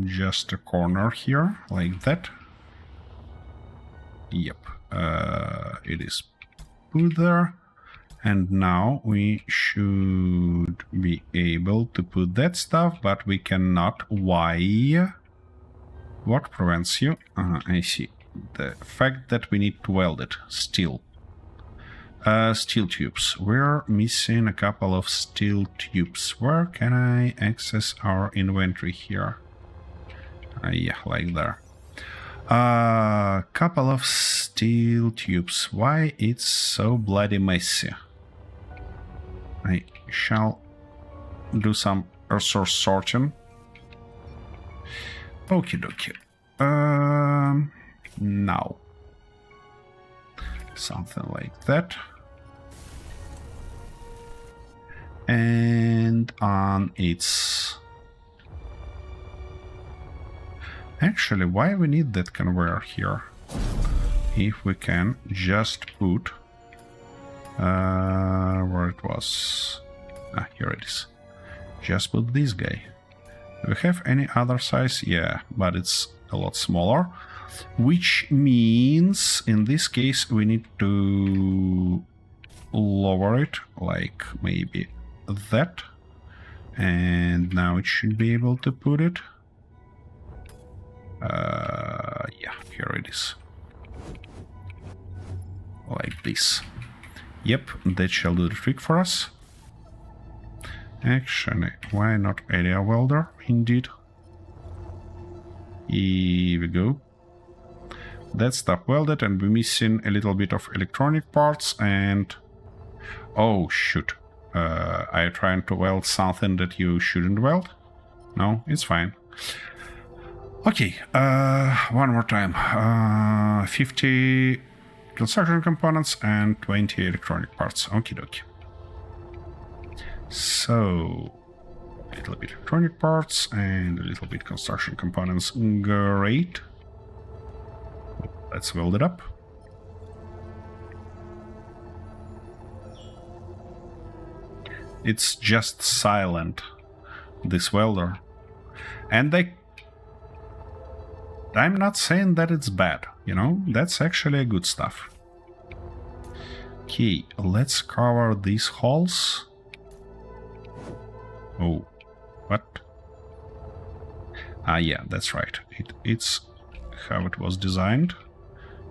just a corner here, like that. Yep, it is put there. And now we should be able to put that stuff, but we cannot. Why? What prevents you? I see. The fact that we need to weld it. Steel. Steel tubes. We're missing a couple of steel tubes. Where can I access our inventory here? Yeah, like there. Couple of steel tubes. Why it's so bloody messy? I shall do some resource sorting. Okie dokie. Now. Something like that. And on its... Actually, why we need that conveyor here? If we can just put... where it was... Ah, here it is. Just put this guy. Do we have any other size? Yeah, but it's a lot smaller. Which means, in this case, we need to lower it, like maybe that. And now it should be able to put it. Yeah, here it is. Like this. Yep, that shall do the trick for us. Actually, why not area welder? Indeed. Here we go. That's stuff welded, and we're missing a little bit of electronic parts and... Oh, shoot. Are you trying to weld something that you shouldn't weld? No, it's fine. Okay, one more time. 50 construction components and 20 electronic parts. Okie dokie. So, a little bit electronic parts and a little bit construction components. Great. Let's weld it up. It's just silent, this welder. And I'm not saying that it's bad, you know? That's actually good stuff. Okay, let's cover these holes. Oh, what? Ah, yeah, that's right. It's how it was designed.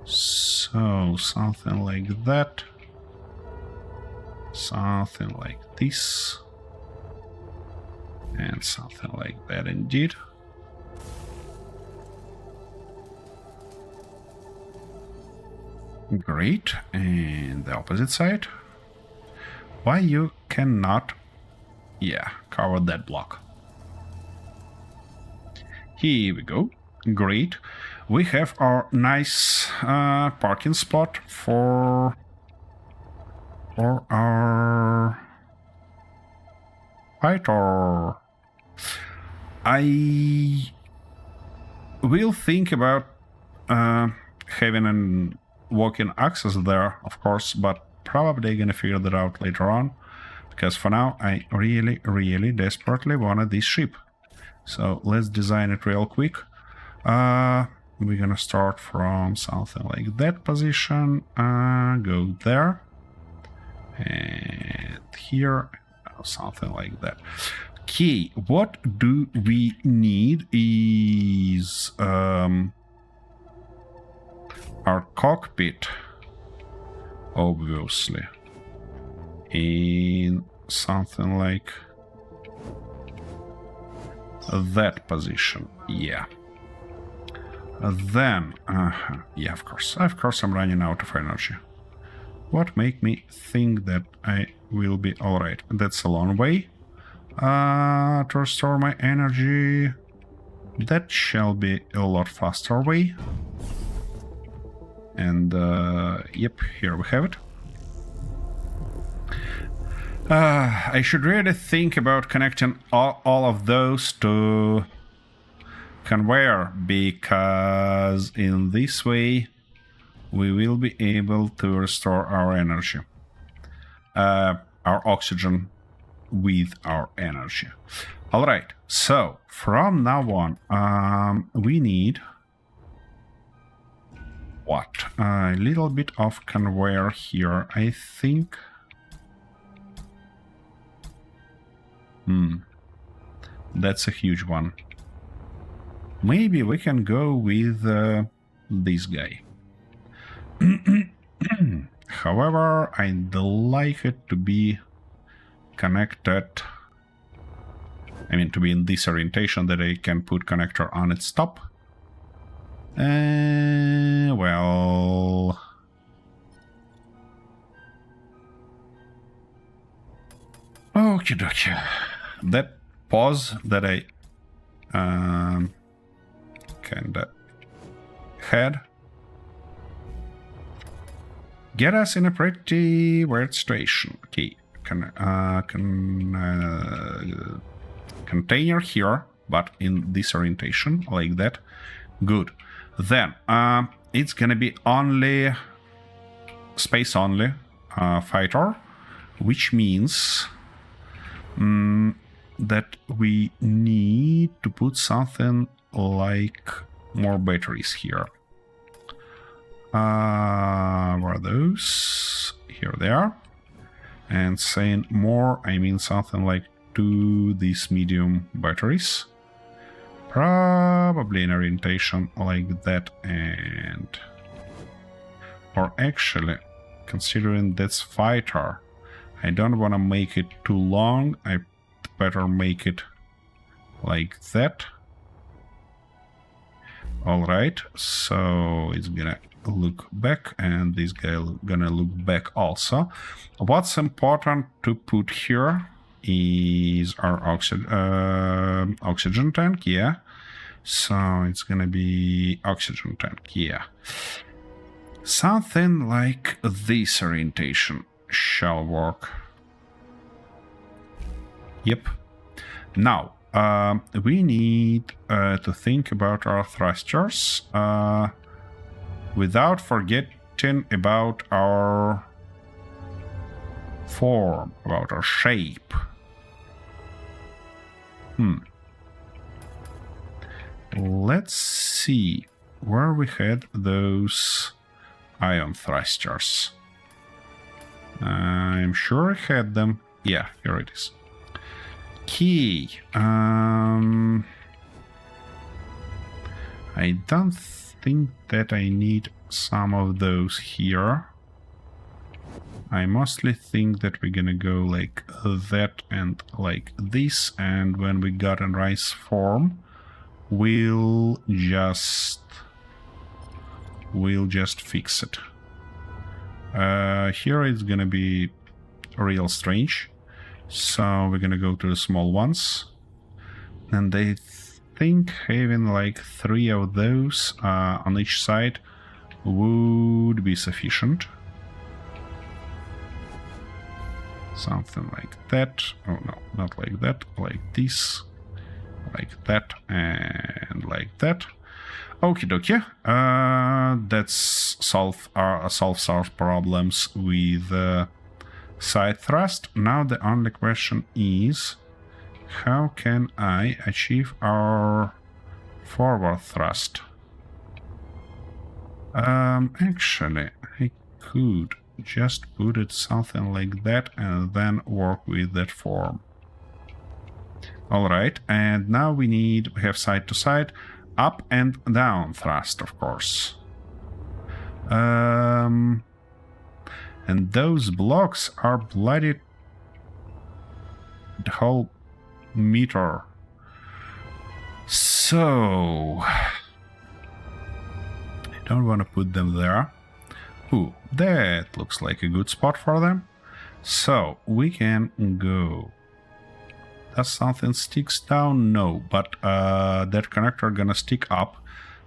So, something like that. Something like this. And something like that indeed. Great. And the opposite side. Why you cannot... Yeah, cover that block. Here we go. Great. We have our nice parking spot for our fighter. I will think about having a walk-in access there, of course, but probably gonna figure that out later on. Because for now, I really, really desperately wanted this ship. So let's design it real quick. We're gonna start from something like that position. Go there. And here, something like that. Okay, what do we need is our cockpit, obviously. In something like that position, yeah. Then, yeah, of course I'm running out of energy. What make me think that I will be alright? That's a long way to restore my energy. That shall be a lot faster way. And, yep, here we have it. I should really think about connecting all of those to conveyor, because in this way we will be able to restore our energy, our oxygen with our energy. All right, so from now on, we need what? A little bit of conveyor here, I think. That's a huge one. Maybe we can go with this guy. However, I'd like it to be connected. I mean, to be in this orientation that I can put connector on its top. Well... Okie dokie. that pause that I kinda had get us in a pretty weird situation. Okay, container here, but in this orientation, like that. Good. Then it's gonna be only space only fighter, which means that we need to put something like more batteries here. Where are those? Here they are. And saying more, I mean something like 2 these medium batteries. Probably in orientation like that, and... Or actually, considering that's fighter, I don't want to make it too long. I better make it like that. Alright, so it's gonna look back, and this guy gonna look back also. What's important to put here is our oxygen tank, yeah. So it's gonna be oxygen tank, yeah. Something like this orientation shall work. Yep. Now, we need to think about our thrusters without forgetting about our form, about our shape. Let's see where we had those ion thrusters. I'm sure I had them. Yeah, here it is. Key. I don't think that I need some of those here. I mostly think that we're gonna go like that and like this, and when we got a nice form, we'll just fix it. Here it's gonna be real strange, so we're gonna go to the small ones, and I think having like 3 of those on each side would be sufficient. Something like that. Oh no, not like that, like this, like that, and like that. Okie dokie. That solves our problems with side thrust. Now the only question is, how can I achieve our forward thrust? Actually, I could just put it something like that and then work with that form. Alright, and now we have side to side, up and down thrust, of course. And those blocks are bloody the whole meter. So I don't want to put them there. Ooh, that looks like a good spot for them. So we can go. Does something sticks down? No, but that connector gonna stick up,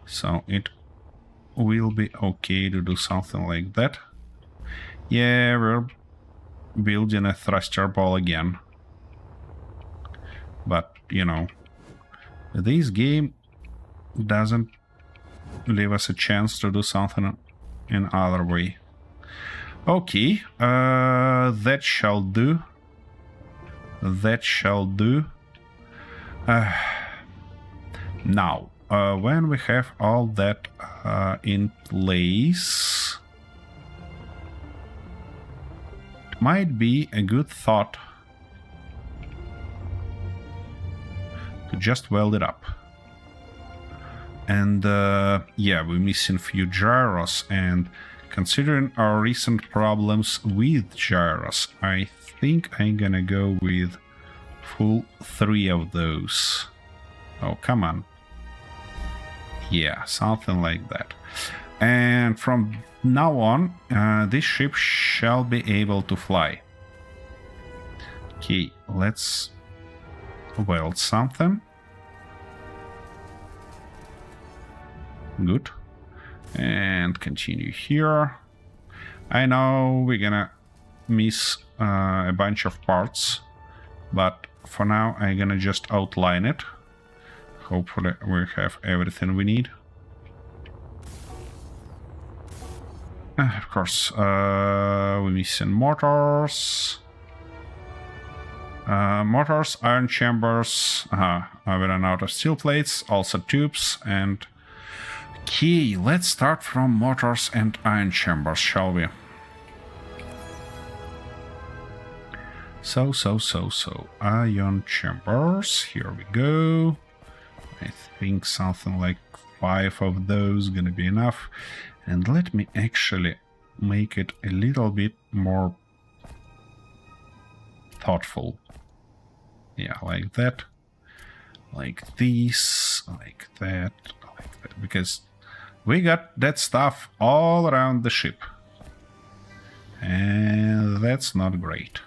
so it will be okay to do something like that. Yeah, we're building a thruster ball again. But, you know, this game doesn't leave us a chance to do something in other way. Okay, that shall do. That shall do. Now, when we have all that in place, it might be a good thought to just weld it up. And yeah, we're missing a few gyros, and considering our recent problems with gyros, I think I'm gonna go with full 3 of those. Oh, come on. Yeah, something like that. And from now on, this ship shall be able to fly. Okay, let's weld something. Good. And continue here. I know we're gonna miss a bunch of parts, but for now I'm gonna just outline it. Hopefully we have everything we need. Of course, we're missing motors. Motors, iron chambers. We ran out of steel plates, also tubes, and... Okay, let's start from motors and iron chambers, shall we? So. Iron chambers, here we go. I think something like 5 of those gonna be enough. And let me actually make it a little bit more thoughtful. Yeah, like that. Like this, like that, because we got that stuff all around the ship. And that's not great.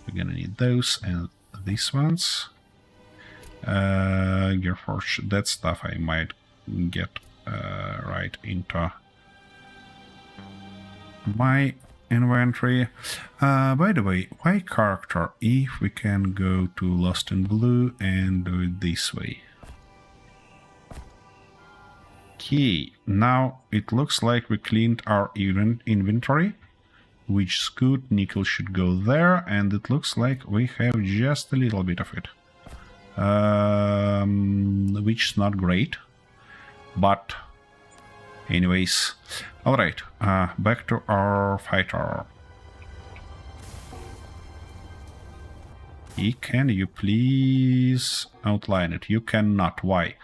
We're gonna need those and these ones. Gearforge, that stuff I might get right into my inventory. By the way, why character if we can go to Lost in Blue and do it this way? Okay, now it looks like we cleaned our inventory, which is good. Nickel should go there, and it looks like we have just a little bit of it, which is not great, but anyways. All right, back to our fighter. Can you please outline it? You cannot. Why?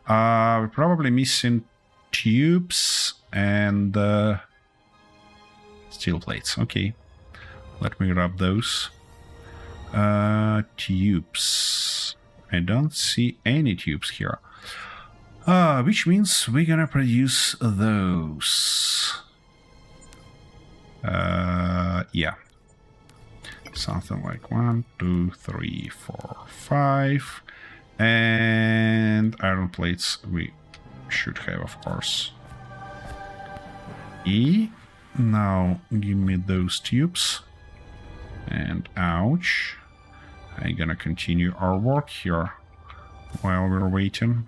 We're probably missing tubes and steel plates. Okay, let me grab those. Tubes. I don't see any tubes here. Which means we're gonna produce those. Yeah. Something like 1, 2, 3, 4, 5. And iron plates we should have, of course. Now give me those tubes. And ouch. I'm gonna continue our work here while we're waiting.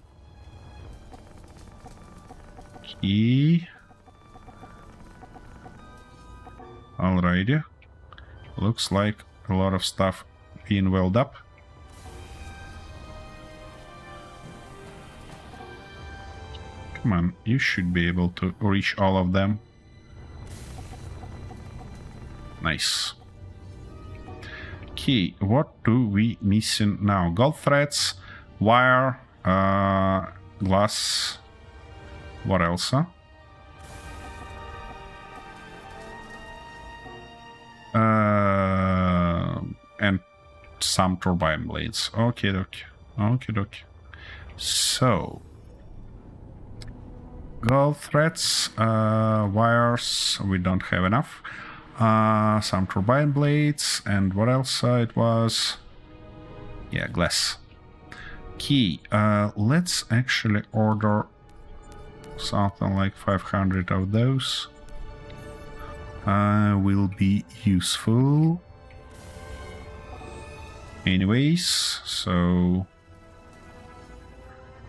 Alrighty. Looks like a lot of stuff being welded up. Come on, you should be able to reach all of them. Nice. Okay, what do we missing now? Gold threads, wire, glass. What else, huh? And some turbine blades. Okay, dokie. So, gold threads, wires, we don't have enough. Some turbine blades, and what else it was? Yeah, glass. Okay, let's actually order something like 500 of those. Will be useful. Anyways, so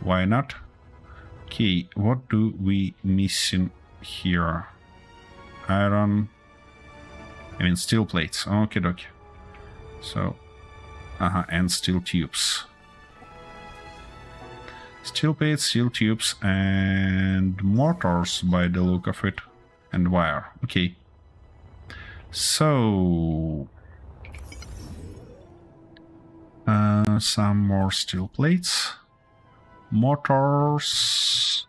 why not? Okay, what do we missing here? Iron. I mean steel plates. Okay, dokie. So, and steel tubes. Steel plates, steel tubes, and motors by the look of it, and wire. Okay. So, some more steel plates, motors,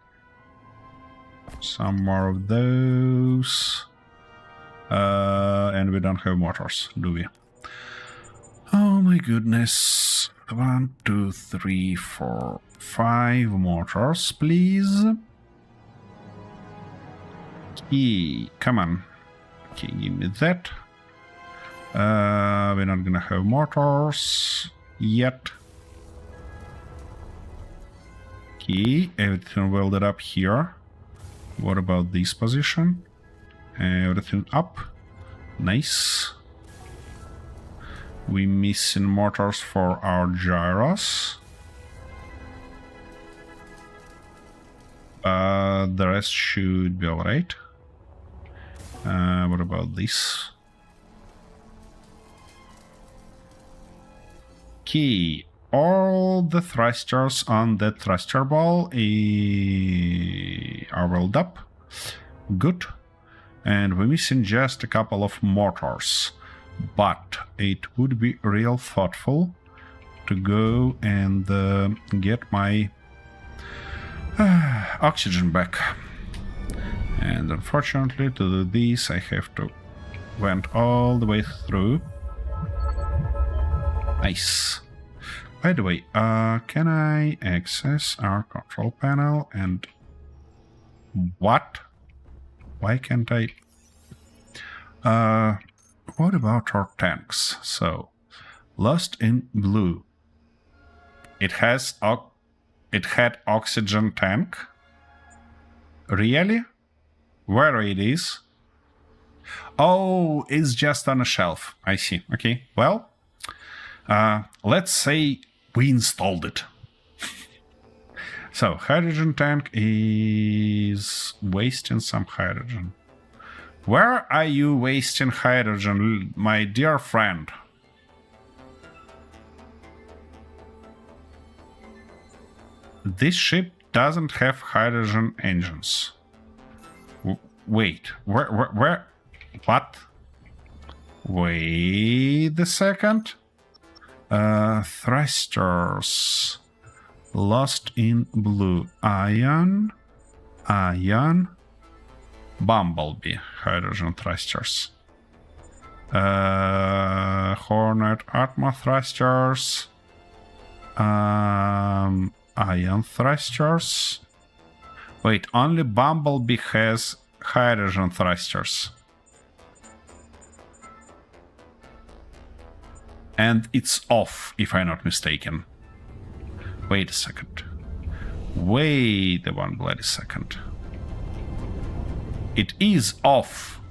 some more of those, and we don't have motors, do we? Oh my goodness. 1, 2, 3, 4, 5 motors, please. Okay, come on. Okay, give me that. We're not gonna have motors. yet. Okay, everything welded up here. What about this position? Everything up. Nice. We missing motors for our gyros. The rest should be alright. What about this? Okay, all the thrusters on that thruster ball are welded up. Good. And we're missing just a couple of motors. But it would be real thoughtful to go and get my oxygen back. And unfortunately, to do this, I have to went all the way through. Nice. By the way, can I access our control panel and... What? Why can't I... what about our tanks? So, Lost in Blue. It had oxygen tank? Really? Where it is? Oh, it's just on a shelf. I see. Okay, well, let's say we installed it. So, hydrogen tank is wasting some hydrogen. Where are you wasting hydrogen, my dear friend? This ship doesn't have hydrogen engines. Wait, where? What? Wait a second. Thrusters. Lost in Blue. Ion. Bumblebee. Hydrogen thrusters. Hornet Atma thrusters. Ion thrusters. Wait, only Bumblebee has hydrogen thrusters. And it's off, if I'm not mistaken. Wait a second. Wait one bloody second. It is off.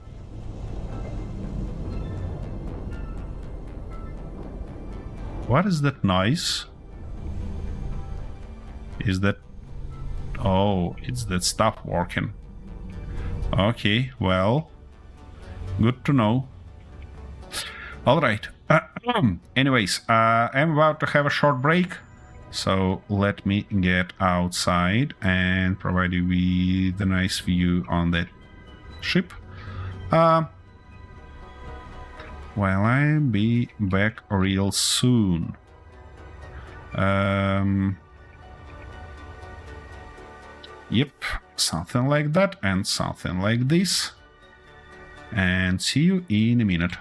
What is that noise? Is that... Oh, it's that stuff working. Okay, well, good to know. All right. Anyways, I'm about to have a short break, so let me get outside and provide you with a nice view on that ship. Well, I'll be back real soon. Yep, something like that and something like this. And see you in a minute.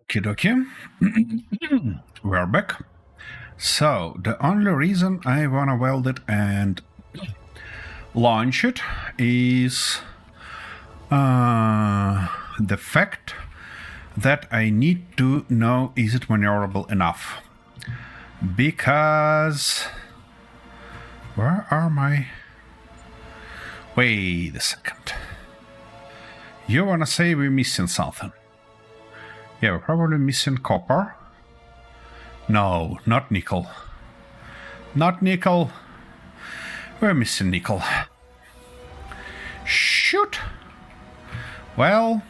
Okie dokie. We're back. So, the only reason I wanna weld it and launch it is the fact that I need to know is it maneuverable enough. Because... where are my... Wait a second. You wanna say we're missing something? Yeah, we're probably missing copper. No, not nickel. Not nickel. We're missing nickel. Shoot! Well,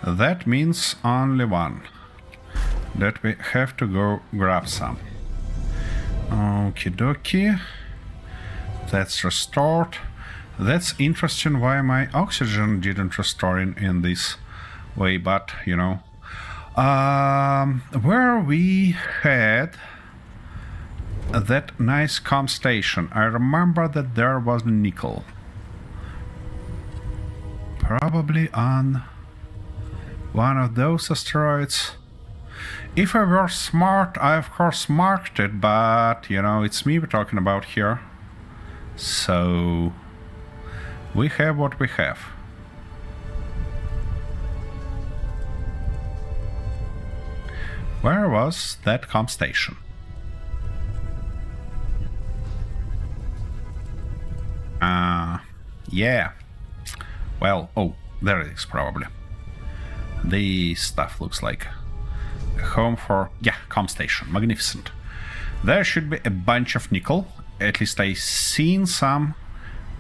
that means only one. That we have to go grab some. Okie dokie. That's restored. That's interesting why my oxygen didn't restore in this way, but you know. Where we had that nice comm station, I remember that there was nickel. Probably on one of those asteroids. If I were smart, I of course marked it, but you know, it's me we're talking about here. So we have what we have. Where was that comm station? Yeah. Well, oh, there it is probably. This stuff looks like a home for, yeah, comm station. Magnificent. There should be a bunch of nickel. At least I seen some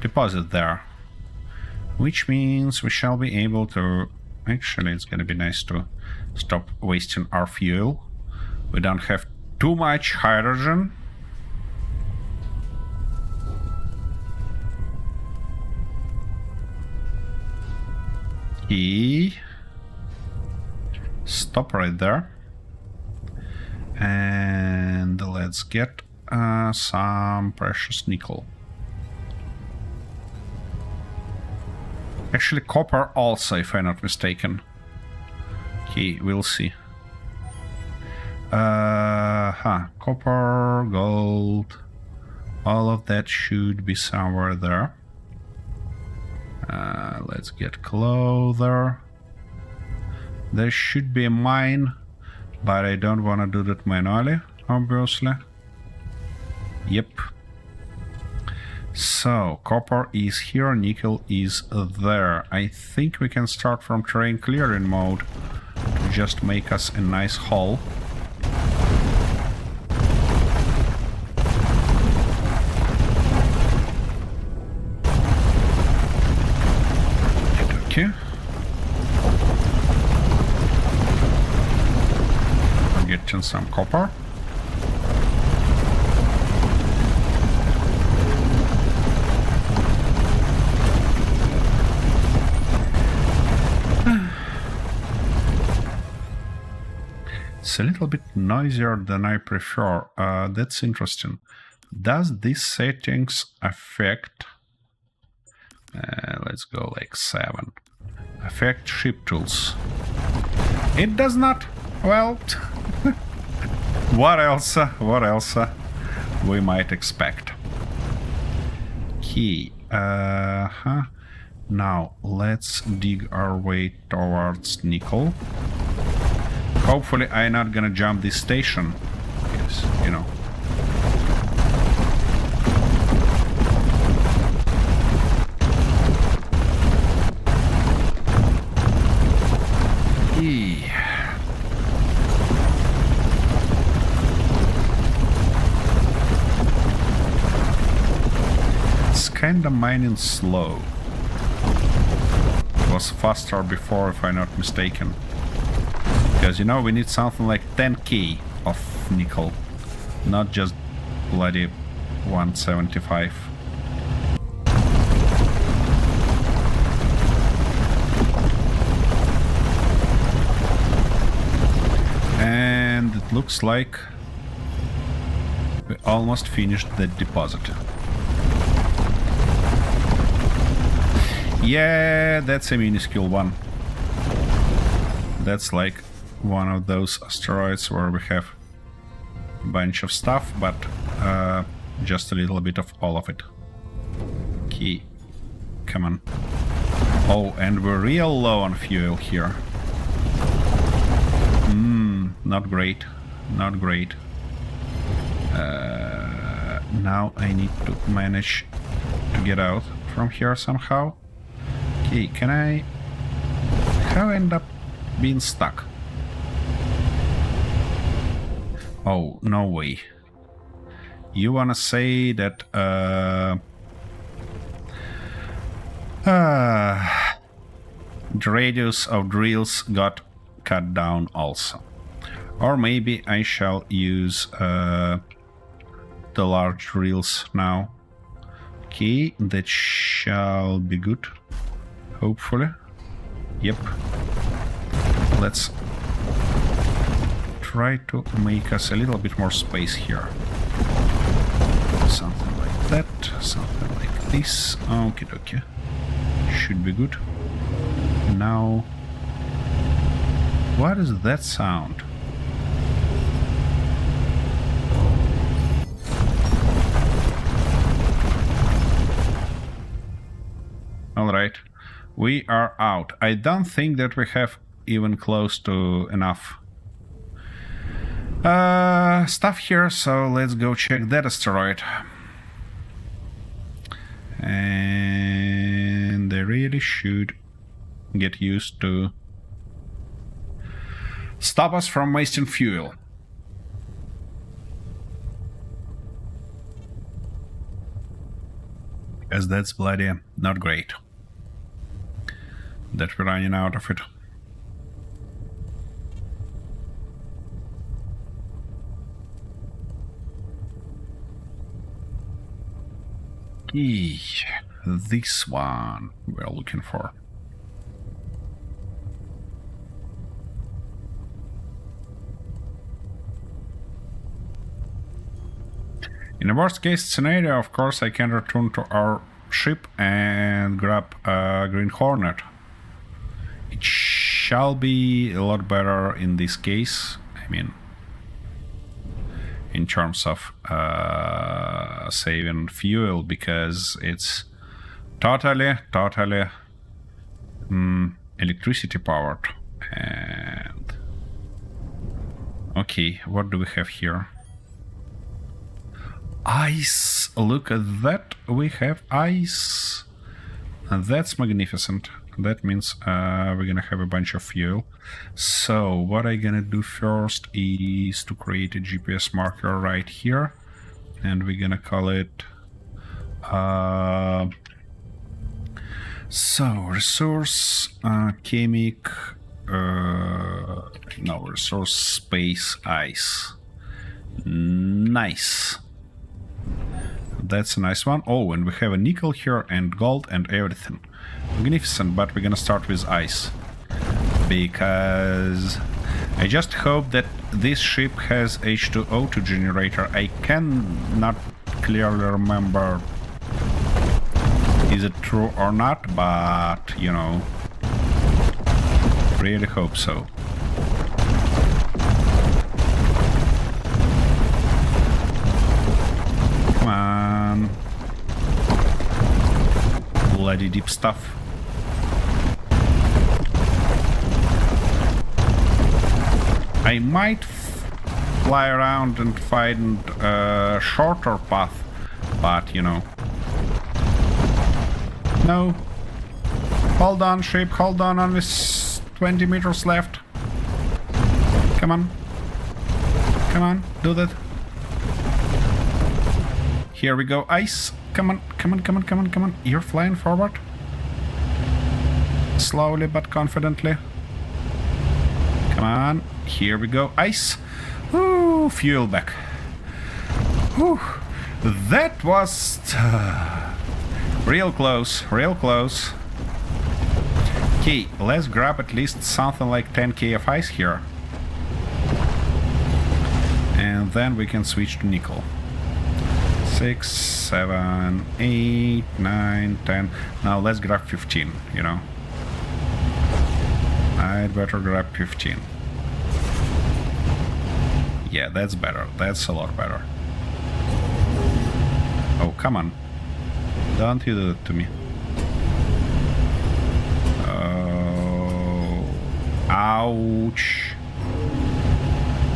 deposit there. Which means we shall be able to... Actually, it's gonna be nice to stop wasting our fuel. We don't have too much hydrogen. Stop right there. And let's get some precious nickel. Actually, copper also, if I'm not mistaken. Okay, we'll see. Copper, gold, all of that should be somewhere there. Let's get closer. There should be a mine, but I don't want to do that manually, obviously. Yep. So, copper is here, nickel is there. I think we can start from terrain clearing mode to just make us a nice hole. Okay. I'm getting some copper. It's a little bit noisier than I prefer. That's interesting. Does these settings affect... let's go like 7. Affect ship tools. It does not. Well, what else? What else we might expect? Key. Now let's dig our way towards nickel. Hopefully I'm not gonna jump this station, because, you know. It's kinda mining slow. It was faster before, if I'm not mistaken. Because, you know, we need something like 10k of nickel, not just bloody 175. And it looks like we almost finished the deposit. Yeah, that's a minuscule one. That's like one of those asteroids where we have a bunch of stuff, but just a little bit of all of it. Okay, come on. Oh, and we're real low on fuel here. Not great. Not great. Now I need to manage to get out from here somehow. Okay, can I... How I end up being stuck? Oh, no way. You wanna say that the radius of drills got cut down also. Or maybe I shall use the large drills now. Okay, that shall be good. Hopefully. Yep. Let's try to make us a little bit more space here. Something like that, something like this. Okie dokie. Should be good. Now, what is that sound? Alright, we are out. I don't think that we have even close to enough stuff here, so let's go check that asteroid. And they really should get used to stop us from wasting fuel. Because that's bloody not great that we're running out of it. This one we're looking for. In the worst case scenario, of course, I can return to our ship and grab a Green Hornet. It shall be a lot better in this case. I mean, in terms of saving fuel, because it's totally electricity powered. And okay, what do we have here? Ice! Look at that, we have ice. And that's magnificent. That means we're gonna have a bunch of fuel. So what I'm gonna do first is to create a GPS marker right here, and we're gonna call it so resource chemic no, resource space ice. Nice. That's a nice one. Oh, and we have a nickel here and gold and everything. Magnificent, but we're gonna start with ice. Because I just hope that this ship has H2O2 generator. I cannot clearly remember is it true or not, but you know, really hope so. Come on. Bloody deep stuff. I might fly around and find a shorter path, but you know. No. Hold on, ship, hold on this 20 meters left. Come on. Come on, do that. Here we go, ice. Come on, come on, come on, come on, come on. You're flying forward. Slowly but confidently. Come on, here we go, ice. Ooh, fuel back. Ooh, that was real close, real close. Okay, let's grab at least something like 10k of ice here. And then we can switch to nickel. 6, 7, 8, 9, 10. Now let's grab 15, you know. I'd better grab 15. Yeah, that's better. That's a lot better. Oh, come on. Don't you do it to me. Oh. Ouch.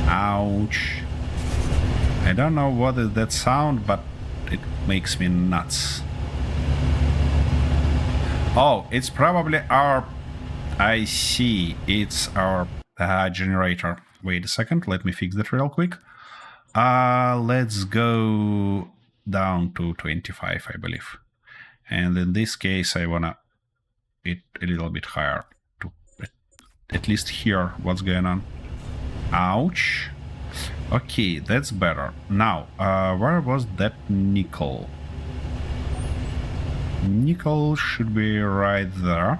Ouch. I don't know what is that sound, but it makes me nuts. Oh, it's probably our... I see. It's our generator. Wait a second. Let me fix that real quick. Let's go down to 25, I believe. And in this case, I wanna it a little bit higher to at least hear what's going on. Ouch. Okay, that's better. Now, where was that nickel? Nickel should be right there.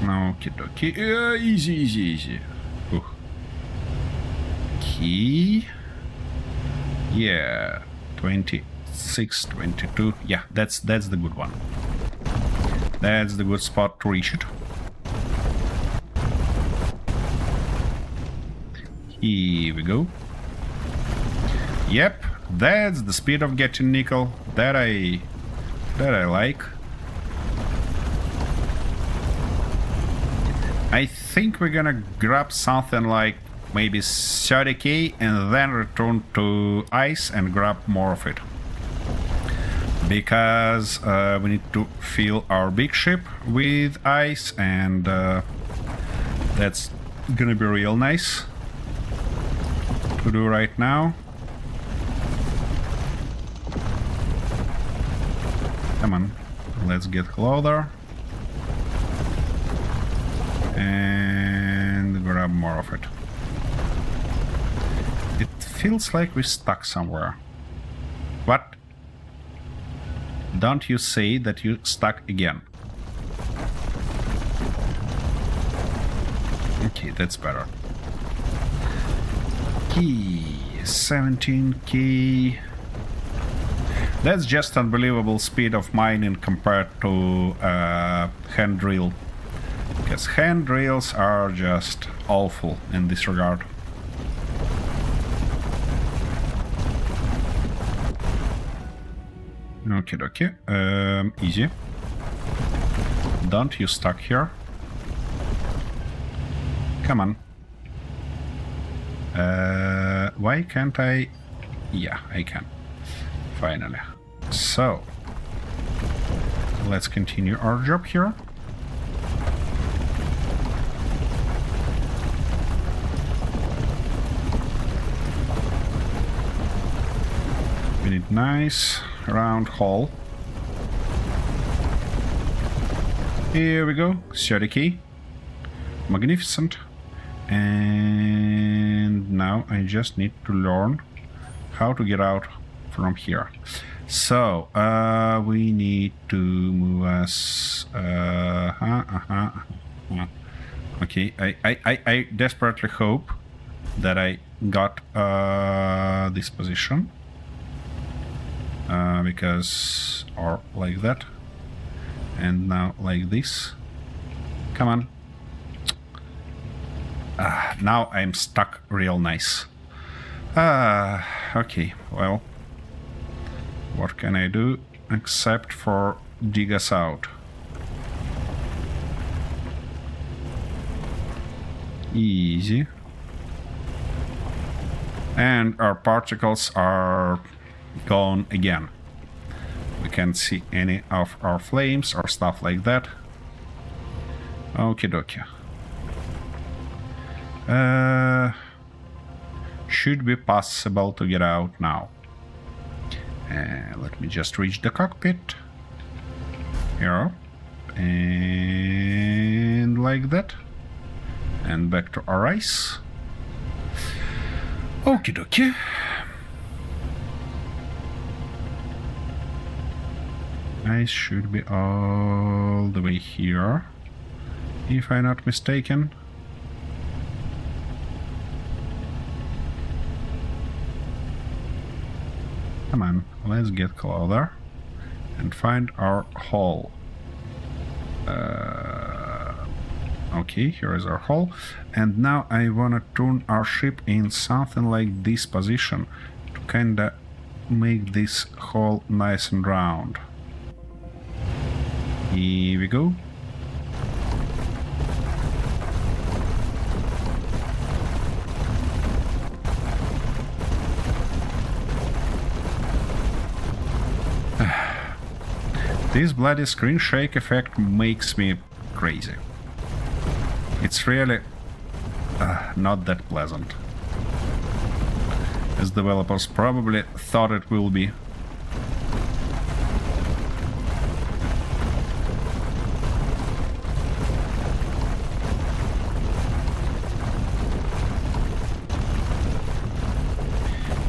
Okie dokie. Easy, easy, easy. Ooh. Key. Yeah, 26, 22. Yeah, that's the good one. That's the good spot to reach it. Here we go. Yep, that's the speed of getting nickel that I like. I think we're gonna grab something like maybe 30k and then return to ice and grab more of it. Because we need to fill our big ship with ice, and that's gonna be real nice to do right now. Come on, let's get closer and grab more of it. It feels like we're stuck somewhere. What? Don't you say that you're stuck again. Okay, that's better. Key, 17k. That's just unbelievable speed of mining compared to hand drill. Because hand drills are just awful in this regard. Okie dokie. Easy. Don't you stuck here. Come on. Why can't I? Yeah, I can. Finally. So, let's continue our job here. We need nice round hole. Here we go. 30k. Magnificent. And now I just need to learn how to get out from here. So we need to move us. Okay, I desperately hope that I got this position. Because, or like that, and now like this. Come on. Now I'm stuck real nice. Okay, well, what can I do except for dig us out? Easy. And our particles are gone again. We can't see any of our flames or stuff like that. Okie dokie. Should be possible to get out now. Let me just reach the cockpit. Here. And like that. And back to our ice. Okie dokie. Ice should be all the way here, if I'm not mistaken. Come on, let's get closer and find our hole. Okay, here is our hull. And now I wanna turn our ship in something like this position to kinda make this hull nice and round. Here we go. This bloody screen shake effect makes me crazy. It's really not that pleasant, as developers probably thought it will be.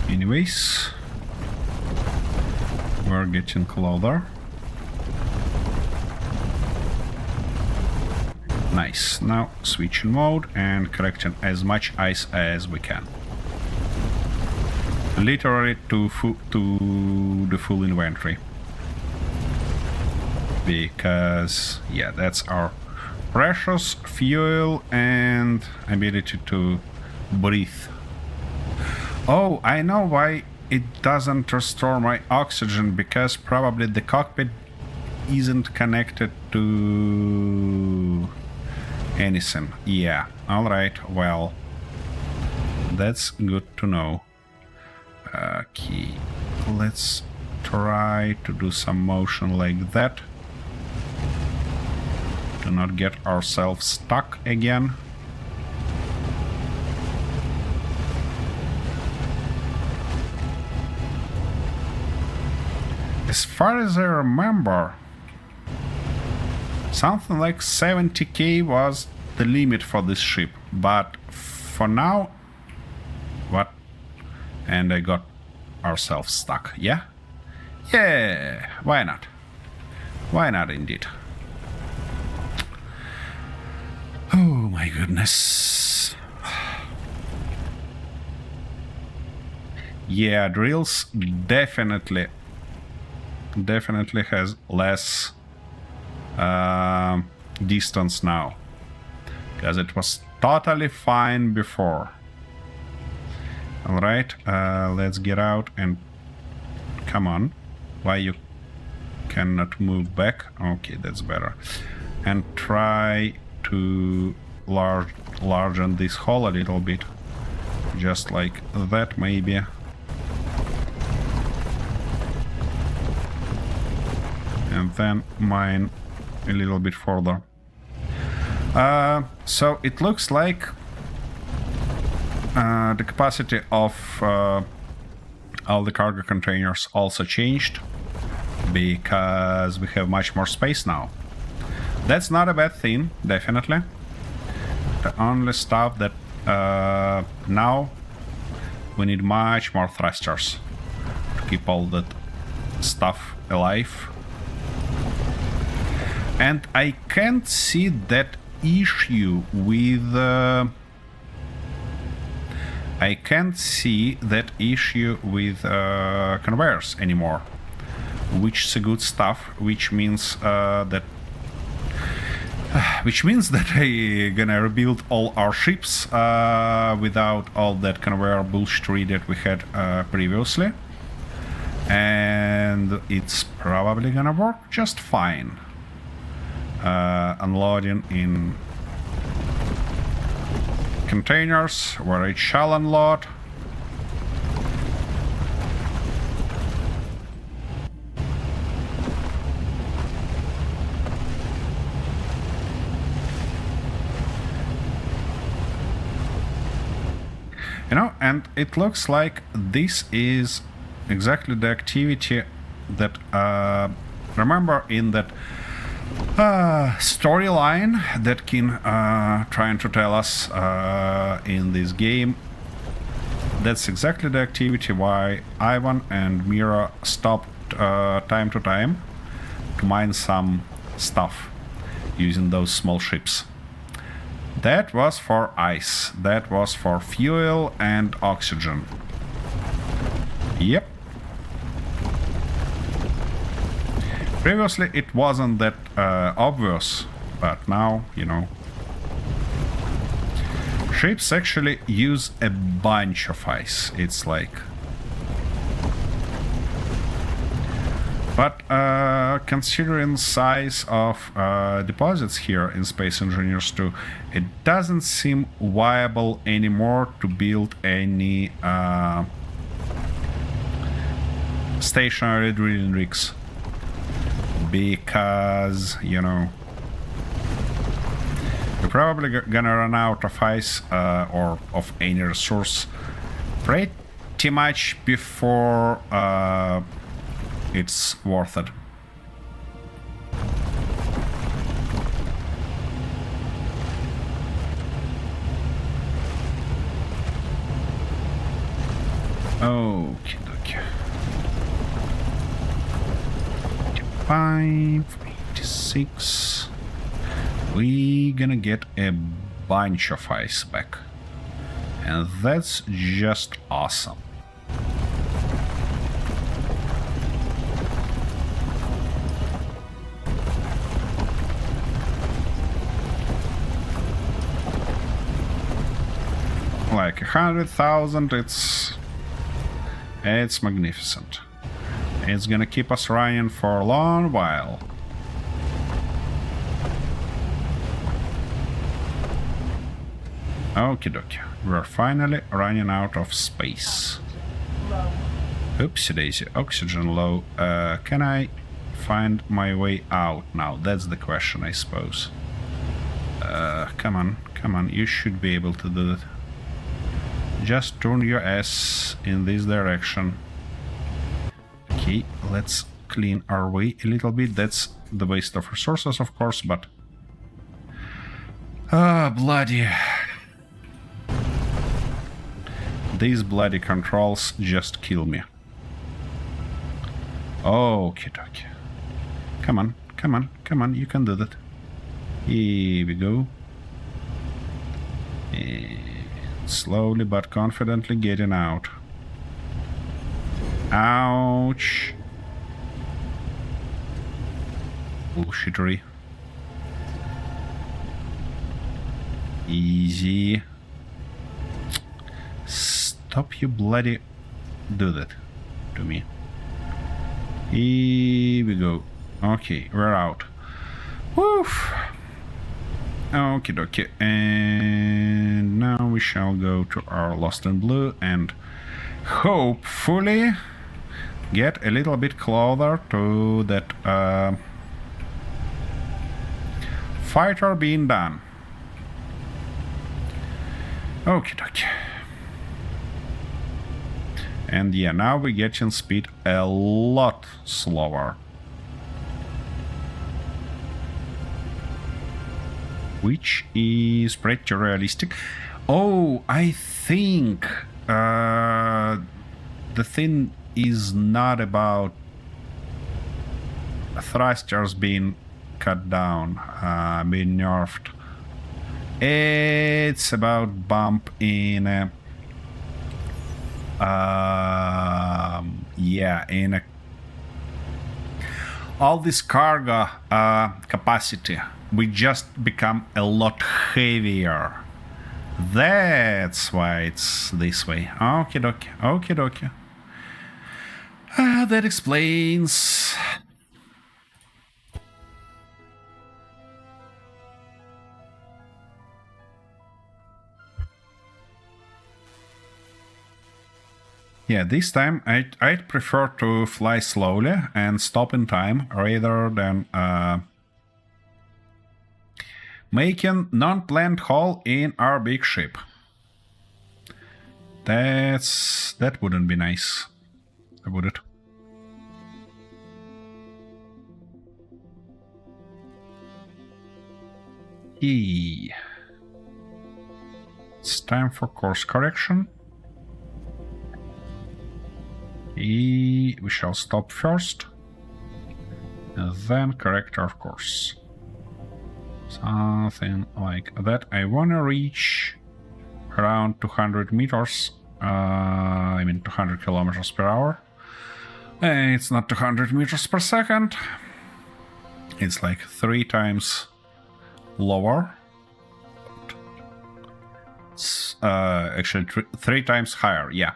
Anyways, we're getting closer. Nice. Now switching mode and collecting as much ice as we can. Literally to the full inventory. Because, yeah, that's our precious fuel and ability to breathe. Oh, I know why it doesn't restore my oxygen, because probably the cockpit isn't connected to anything. Yeah, alright, well, that's good to know. Okay, let's try to do some motion like that to not get ourselves stuck again. As far as I remember, something like 70k was the limit for this ship, but for now... What? And I got ourselves stuck, yeah? Yeah, why not? Why not indeed? Oh my goodness. Yeah, drills definitely has less distance now, because it was totally fine before. Alright, let's get out and come on. Why you cannot move back? Okay, that's better. And try to largen this hull a little bit, just like that maybe. And then mine a little bit further. So it looks like the capacity of all the cargo containers also changed, because we have much more space now. That's not a bad thing, definitely. The only stuff that now we need much more thrusters to keep all that stuff alive. And I can't see that issue with... I can't see that issue with conveyors anymore, which is a good stuff, which means that I gonna rebuild all our ships without all that conveyor bullshit that we had previously, and it's probably gonna work just fine. Unloading in containers where it shall unload. You know, and it looks like this is exactly the activity that remember in that storyline that Kin trying to tell us in this game. That's exactly the activity why Ivan and Mira stopped time to time to mine some stuff using those small ships. That was for ice, that was for fuel and oxygen. Yep. Previously it wasn't that obvious, but now, you know, Ships actually use a bunch of ice. It's like... But considering size of deposits here in Space Engineers 2, it doesn't seem viable anymore to build any stationary drilling rigs. Because, you know, we're probably gonna run out of ice or of any resource pretty much before it's worth it. Okay, okay. 85, 86. We're gonna get a bunch of ice back. And that's just awesome. Like 100,000, it's magnificent. It's gonna keep us running for a long while. Okie dokie, we're finally running out of space. Low. Oopsie daisy, oxygen low. Can I find my way out now? That's the question, I suppose. Come on, you should be able to do that. Just turn your ass in this direction. Okay, let's clean our way a little bit. That's the waste of resources, of course, but... Ah, bloody... These bloody controls just kill me. Okay, dokie. Come on, you can do that. Here we go. And slowly but confidently getting out. Ouch. Bullshittery. Easy. Stop you bloody do that to me. Here we go. Okay, we're out. Woof. Okie dokie. And now we shall go to our Lost in Blue and hopefully get a little bit closer to that fighter being done. Okie dokie. And yeah, now we're getting speed a lot slower. Which is pretty realistic. Oh, I think the thing is not about thrusters being cut down, being nerfed. It's about bump in in all this cargo capacity. We just become a lot heavier. That's why it's this way. Okie dokie, okie dokie. That explains. Yeah, this time I'd prefer to fly slowly and stop in time rather than making non-planned hole in our big ship. That wouldn't be nice, would it? It's time for course correction. We shall stop first, and then correct our course. Something like that. I wanna reach around 200 meters. 200 kilometers per hour. It's not 200 meters per second. It's like 3 times lower. Actually, 3 times higher. Yeah,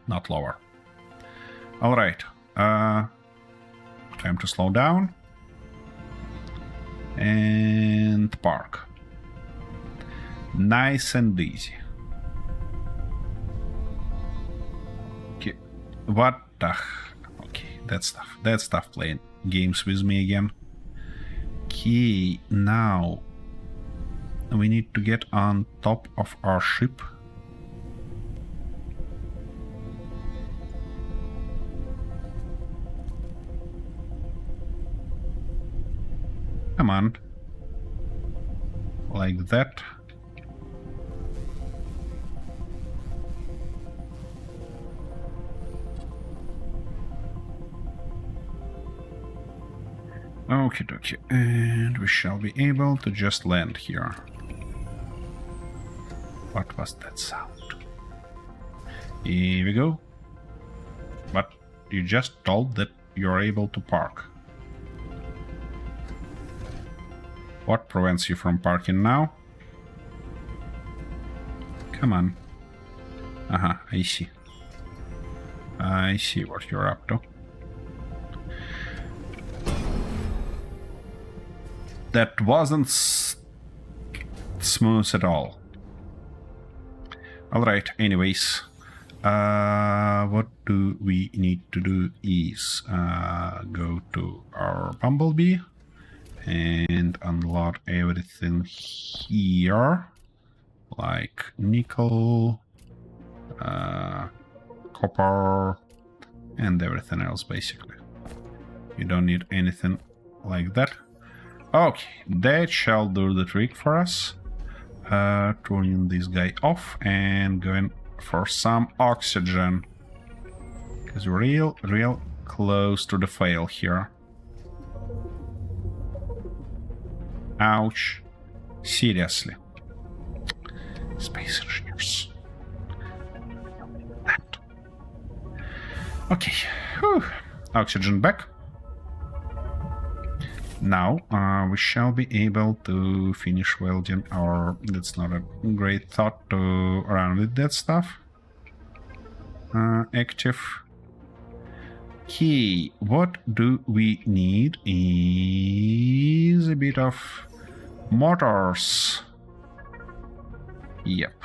not lower. All right. Time to slow down. And park. Nice and easy. Okay. What the... Okay, that's tough playing games with me again. Okay, now we need to get on top of our ship. Come on. Like that. Okie dokie. And we shall be able to just land here. What was that sound? Here we go. But you just told that you're able to park. What prevents you from parking now? Come on. I see. I see what you're up to. That wasn't smooth at all. Alright, anyways. What do we need to do is go to our Bumblebee and unload everything here, like nickel, copper, and everything else basically. You don't need anything like that. Okay, that shall do the trick for us. Turning this guy off and going for some oxygen. Because we're real close to the fail here. Ouch. Seriously. Space engineers. That. Okay. Whew. Oxygen back. Now we shall be able to finish welding our... That's not a great thought to run with that stuff. Active. Okay, what do we need is a bit of motors. Yep.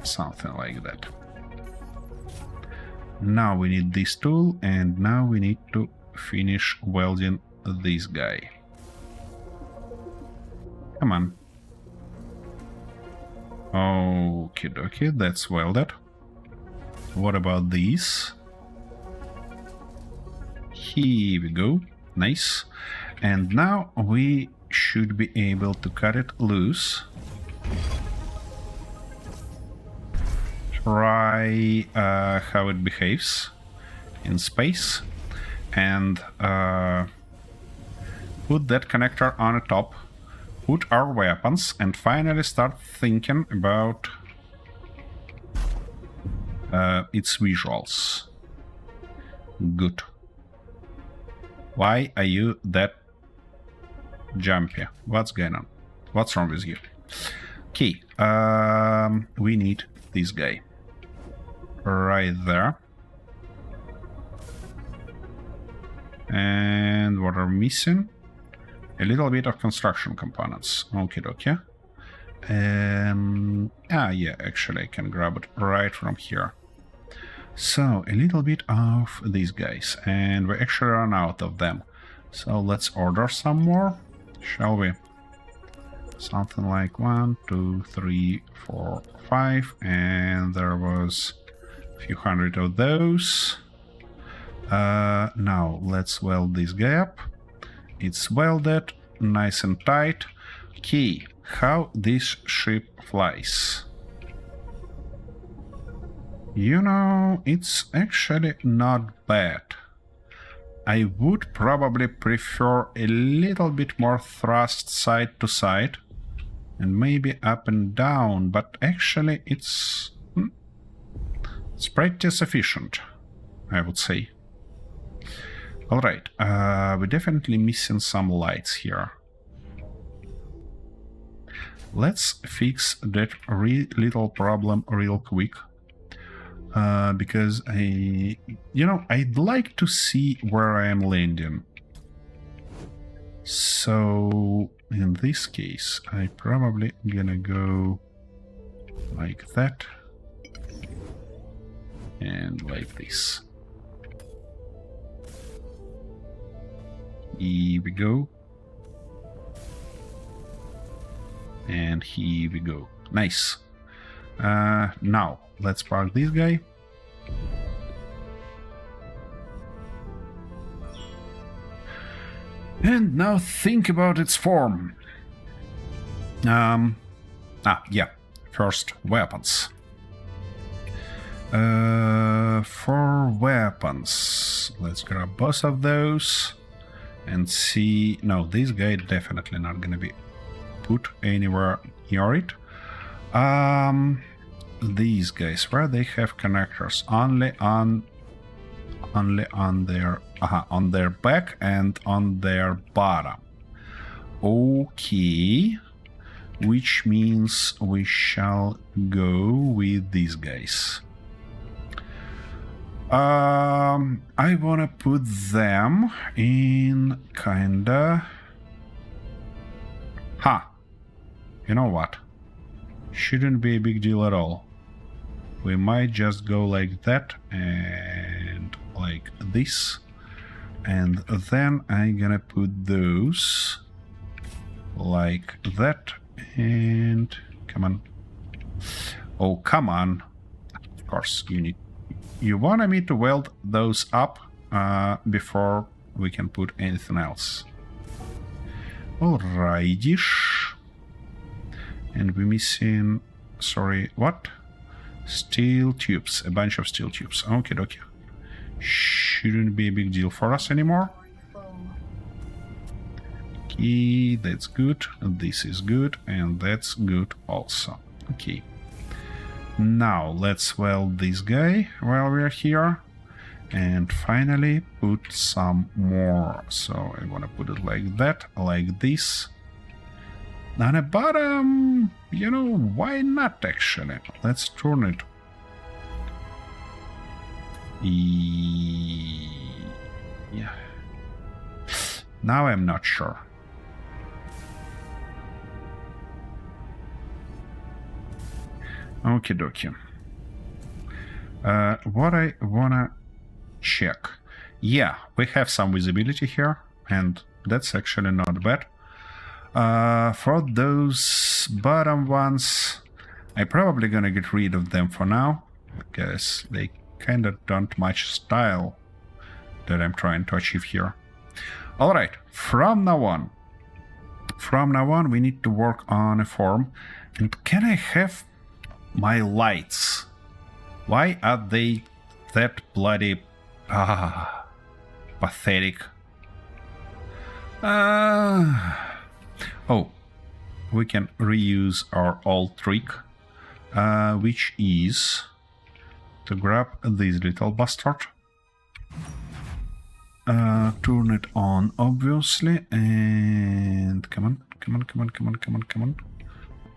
Something like that. Now we need this tool, and now we need to finish welding this guy. Come on. Okie dokie, that's welded. What about these? Here we go. Nice. And now we should be able to cut it loose. Try how it behaves in space. And put that connector on the top. Put our weapons and finally start thinking about its visuals. Good. Why are you that jumpy? What's going on? What's wrong with you? Okay, we need this guy. Right there. And what are missing? A little bit of construction components. Okay, okay. Yeah, actually I can grab it right from here. So, a little bit of these guys, and we actually run out of them. So let's order some more, shall we? Something like 1, 2, 3, 4, 5, and there was a few hundred of those. Now let's weld this guy up. It's welded, nice and tight. Okay, how this ship flies. You know, it's actually not bad. I would probably prefer a little bit more thrust side to side and maybe up and down, but actually it's pretty sufficient, I would say. Alright, we're definitely missing some lights here. let's fix that little problem real quick. Because I'd like to see where I am landing. So in this case, I probably gonna go like that and like this. Here we go. And here we go. Nice. Now, let's park this guy. And now think about its form. Yeah. First, weapons. For weapons, let's grab both of those and see. No, this guy definitely not gonna be put anywhere near it. These guys, where they have connectors, only on their back and on their bottom. Okay, which means we shall go with these guys. I wanna put them in kinda. You know what? Shouldn't be a big deal at all. We might just go like that and like this. And then I'm gonna put those like that. And come on. Oh, come on. Of course, you wanted me to weld those up before we can put anything else. Alrighty-ish. And we're missing, sorry, what? Steel tubes, a bunch of steel tubes. Okay, okay. Shouldn't be a big deal for us anymore. Okay, that's good. This is good, and that's good also. Okay. Now let's weld this guy while we're here. And finally put some more. So I want to put it like that, like this. On the bottom, why not actually? Let's turn it. Yeah. Now I'm not sure. Okie dokie. What I wanna check. Yeah, we have some visibility here, and that's actually not bad. For those bottom ones, I'm probably gonna get rid of them for now, because they kind of don't match style that I'm trying to achieve here. Alright, from now on, we need to work on a form. And can I have my lights? Why are they that bloody pathetic? Oh, we can reuse our old trick, which is to grab this little bastard, turn it on, obviously, and come on.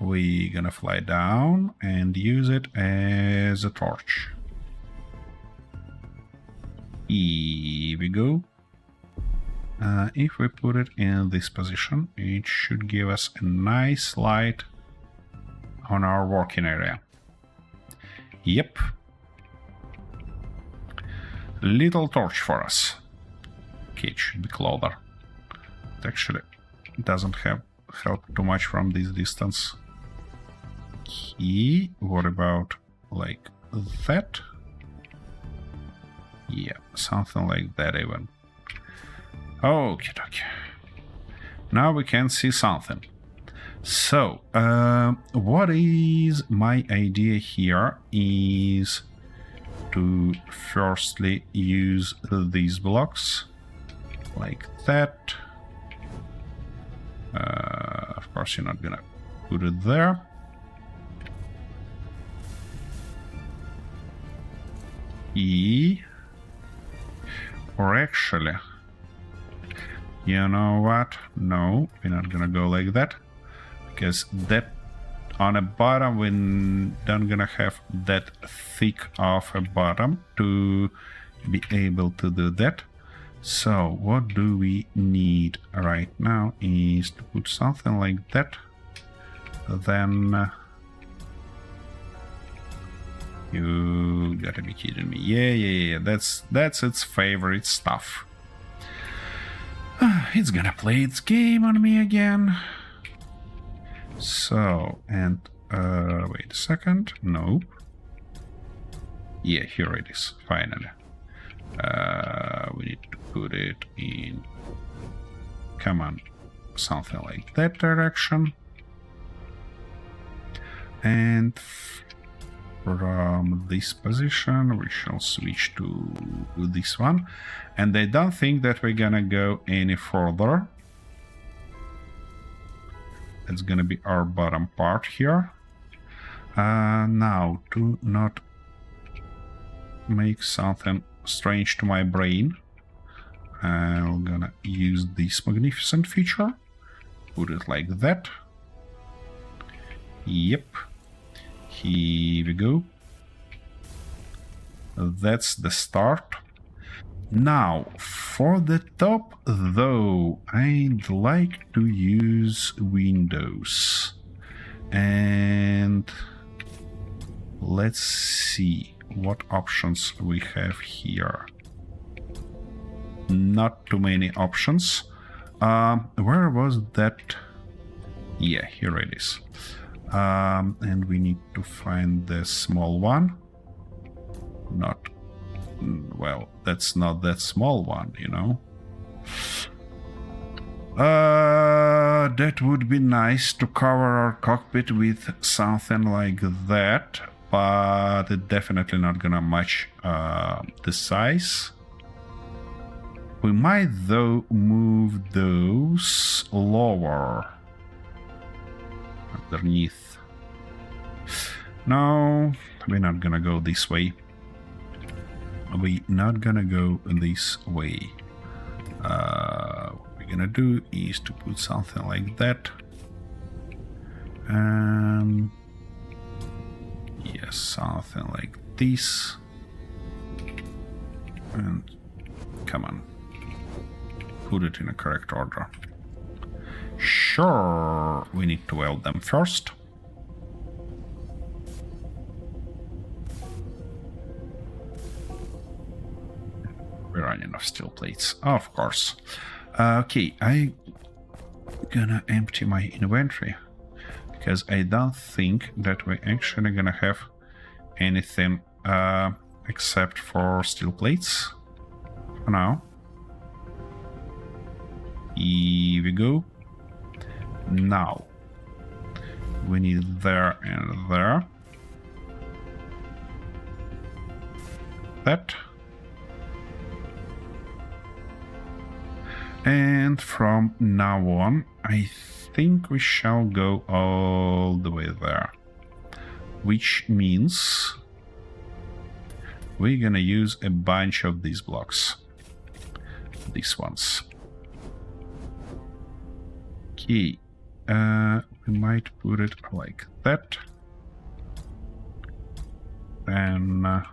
We're gonna fly down and use it as a torch. Here we go. If we put it in this position, it should give us a nice light on our working area. Yep. Little torch for us. Okay, it should be closer. It actually doesn't help too much from this distance. Okay, what about like that? Yeah, something like that even. Okay. Now we can see something. So, what is my idea here is to firstly use these blocks like that. Of course, you're not gonna put it there. Or actually, you know what? No, we're not gonna go like that, because that on a bottom, we don't gonna have that thick of a bottom to be able to do that. So what do we need right now is to put something like that. Then you gotta be kidding me. Yeah. That's its favorite stuff. It's gonna play its game on me again. So, and wait a second. Nope. Yeah, here it is. Finally. We need to put it in. Come on, something like that direction. And from this position, we shall switch to this one. And I don't think that we're gonna go any further. That's gonna be our bottom part here. Now, to not make something strange to my brain, I'm gonna use this magnificent feature. Put it like that. Yep. Here we go. That's the start. Now, for the top, though, I'd like to use windows. And let's see what options we have here. Not too many options. Where was that? Yeah, here it is. And we need to find the small one. Not, well, that's not that small one, you know. That would be nice to cover our cockpit with something like that, but it's definitely not gonna match the size. We might, though, move those lower. Underneath. No, we're not gonna go this way. We're not gonna go this way. What we're gonna do is to put something like that. Yes, something like this. And come on. Put it in a correct order. Sure, we need to weld them first. We're running out of steel plates, of course. Okay, I'm gonna empty my inventory because I don't think that we're actually gonna have anything except for steel plates for now. Here we go. Now we need there and there. That. And from now on, I think we shall go all the way there. Which means we're gonna use a bunch of these blocks. These ones. Okay. We might put it like that. Then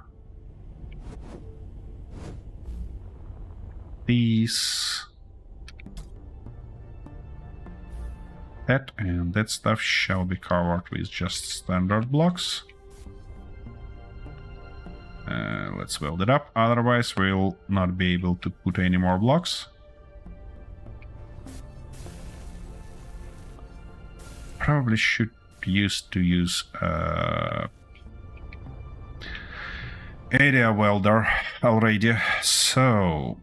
these. That and that stuff shall be covered with just standard blocks. Let's weld it up, otherwise we'll not be able to put any more blocks. Probably should use area welder already. So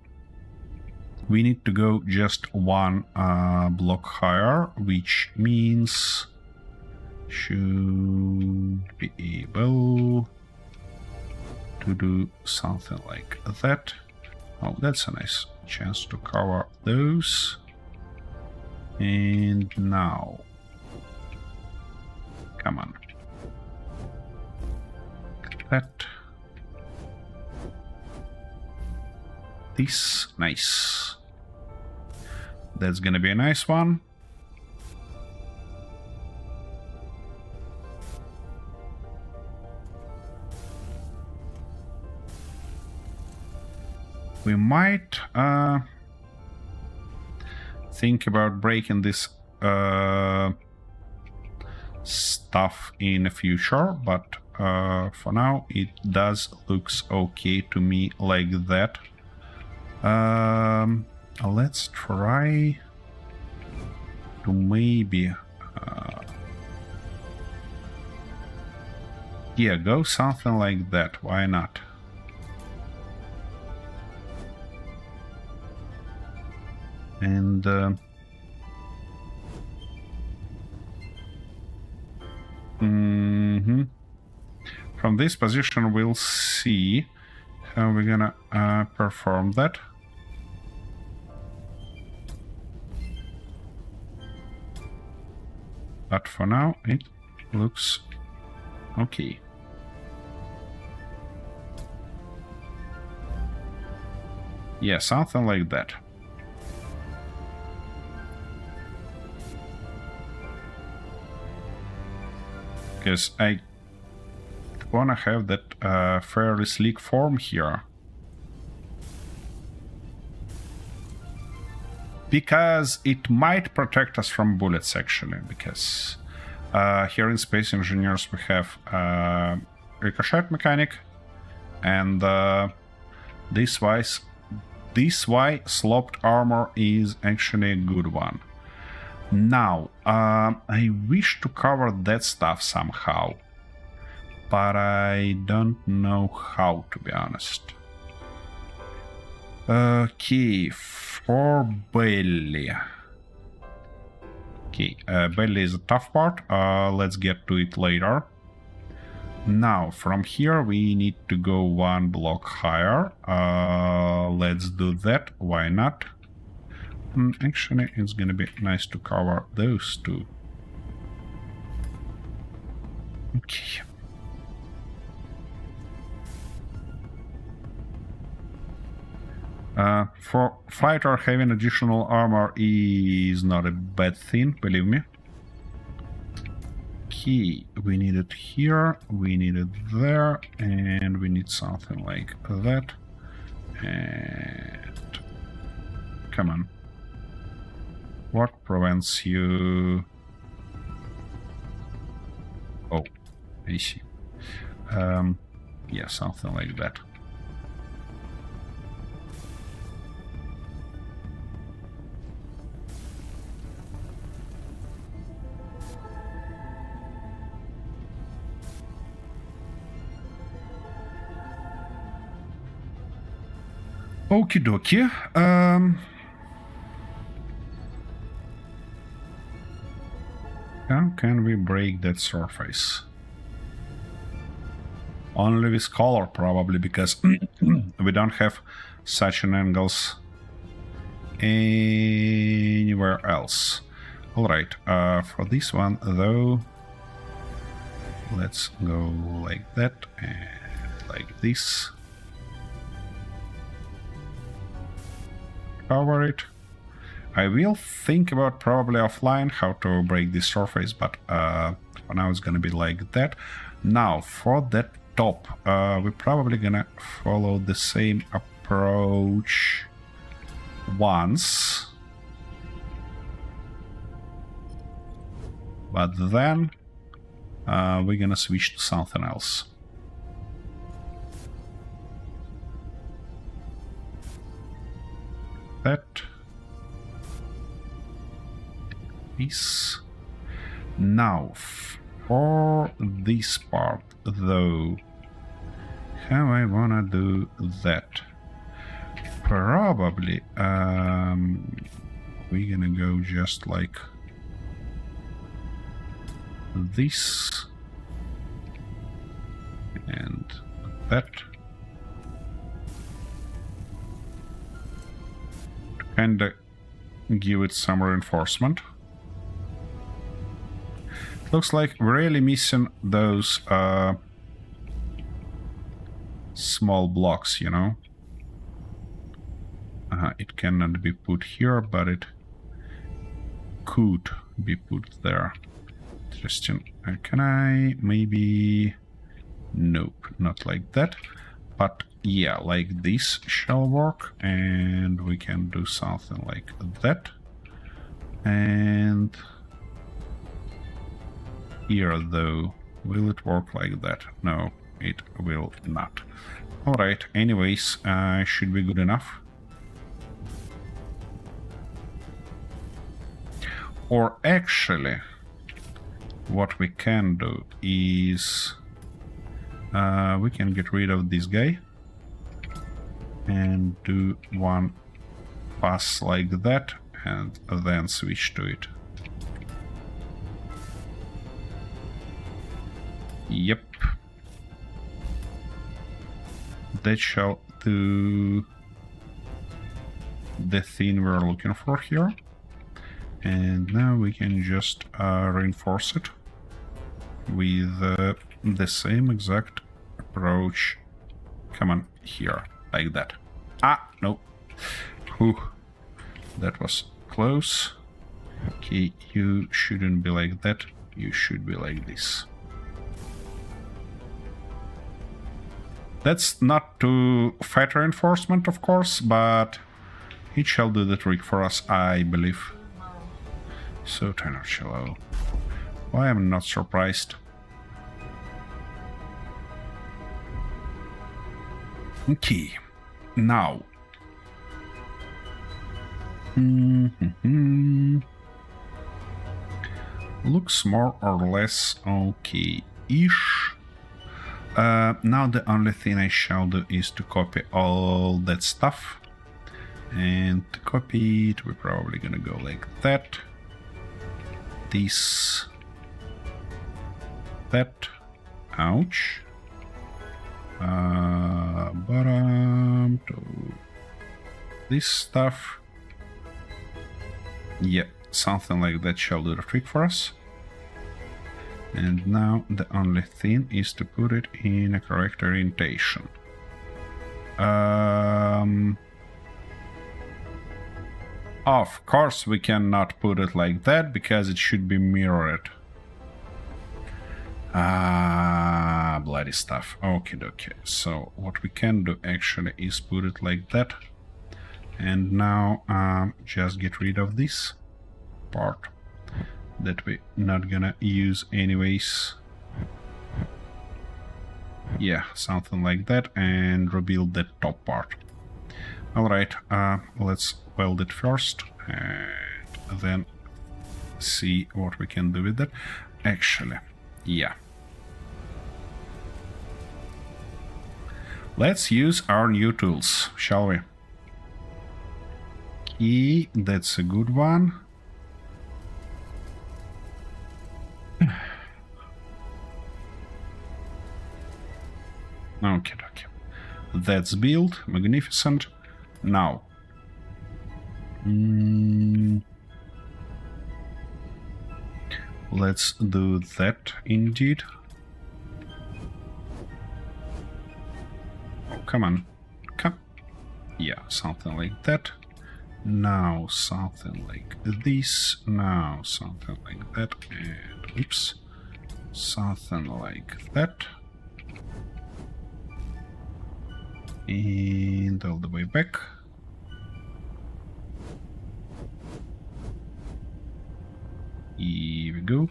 we need to go just one block higher, which means should be able to do something like that. Oh, that's a nice chance to cover those. And now, come on. That. This, nice. That's gonna be a nice one. we might think about breaking this stuff in the future, but for now it does looks okay to me like that. Let's try to maybe yeah, go something like that, why not? And from this position we'll see how we're gonna perform that. But for now it looks okay. Yeah, something like that. Because I wanna have that fairly sleek form here. Because it might protect us from bullets, actually, because here in Space Engineers we have ricochet mechanic, and this why sloped armor is actually a good one. Now, I wish to cover that stuff somehow, but I don't know how, to be honest. Okay, for belly. Okay, belly is a tough part. Let's get to it later. Now, from here we need to go one block higher. Let's do that. Why not? Actually, it's gonna be nice to cover those two. Okay. For fighter, having additional armor is not a bad thing, believe me. Okay, we need it here, we need it there, and we need something like that. And come on. What prevents you? Oh, I see. Yeah, something like that. Okie dokie. How can we break that surface? Only with color, probably, because we don't have such an angles anywhere else. Alright, for this one, though, let's go like that and like this. Cover it. I will think about probably offline how to break this surface, but for now it's gonna be like that. Now for that top, we're probably gonna follow the same approach once, but then we're gonna switch to something else. That is now for this part, though, how I wanna do that? Probably we're gonna go just like this and that. And give it some reinforcement. Looks like we're really missing those small blocks, you know. It cannot be put here, but it could be put there. Interesting. Can I maybe... Nope, not like that. But yeah, like this shall work, and we can do something like that. And here, though, will it work like that? No, it will not. Alright, anyways, should be good enough. Or actually, what we can do is we can get rid of this guy and do one pass like that and then switch to it. Yep. That shall do the thing we're looking for here. And now we can just reinforce it with the same exact approach. Come on, here, like that. Ah, no. Whew. That was close. Okay, you shouldn't be like that. You should be like this. That's not to fight reinforcement, of course, but it shall do the trick for us, I believe. So turn off shallow. Why I'm not surprised. Okay, now. Looks more or less okay-ish. Now the only thing I shall do is to copy all that stuff. And to copy it, we're probably gonna go like that. This. That. Ouch. Bottom to this stuff. Yeah, something like that shall do the trick for us. And now the only thing is to put it in a correct orientation. Of course we cannot put it like that because it should be mirrored. Ah, bloody stuff. Okay, okay. So what we can do actually is put it like that. And now just get rid of this part that we're not gonna use anyways. Yeah, something like that, and rebuild that top part. Alright, let's weld it first, and then see what we can do with that. Actually, yeah. Let's use our new tools, shall we? Okay, that's a good one. Okay, okay. That's built. Magnificent. Now. Let's do that indeed. Oh, come on. Come. Yeah, something like that. Now something like this. Now something like that. And oops. Something like that. And all the way back. Here we go.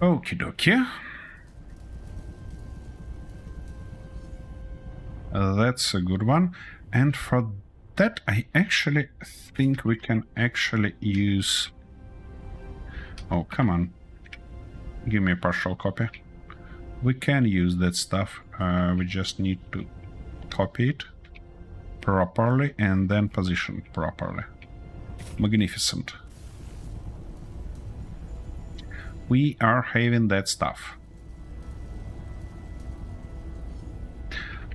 Okie dokie. That's a good one. And for that, I actually think we can actually use... Oh, come on. Give me a partial copy. We can use that stuff. We just need to copy it properly and then position properly. Magnificent. We are having that stuff.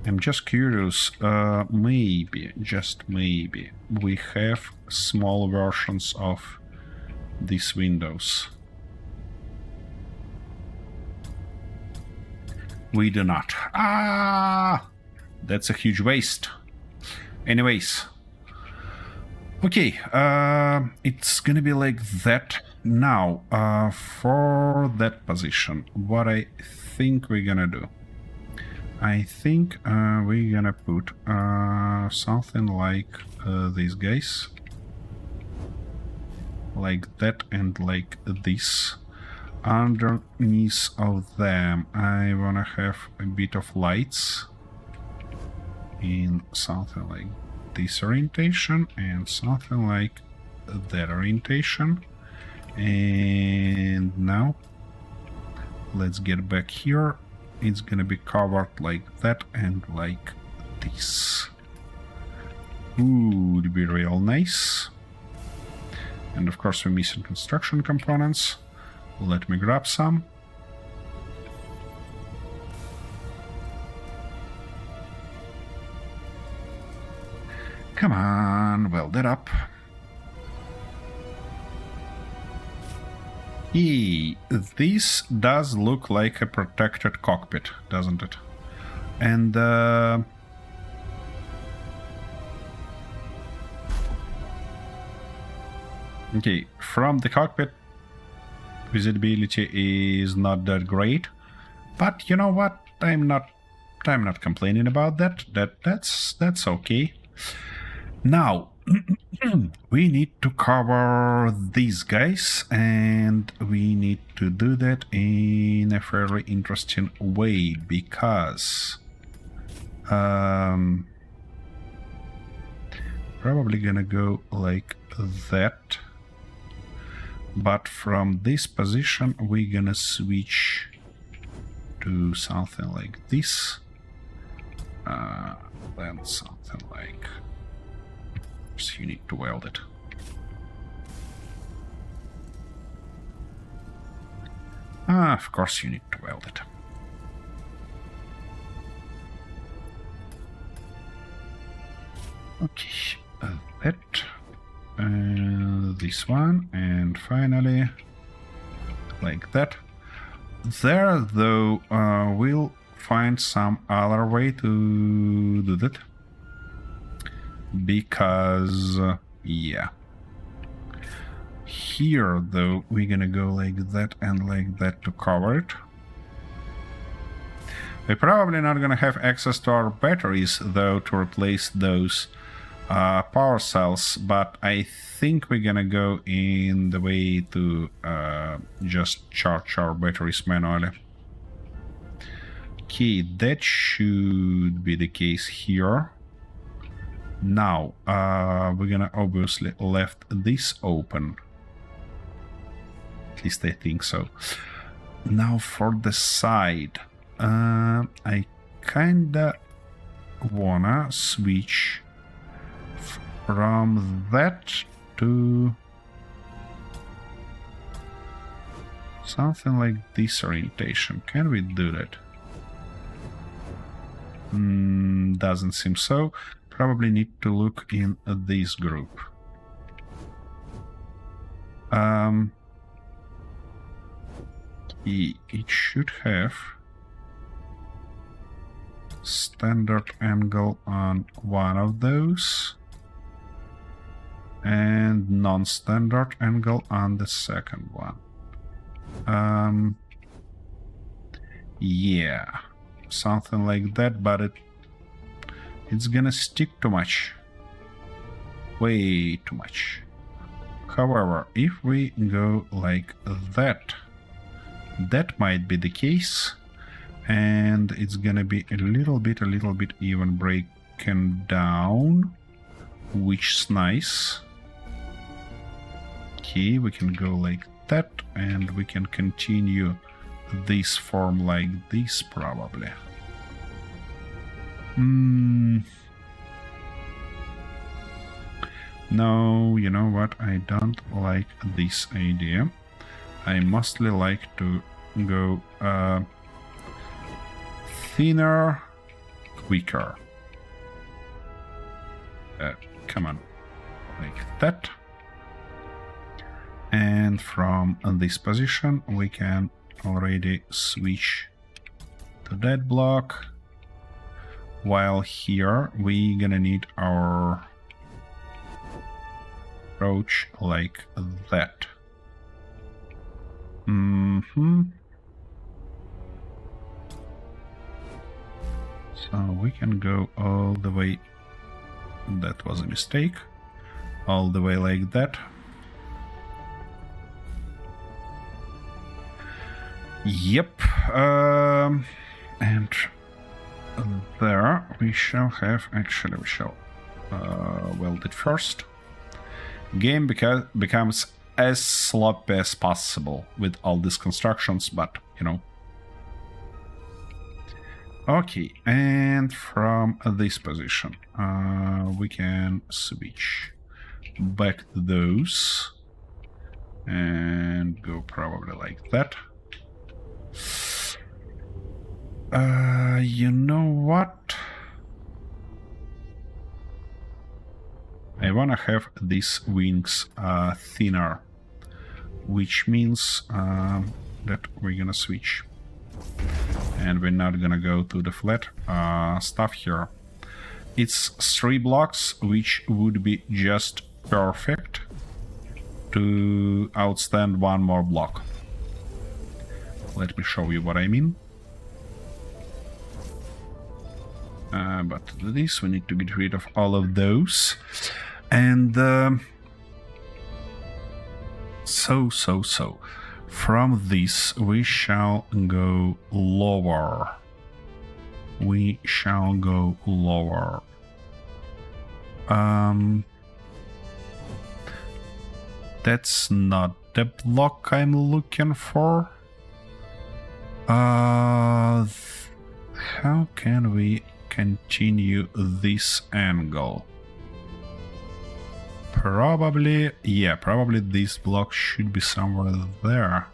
I'm just curious, maybe, just maybe, we have small versions of these windows. We do not. Ah! That's a huge waste. Anyways. Okay, it's gonna be like that. Now, for that position, what I think we're gonna do, I think we're gonna put something like these guys, like that and like this. Underneath of them, I wanna have a bit of lights in something like this orientation and something like that orientation. And now let's get back here. It's gonna be covered like that and like this. Would be real nice. And of course we're missing construction components. Let me grab some. Come on, weld it up. This does look like a protected cockpit, doesn't it? And okay, from the cockpit, visibility is not that great, but you know what? I'm not complaining about that. That's okay. Now we need to cover these guys, and we need to do that in a fairly interesting way because probably gonna go like that, but from this position we're gonna switch to something like this, then something like, so you need to weld it. Of course you need to weld it. Okay, that, this one, and finally like that. There, though, we'll find some other way to do that. Because, yeah. Here, though, we're gonna go like that and like that to cover it. We're probably not gonna have access to our batteries, though, to replace those power cells, but I think we're gonna go in the way to just charge our batteries manually. Okay, that should be the case here. Now, we're gonna obviously left this open. At least I think so. Now for the side, I kinda wanna switch from that to something like this orientation. Can we do that? Doesn't seem so. Probably need to look in this group. It should have standard angle on one of those and non-standard angle on the second one. Yeah, something like that, but it's gonna stick too much. Way too much. However, if we go like that, that might be the case, and it's gonna be a little bit even broken down, which is nice. Okay, we can go like that, and we can continue this form like this, probably. No, you know what? I don't like this idea. I mostly like to go thinner, quicker. Come on, like that. And from this position, we can already switch to that block. While here, we're gonna need our approach like that. Mm-hmm. So we can go all the way. That was a mistake. All the way like that. Yep. And there we shall have. Actually, we shall weld it first. Game becomes as sloppy as possible with all these constructions, but you know. Okay, and from this position, we can switch back to those and go probably like that. You know what? I wanna have these wings thinner, which means that we're gonna switch. And we're not gonna go to the flat stuff here. It's 3 blocks, which would be just perfect to outstand 1 more block. Let me show you what I mean. But to do this, we need to get rid of all of those. And so. From this, we shall go lower. We shall go lower. That's not the block I'm looking for. How can we continue this angle? Probably this block should be somewhere there.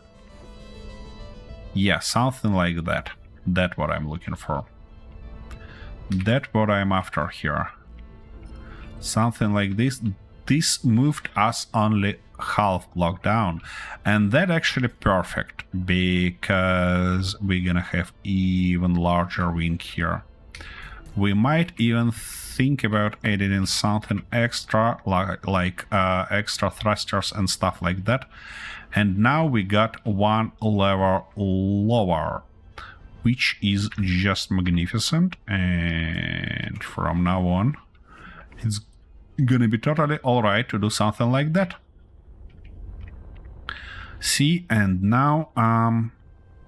Yeah, something like that. That's what I'm looking for. That's what I'm after here. Something like this. This moved us only half block down. And that actually perfect, because we're gonna have even larger wing here. We might even think about adding in something extra, like extra thrusters and stuff like that. And now we got 1 level lower, which is just magnificent. And from now on, it's gonna be totally alright to do something like that. See, and now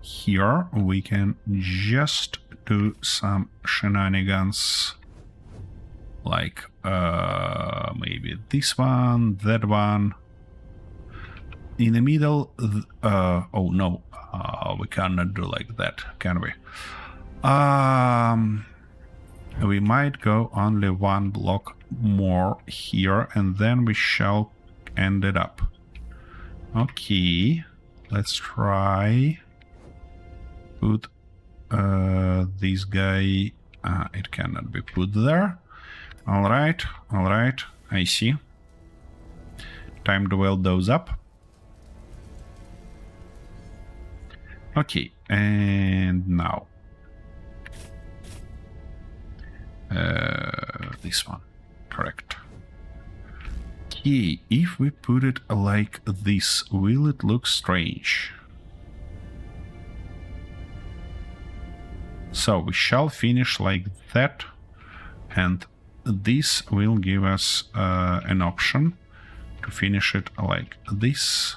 here we can just do some shenanigans, like maybe this one, that one. In the middle, oh no, we cannot do like that, can we? We might go only 1 block more here, and then we shall end it up. Okay, let's try. Put this guy. It cannot be put there. All right, I see. Time to weld those up. Okay, and now this one, correct. Okay, if we put it like this, will it look strange? So we shall finish like that, and this will give us an option to finish it like this.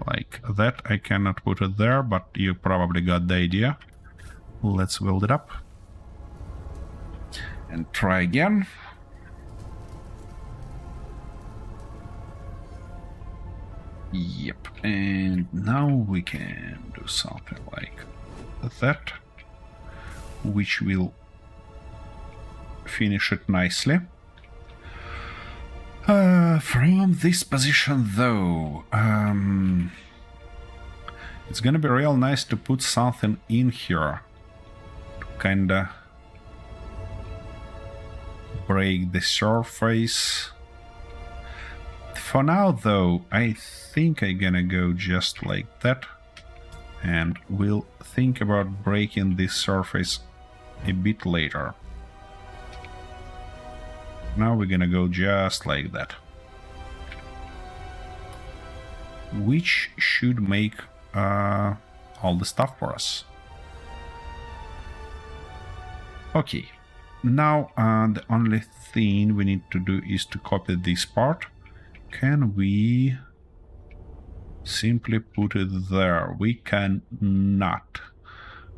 Like that. I cannot put it there, but you probably got the idea. Let's weld it up and try again. Yep, and now we can do something like that, which will finish it nicely. From this position, though, it's gonna be real nice to put something in here to kinda break the surface. For now, though, I think I'm gonna go just like that, and we'll think about breaking this surface a bit later. Now we're gonna go just like that. which should make all the stuff for us. Okay, now the only thing we need to do is to copy this part. Can we simply put it there? We can not,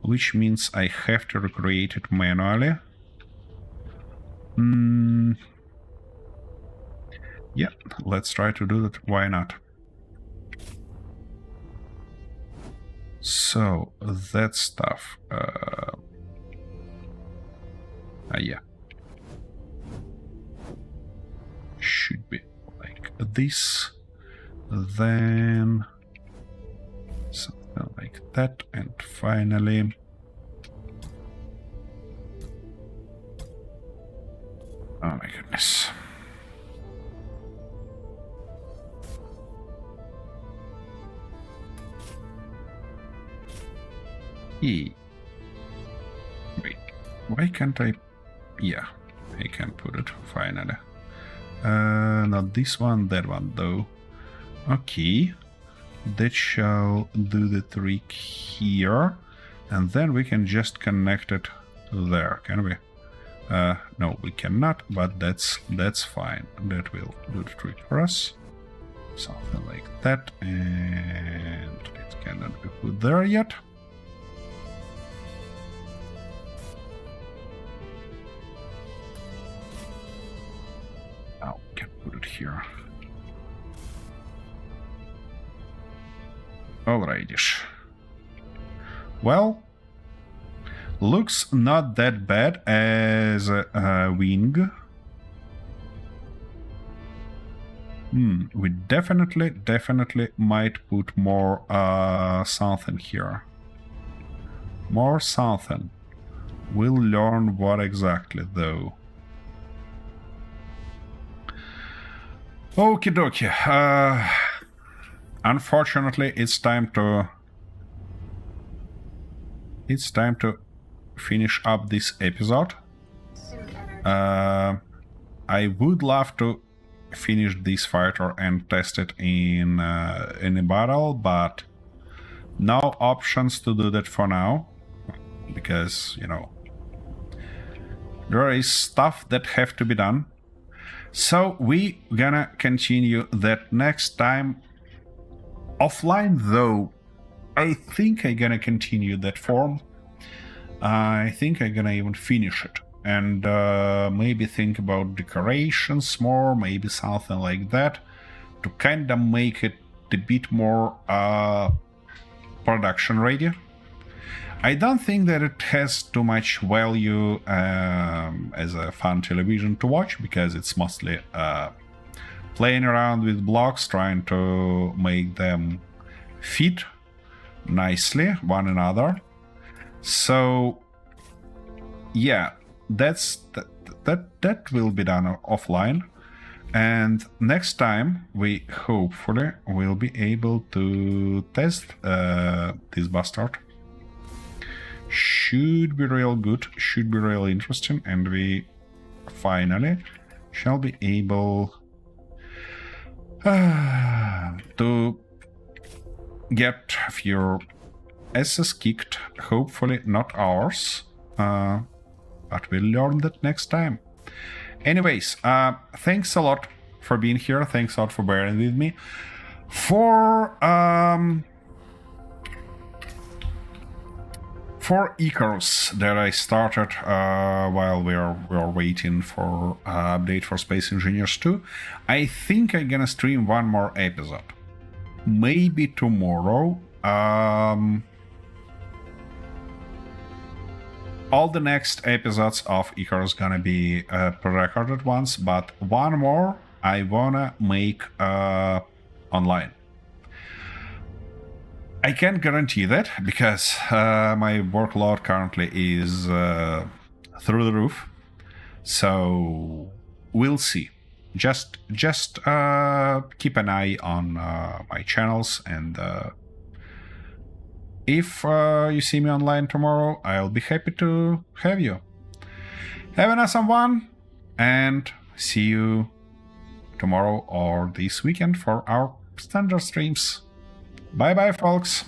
which means I have to recreate it manually. Yeah, let's try to do that. Why not? So that stuff. Yeah. Should be like this. Then something like that. And finally. Oh my goodness. Wait, why can't I? Yeah, I can put it finally. Not this one, that one though. Okay, that shall do the trick here, and then we can just connect it there, can we? No, we cannot, but that's fine. That will do the trick for us. Something like that, and it cannot be put there yet. Now we can put it here. Alrighty. Well, looks not that bad as a wing. We definitely might put more something here. More something. We'll learn what exactly though. Okie dokie. Unfortunately, it's time to finish up this episode. I would love to finish this fighter and test it in a battle, but no options to do that for now, because, you know, there is stuff that have to be done. So we gonna continue that next time. Offline though, I think I'm gonna continue that form. I think I'm gonna even finish it. And maybe think about decorations more, maybe something like that, to kind of make it a bit more production ready. I don't think that it has too much value as a fun television to watch, because it's mostly playing around with blocks, trying to make them fit nicely one another. So yeah, that will be done offline, and next time we hopefully will be able to test this bastard. Should be real good, should be real interesting, and we finally shall be able to get a few asses kicked, hopefully not ours. But we'll learn that next time. Anyways, thanks a lot for being here. Thanks a lot for bearing with me. For Icarus that I started while we were waiting for update for Space Engineers 2, I think I'm gonna stream one more episode. Maybe tomorrow. All the next episodes of Icarus gonna be pre-recorded ones, but one more I wanna make online. I can't guarantee that, because my workload currently is through the roof. So we'll see. Just keep an eye on my channels, and if you see me online tomorrow, I'll be happy to have you. Have an awesome one, and see you tomorrow or this weekend for our standard streams. Bye bye, folks.